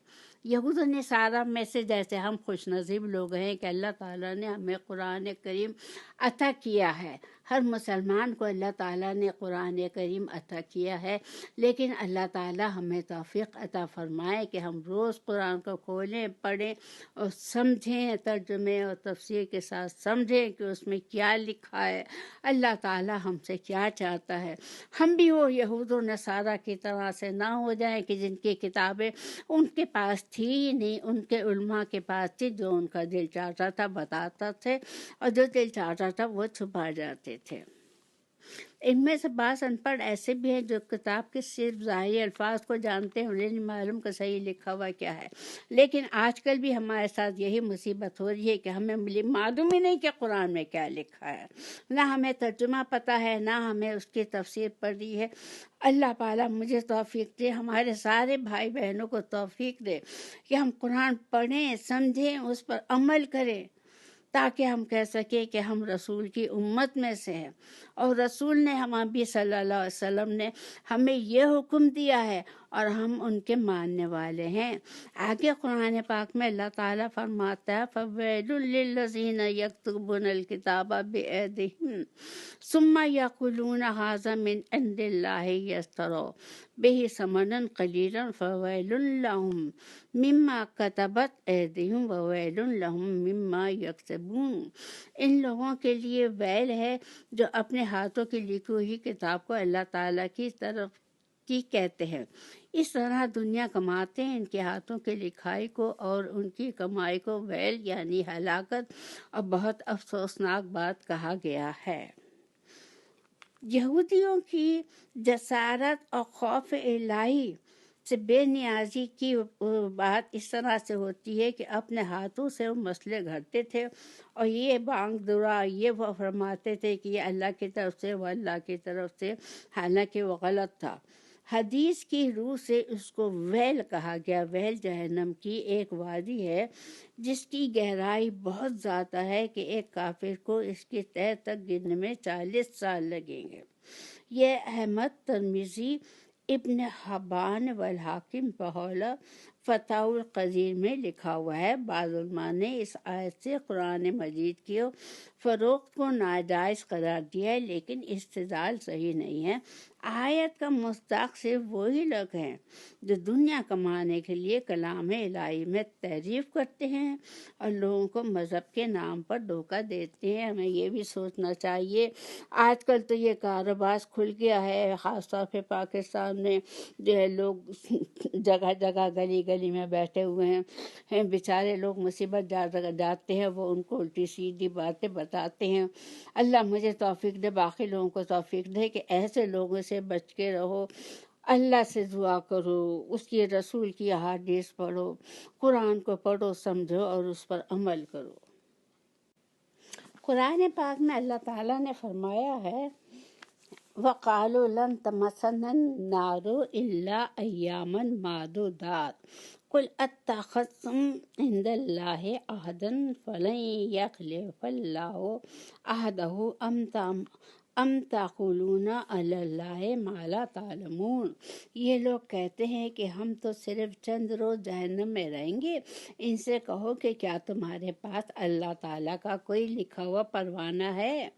یہود و نصارہ میں سے جیسے ہم خوش نصیب لوگ ہیں کہ اللہ تعالیٰ نے ہمیں قرآن کریم عطا کیا ہے، ہر مسلمان کو اللہ تعالیٰ نے قرآن کریم عطا کیا ہے، لیکن اللہ تعالیٰ ہمیں توفیق عطا فرمائے کہ ہم روز قرآن کو کھولیں، پڑھیں اور سمجھیں، ترجمے اور تفسیر کے ساتھ سمجھیں کہ اس میں کیا لکھا ہے، اللہ تعالیٰ ہم سے کیا چاہتا ہے۔ ہم بھی وہ یہود و نصارہ کی طرح سے نہ ہو جائیں کہ جن کی کتابیں ان کے پاس تھی ہی نہیں، ان کے علماء کے پاس تھی، جو ان کا دل چاہتا تھا بتاتا تھے اور جو دل چاہتا تھا وہ چھپا جاتے تھے۔ ان میں سے بعض ان پڑھ ایسے بھی ہیں جو کتاب کے صرف ظاہری الفاظ کو جانتے ہیں، انہیں نہیں معلوم کہ صحیح لکھا ہوا کیا ہے۔ لیکن آج کل بھی ہمارے ساتھ یہی مصیبت ہو رہی ہے کہ ہمیں معلوم ہی نہیں کہ قرآن میں کیا لکھا ہے، نہ ہمیں ترجمہ پتہ ہے، نہ ہمیں اس کی تفسیر پڑھی ہے۔ اللہ تعالیٰ مجھے توفیق دے، ہمارے سارے بھائی بہنوں کو توفیق دے کہ ہم قرآن پڑھیں، سمجھیں، اس پر عمل کریں، تاکہ ہم کہہ سکیں کہ ہم رسول کی امت میں سے ہیں، اور رسول نے ہمیں صلی اللہ علیہ وسلم نے ہمیں یہ حکم دیا ہے اور ہم ان کے ماننے والے ہیں۔ آگے قرآن پاک میں اللہ تعالیٰ فرماتا ہے فَوَيْلٌ لِّلَّذِينَ يَكْتُبُونَ الْكِتَابَ بِأَيْدِيهِمْ ثُمَّ يَقُولُونَ هَٰذَا مِنْ عِندِ اللَّهِ لِيَشْتَرُوا بِهِ ثَمَنًا قَلِيلًا فَوَيْلٌ لَّهُم مِّمَّا كَتَبَتْ أَيْدِيهِمْ وَوَيْلٌ لَّهُم مِّمَّا يَكْسِبُونَ۔ ان لوگوں کے لیے ویل ہے جو اپنے ہاتھوں کی لکھی ہوئی کتاب کو اللہ تعالیٰ کی طرف کی کہتے ہیں، اس طرح دنیا کماتے ہیں ان کے ہاتھوں کی لکھائی کو، اور ان کی کمائی کو ویل یعنی ہلاکت اور بہت افسوسناک بات کہا گیا ہے۔ یہودیوں کی جسارت اور خوف الہی سے بے نیازی کی بات اس طرح سے ہوتی ہے کہ اپنے ہاتھوں سے وہ مسئلے گھڑتے تھے اور یہ بانگ دعا یہ وہ فرماتے تھے کہ یہ اللہ کی طرف سے، وہ اللہ کی طرف سے، حالانکہ وہ غلط تھا۔ حدیث کی روح سے اس کو ویل کہا گیا۔ ویل جہنم کی ایک وادی ہے جس کی گہرائی بہت زیادہ ہے کہ ایک کافر کو اس کی تہہ تک گرنے میں 40 سال لگیں گے۔ یہ احمد، ترمذی، ابن حبان والحاکم بحولہ فتح القدیر میں لکھا ہوا ہے۔ بعض علماء نے اس آیت سے قرآن مجید کی فروخت کو ناجائز قرار دیا ہے، لیکن استدلال صحیح نہیں ہے۔ آیت کا مصداق صرف وہی لوگ ہیں جو دنیا کمانے کے لیے کلام الہی میں تعریف کرتے ہیں اور لوگوں کو مذہب کے نام پر دھوکہ دیتے ہیں۔ ہمیں یہ بھی سوچنا چاہیے، آج کل تو یہ کاروبار کھل گیا ہے، خاص طور پہ پاکستان میں جو ہے لوگ جگہ جگہ گلی گلی میں بیٹھے ہوئے ہیں، بیچارے لوگ مصیبت جاتے ہیں وہ ان کو الٹی سیدھی باتیں بتاتے ہیں۔ اللہ مجھے توفیق دے، باقی لوگوں کو توفیق دے کہ ایسے لوگوں سے بچ کے رہو، اللہ سے دعا کرو، اس کی رسول کی احادیث پڑھو، قرآن کو پڑھو، سمجھو اور اس پر عمل کرو۔ قرآن پاک میں اللہ تعالیٰ نے فرمایا ہے وَقَالُوا لَن تَمَسَّنَا النَّارُ إِلَّا أَيَّامًا مَّعْدُودَاتٍ۔ قل اتخذتم عند اللہ عہدا فلن یخلف اللہ عہدہ ام تقولون علی اللہ ما لا تعلمون۔ یہ لوگ کہتے ہیں کہ ہم تو صرف چند روز جہنم میں رہیں گے۔ ان سے کہو کہ کیا تمہارے پاس اللہ تعالیٰ کا کوئی لکھا ہوا پروانہ ہے؟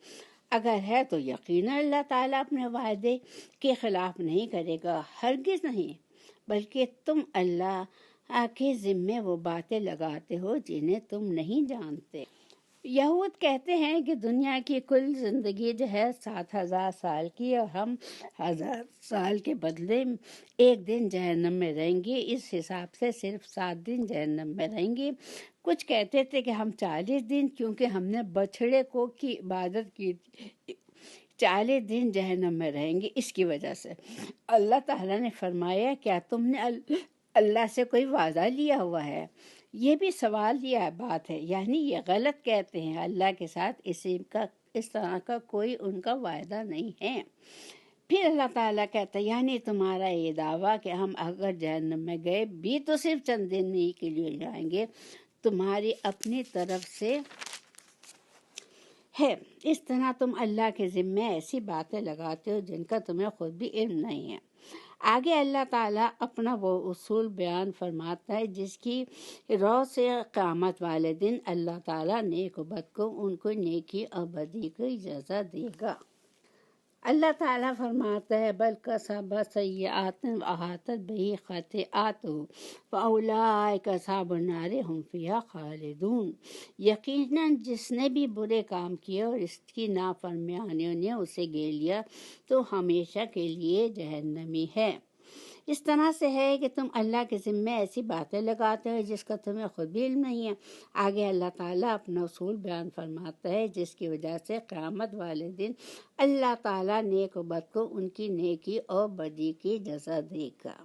اگر ہے تو یقیناً اللہ تعالیٰ اپنے وعدے کے خلاف نہیں کرے گا، ہرگز نہیں، بلکہ تم اللہ کے ذمے وہ باتیں لگاتے ہو جنہیں تم نہیں جانتے۔ یہود کہتے ہیں کہ دنیا کی کل زندگی جو ہے 7,000 سال کی، اور ہم 1,000 سال کے بدلے ایک دن جہنم میں رہیں گے، اس حساب سے صرف 7 دن جہنم میں رہیں گے۔ کچھ کہتے تھے کہ ہم 40 دن، کیونکہ ہم نے بچھڑے کو کی عبادت کی تھی، 40 دن جہنم میں رہیں گے اس کی وجہ سے۔ اللہ تعالیٰ نے فرمایا کیا تم نے اللہ سے کوئی وعدہ لیا ہوا ہے؟ یہ بھی سوال یہ بات ہے، یعنی یہ غلط کہتے ہیں، اللہ کے ساتھ اس طرح کا کوئی ان کا وعدہ نہیں ہے۔ پھر اللہ تعالیٰ کہتا ہے یعنی تمہارا یہ دعویٰ کہ ہم اگر جہنم میں گئے بھی تو صرف چند دن ہی کے لیے جائیں گے، تمہاری اپنی طرف سے ہے۔ اس طرح تم اللہ کے ذمے ایسی باتیں لگاتے ہو جن کا تمہیں خود بھی علم نہیں ہے۔ آگے اللہ تعالیٰ اپنا وہ اصول بیان فرماتا ہے جس کی رو سے قیامت والے دن اللہ تعالیٰ نیک و بد کو ان کو نیکی اور بدی کی اجازت دے گا۔ اللہ تعالیٰ فرماتا ہے بل کسبت سیئات احاطت بہ خطیئاتہ فاولئک اصحاب النار هم فیہا خالدون۔ یقیناً جس نے بھی برے کام کیے اور اس کی نافرمانیوں نے اسے گھیر لیا تو ہمیشہ کے لیے جہنمی ہے۔ اس طرح سے ہے کہ تم اللہ کے ذمے ایسی باتیں لگاتے ہو جس کا تمہیں خود بھی علم نہیں ہے۔ آگے اللہ تعالیٰ اپنا اصول بیان فرماتا ہے جس کی وجہ سے قیامت والے دن اللہ تعالیٰ نیک و بد کو ان کی نیکی اور بدی کی جزا دے گا۔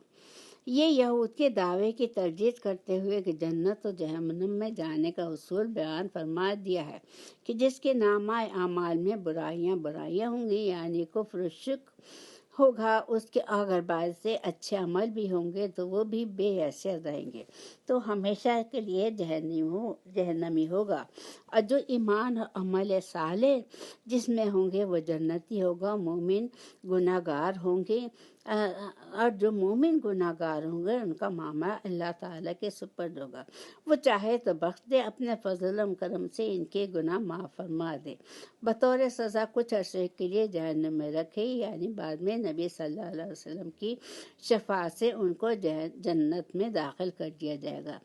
یہ یہود کے دعوے کی تردید کرتے ہوئے کہ جنت و جہنم میں جانے کا اصول بیان فرما دیا ہے کہ جس کے نامہ اعمال میں برائیاں ہوں گی، یعنی کفر و شرک ہوگا، اس کے اگر بعد سے اچھے عمل بھی ہوں گے تو وہ بھی بے حیثیت رہیں گے، تو ہمیشہ کے لیے جہنمی ہوگا۔ اور جو ایمان اور عمل صالح جس میں ہوں گے وہ جنتی ہوگا، مومن گناہ گار ہوں گے، اور جو مومن گناہ گار ہوں گے ان کا معاملہ اللہ تعالیٰ کے سپرد ہوگا، وہ چاہے تو بخش دے، اپنے فضل و کرم سے ان کے گناہ معاف فرما دے، بطور سزا کچھ عرصے کے لیے جہنم میں رکھے، یعنی بعد میں نبی صلی اللہ علیہ وسلم کی شفاعت سے ان کو جنت میں داخل کر دیا جائے گا۔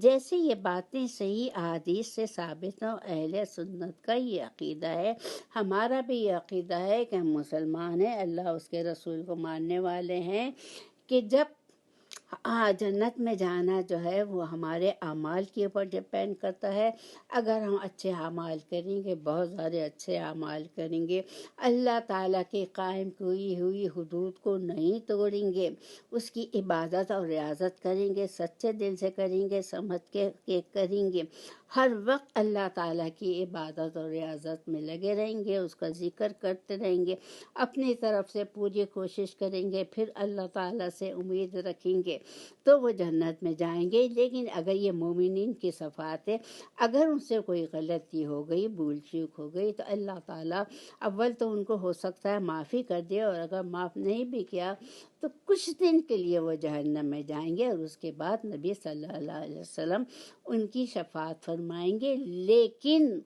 جیسے یہ باتیں صحیح احادیث سے ثابت ہیں، اہل سنت کا یہ عقیدہ ہے، ہمارا بھی یہ عقیدہ ہے کہ ہم مسلمان ہیں، اللہ اس کے رسول کو ماننے والے ہیں، کہ جب جنت میں جانا جو ہے وہ ہمارے اعمال کے اوپر ڈپینڈ کرتا ہے۔ اگر ہم اچھے اعمال کریں گے، بہت سارے اچھے اعمال کریں گے، اللہ تعالیٰ کی قائم کی ہوئی حدود کو نہیں توڑیں گے، اس کی عبادت اور ریاضت کریں گے، سچے دل سے کریں گے، سمجھ کے کریں گے، ہر وقت اللہ تعالیٰ کی عبادت اور ریاضت میں لگے رہیں گے، اس کا ذکر کرتے رہیں گے، اپنی طرف سے پوری کوشش کریں گے، پھر اللہ تعالیٰ سے امید رکھیں گے تو وہ جنت میں جائیں گے۔ لیکن اگر یہ مومنین کی صفات ہے، اگر ان سے کوئی غلطی ہو گئی، بھول چوک ہو گئی، تو اللہ تعالیٰ اول تو ان کو ہو سکتا ہے معافی کر دے، اور اگر معاف نہیں بھی کیا تو کچھ دن کے لیے وہ جہنم میں جائیں گے، اور اس کے بعد نبی صلی اللہ علیہ وسلم ان کی شفاعت فرمائیں گے۔ لیکن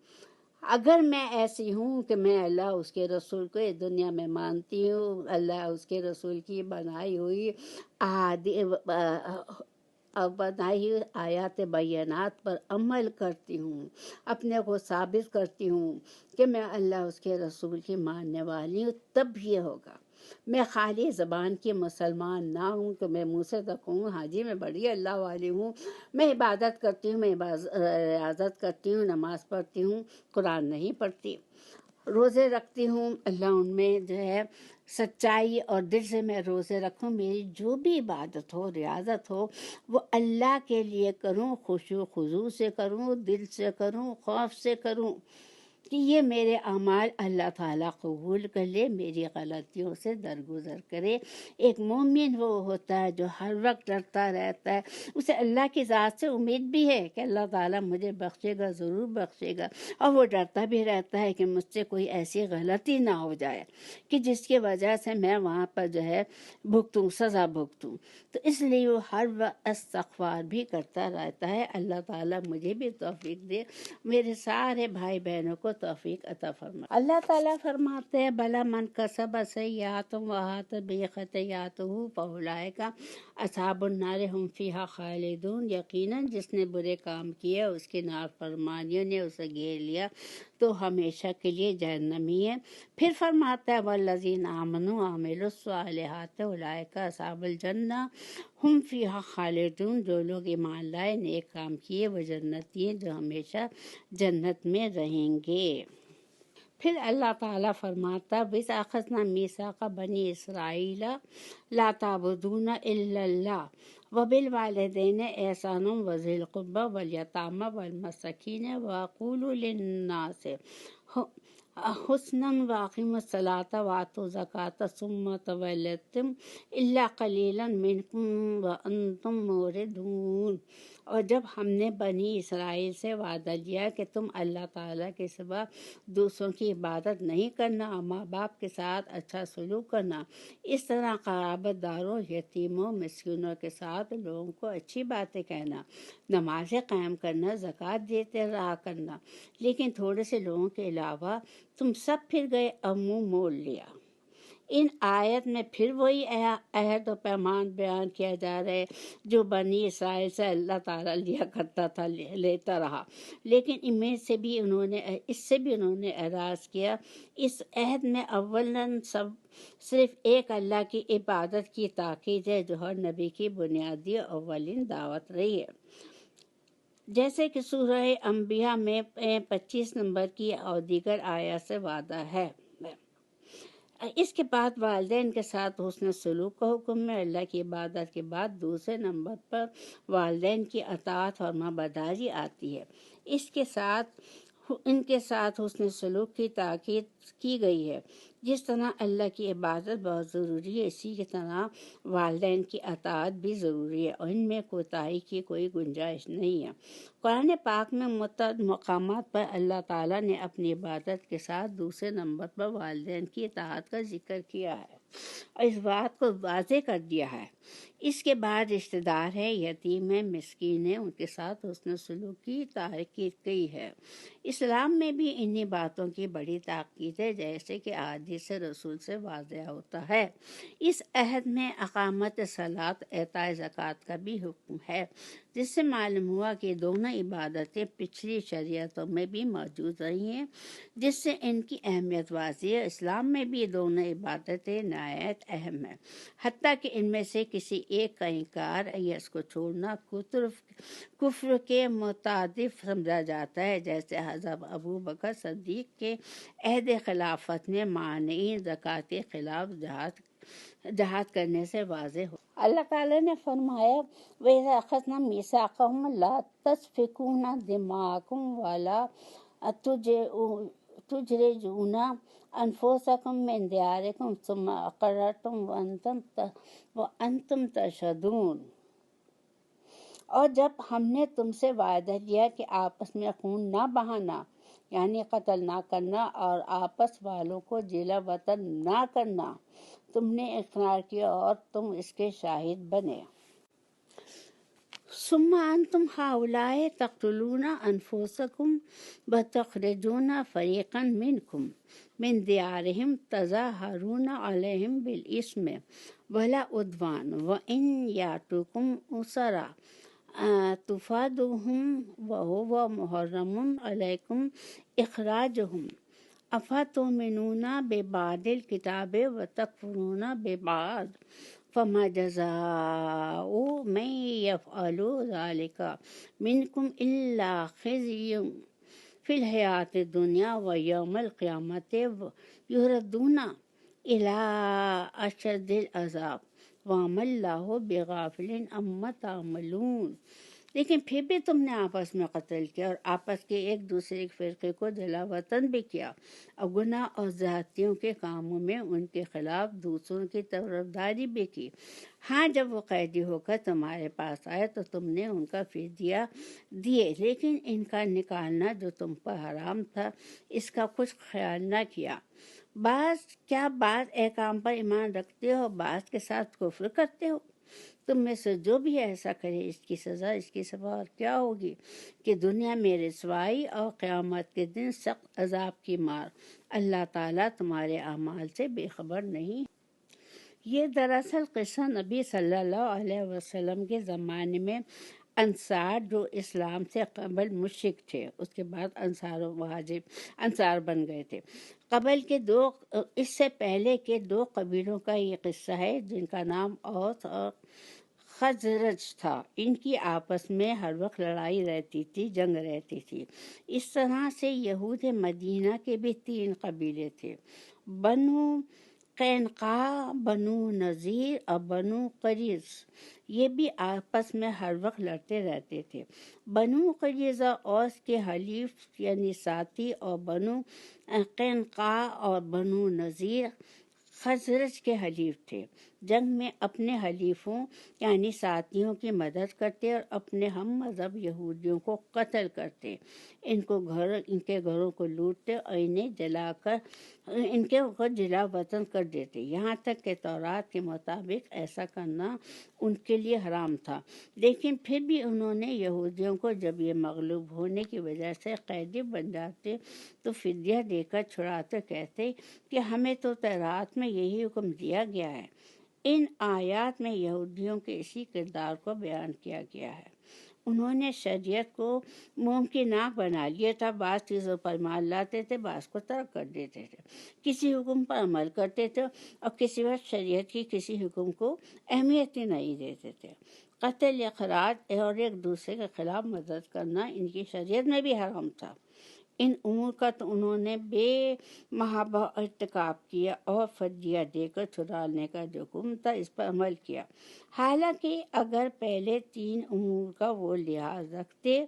اگر میں ایسی ہوں کہ میں اللہ اس کے رسول کو اس دنیا میں مانتی ہوں، اللہ اس کے رسول کی بنائی ہوئی آیات بینات پر عمل کرتی ہوں، اپنے کو ثابت کرتی ہوں کہ میں اللہ اس کے رسول کی ماننے والی ہوں، تب یہ ہوگا۔ میں خالی زبان کی مسلمان نہ ہوں کہ میں منہ سے تک ہوں ہاں جی میں بڑی اللہ والی ہوں، میں عبادت کرتی ہوں، میں ریاضت کرتی ہوں، نماز پڑھتی ہوں، قرآن نہیں پڑھتی، روزے رکھتی ہوں، اللہ ان میں جو ہے سچائی اور دل سے میں روزے رکھوں، میری جو بھی عبادت ہو، ریاضت ہو، وہ اللہ کے لیے کروں، خشوع و خضوع سے کروں، دل سے کروں، خوف سے کروں، کہ یہ میرے اعمال اللہ تعالیٰ قبول کر لے، میری غلطیوں سے درگزر کرے۔ ایک مومن وہ ہوتا ہے جو ہر وقت ڈرتا رہتا ہے، اسے اللہ کی ذات سے امید بھی ہے کہ اللہ تعالیٰ مجھے بخشے گا، ضرور بخشے گا، اور وہ ڈرتا بھی رہتا ہے کہ مجھ سے کوئی ایسی غلطی نہ ہو جائے کہ جس کی وجہ سے میں وہاں پر جو ہے بھگتوں، سزا بھگتوں۔ تو اس لیے وہ ہر وقت استغفار بھی کرتا رہتا ہے۔ اللہ تعالیٰ مجھے بھی توفیق دے، میرے سارے بھائی بہنوں کو توفیق عطا فرمائے۔ اللہ تعالیٰ فرماتے ہیں بلا من کسب سیئات وأحاط به خطیئاته فاولئک اصحاب النار هم فیہا خالدون۔ یقیناً جس نے برے کام کیے، اس کی نافرمانیوں نے اسے گھیر لیا تو ہمیشہ کے لیے جہنمی ہے۔ پھر فرماتا ہے والذین آمنوا وعملوا الصالحات اولئک اصحاب الجنہ ہم فیہا خالدون۔ جو لوگ ایمان لائے، نیک کام کیے، وہ جنتی ہیں جو ہمیشہ جنت میں رہیں گے۔ پھر اللہ تعالیٰ فرماتا وَإِذْ أَخَذْنَا مِيثَاقَ بَنِي إِسْرَائِيلَ لَا تَعْبُدُونَ إِلَّا اللَّهَ وَبِالْوَالِدَيْنِ إِحْسَانًا وَذِي الْقُرْبَى وَالْيَتَامَى وَالْمَسَاكِينِ وَقُولُوا لِلنَّاسِ حسنا وَأَقِيمُوا الصَّلَاةَ وَآتُوا الزَّكَاةَ ثُمَّ تَوَلَّيْتُمْ إِلَّا قَلِيلًا مِنْكُمْ وَأَنْتُمْ مُعْرِضُونَ۔ اور جب ہم نے بنی اسرائیل سے وعدہ لیا کہ تم اللہ تعالیٰ کے سوا دوسروں کی عبادت نہیں کرنا، ماں باپ کے ساتھ اچھا سلوک کرنا، اس طرح قرابت داروں، یتیموں، مسکینوں کے ساتھ لوگوں کو اچھی باتیں کہنا، نمازیں قائم کرنا، زکوٰۃ دیتے رہا کرنا، لیکن تھوڑے سے لوگوں کے علاوہ تم سب پھر گئے اور منہ موڑ لیا۔ ان آیت میں پھر وہی عہد و پیمان بیان کیا جا رہا ہے جو بنی اسرائیل سے اللہ تعالیٰ لیا کرتا تھا، لیتا رہا، لیکن اس سے بھی انہوں نے اعراض کیا۔ اس عہد میں اولاً صرف ایک اللہ کی عبادت کی تاکید ہے جو ہر نبی کی بنیادی اولین دعوت رہی ہے، جیسے کہ سورہ انبیاء میں 25 نمبر کی اور دیگر آیات سے وعدہ ہے۔ اس کے بعد والدین کے ساتھ حسن سلوک کا حکم ہے۔ اللہ کی عبادت کے بعد دوسرے نمبر پر والدین کی اطاعت اور فرمانبرداری آتی ہے۔ ان کے ساتھ حسن سلوک کی تاکید کی گئی ہے۔ جس طرح اللہ کی عبادت بہت ضروری ہے، اسی کی طرح والدین کی اطاعت بھی ضروری ہے، اور ان میں کوتاہی کی کوئی گنجائش نہیں ہے۔ قرآن پاک میں متعدد مقامات پر اللہ تعالیٰ نے اپنی عبادت کے ساتھ دوسرے نمبر پر والدین کی اطاعت کا ذکر کیا ہے اور اس بات کو واضح کر دیا ہے۔ اس کے بعد رشتہ دار ہے، یتیم ہے، مسکین ہے، ان کے ساتھ حسن سلوک کی تاکید کی ہے۔ اسلام میں بھی انہی باتوں کی بڑی تاکید ہے، جیسے کہ احادیث رسول سے واضح ہوتا ہے۔ اس عہد میں اقامت صلاۃ، اعطاء زکوٰۃ کا بھی حکم ہے، جس سے معلوم ہوا کہ دونوں عبادتیں پچھلی شریعتوں میں بھی موجود رہی ہیں، جس سے ان کی اہمیت واضح ہے۔ اسلام میں بھی دونوں عبادتیں نہایت اہم ہیں، حتیٰ کہ ان میں سے کسی ایک کا انکار یا اس کو چھوڑنا کفر کے مترادف سمجھا جاتا ہے، جیسے حضرت ابو بکر صدیق کے عہد خلافت میں مانعین زکوٰۃ کے خلاف جہاد کرنے سے واضح ہو۔ اللہ تعالیٰ نے فرمایا وَإِذَا أَخَذْنَا مِيثَاقَكُمْ لَا تَسْفِكُونَ دِمَاءَكُمْ وَلَا تُخْرِجُونَ أَنفُسَكُم مِّن دِيَارِكُمْ ثُمَّ أَقْرَرْتُمْ وَأَنْتُمْ تَشْهَدُونَ۔ اور جب ہم نے تم سے وعدہ لیا کہ آپس میں خون نہ بہانا، یعنی قتل نہ کرنا، اور آپس والوں کو جلا وطن نہ کرنا، تم نے اقرار کیا اور تم اس کے شاہد بنے۔ ثم انتم هؤلاء تقتلون انفسكم وتخرجون فريقا منكم من ديارهم تظاهرون عليهم بالإثم والعدوان وإن يأتوكم أسرى تفادوهم وهو محرم عليكم إخراجهم أفتؤمنون ببعض الكتاب وتكفرون ببعض فما جزاء من يفعل ذلك منكم إلا خزي في الحياة الدنيا ويوم القيامة يردون إلى أشد العذاب وما الله بغافل عما تعملون۔ لیکن پھر بھی تم نے آپس میں قتل کیا اور آپس کے ایک دوسرے کے فرقے کو جلا وطن بھی کیا اور گناہ اور زیادتیوں کے کاموں میں ان کے خلاف دوسروں کی طرفداری بھی کی۔ ہاں جب وہ قیدی ہو کر تمہارے پاس آئے تو تم نے ان کا فدیہ دیے، لیکن ان کا نکالنا جو تم پر حرام تھا اس کا کچھ خیال نہ کیا۔ بعض ایک کام پر ایمان رکھتے ہو، بعض کے ساتھ کفر کرتے ہو۔ تم میں سے جو بھی ایسا کرے اس کی سزا اس کی سزا اور کیا ہوگی کہ دنیا میں رسوائی اور قیامت کے دن سخت عذاب کی مار۔ اللہ تعالیٰ تمہارے اعمال سے بے خبر نہیں۔ یہ دراصل قصہ نبی صلی اللہ علیہ وسلم کے زمانے میں انصار جو اسلام سے قبل مشرک تھے، اس کے بعد انصار و انصار بن گئے تھے، اس سے پہلے کے دو قبیلوں کا یہ قصہ ہے جن کا نام اوس اور خزرج تھا۔ ان کی آپس میں ہر وقت لڑائی رہتی تھی، جنگ رہتی تھی۔ اس طرح سے یہود مدینہ کے بھی 3 قبیلے تھے، بنو قینقاع، بنو نذیر اور بنو قریظ۔ یہ بھی آپس میں ہر وقت لڑتے رہتے تھے۔ بنو قریظہ اوس کے حلیف یعنی ساتھی اور بنو قینقاع اور بنو نذیر خزرج کے حلیف تھے۔ جنگ میں اپنے حلیفوں یعنی ساتھیوں کی مدد کرتے اور اپنے ہم مذہب یہودیوں کو قتل کرتے، ان کے گھروں کو لوٹتے اور ان کے جلا وطن کر دیتے، یہاں تک کہ تورات کے مطابق ایسا کرنا ان کے لیے حرام تھا۔ لیکن پھر بھی انہوں نے یہودیوں کو جب یہ مغلوب ہونے کی وجہ سے قیدی بن جاتے تو فدیہ دے کر چھڑاتے، کہتے کہ ہمیں تو تورات میں یہی حکم دیا گیا ہے۔ ان آیات میں یہودیوں کے اسی کردار کو بیان کیا گیا ہے۔ انہوں نے شریعت کو ممکنہ بنا لیا تھا، بعض چیزوں پر ایمان لاتے تھے، بعض کو ترک کر دیتے تھے، کسی حکم پر عمل کرتے تھے اور کسی وقت شریعت کی کسی حکم کو اہمیت ہی نہیں دیتے تھے۔ قتل، اخراج اور ایک دوسرے کے خلاف مدد کرنا ان کی شریعت میں بھی حرام تھا۔ ان امور کا تو انہوں نے بے محابہ ارتکاب کیا اور فدیہ دے کر چھڑانے کا جو حکم تھا اس پر عمل کیا، حالانکہ اگر پہلے 3 امور کا وہ لحاظ رکھتے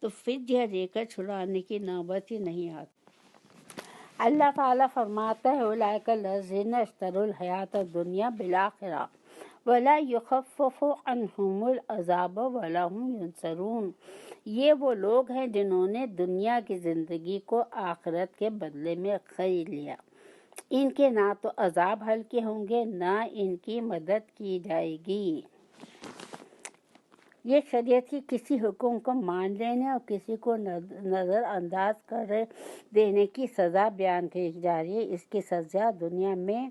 تو فدیہ دے کر چھڑانے کی نوبت ہی نہیں آتی۔ اللہ تعالیٰ فرماتا ہے اولئک الذین اشتروا الحیاۃ الدنیا بالآخرہ ولا یخفف عنہم العذاب ولا هم ینصرون۔ یہ وہ لوگ ہیں جنہوں نے دنیا کی زندگی کو آخرت کے بدلے میں خرید لیا، ان کے نہ تو عذاب ہلکے ہوں گے نہ ان کی مدد کی جائے گی۔ یہ شریعت کی کسی حکم کو مان لینے اور کسی کو نظر انداز کر دینے کی سزا بیان کی جا رہی ہے۔ اس کی سزا دنیا میں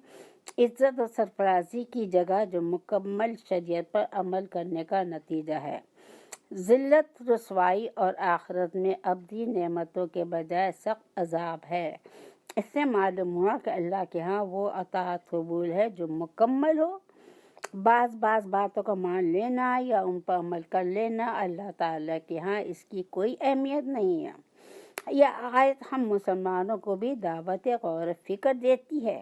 عزت و سرفرازی کی جگہ جو مکمل شریعت پر عمل کرنے کا نتیجہ ہے، ذلت، رسوائی اور آخرت میں ابدی نعمتوں کے بجائے سخت عذاب ہے۔ اس سے معلوم ہوا کہ اللہ کے ہاں وہ اطاعت قبول ہے جو مکمل ہو۔ بعض باتوں کو مان لینا یا ان پر عمل کر لینا اللہ تعالیٰ کے ہاں اس کی کوئی اہمیت نہیں ہے۔ یہ آیت ہم مسلمانوں کو بھی دعوت غور و فکر دیتی ہے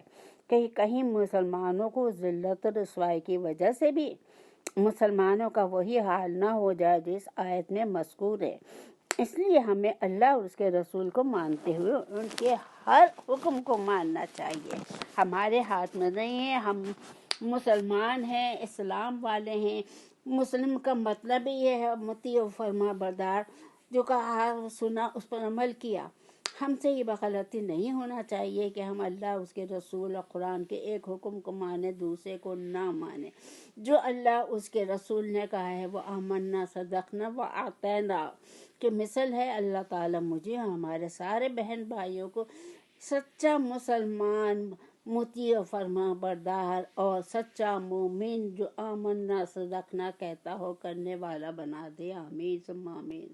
کہ کہیں مسلمانوں کو ذلت و رسوائی کی وجہ سے بھی مسلمانوں کا وہی حال نہ ہو جائے جو اس آیت میں مذکور ہے۔ اس لیے ہمیں اللہ اور اس کے رسول کو مانتے ہوئے ان کے ہر حکم کو ماننا چاہیے۔ ہمارے ہاتھ میں نہیں ہے، ہم مسلمان ہیں، اسلام والے ہیں۔ مسلم کا مطلب یہ ہے مطیع و فرما بردار، جو کہا سنا اس پر عمل کیا۔ ہم سے یہ غلطی نہیں ہونا چاہیے کہ ہم اللہ، اس کے رسول اور قرآن کے ایک حکم کو مانیں، دوسرے کو نہ مانیں۔ جو اللہ اس کے رسول نے کہا ہے وہ آمنا صدقنا و اطعنا کی مثل ہے۔ اللہ تعالیٰ مجھے ہمارے سارے بہن بھائیوں کو سچا مسلمان، مطیع و فرما بردار اور سچا مومن جو آمنا صدقنا کہتا ہو کرنے والا بنا دے۔ آمین ثم آمین۔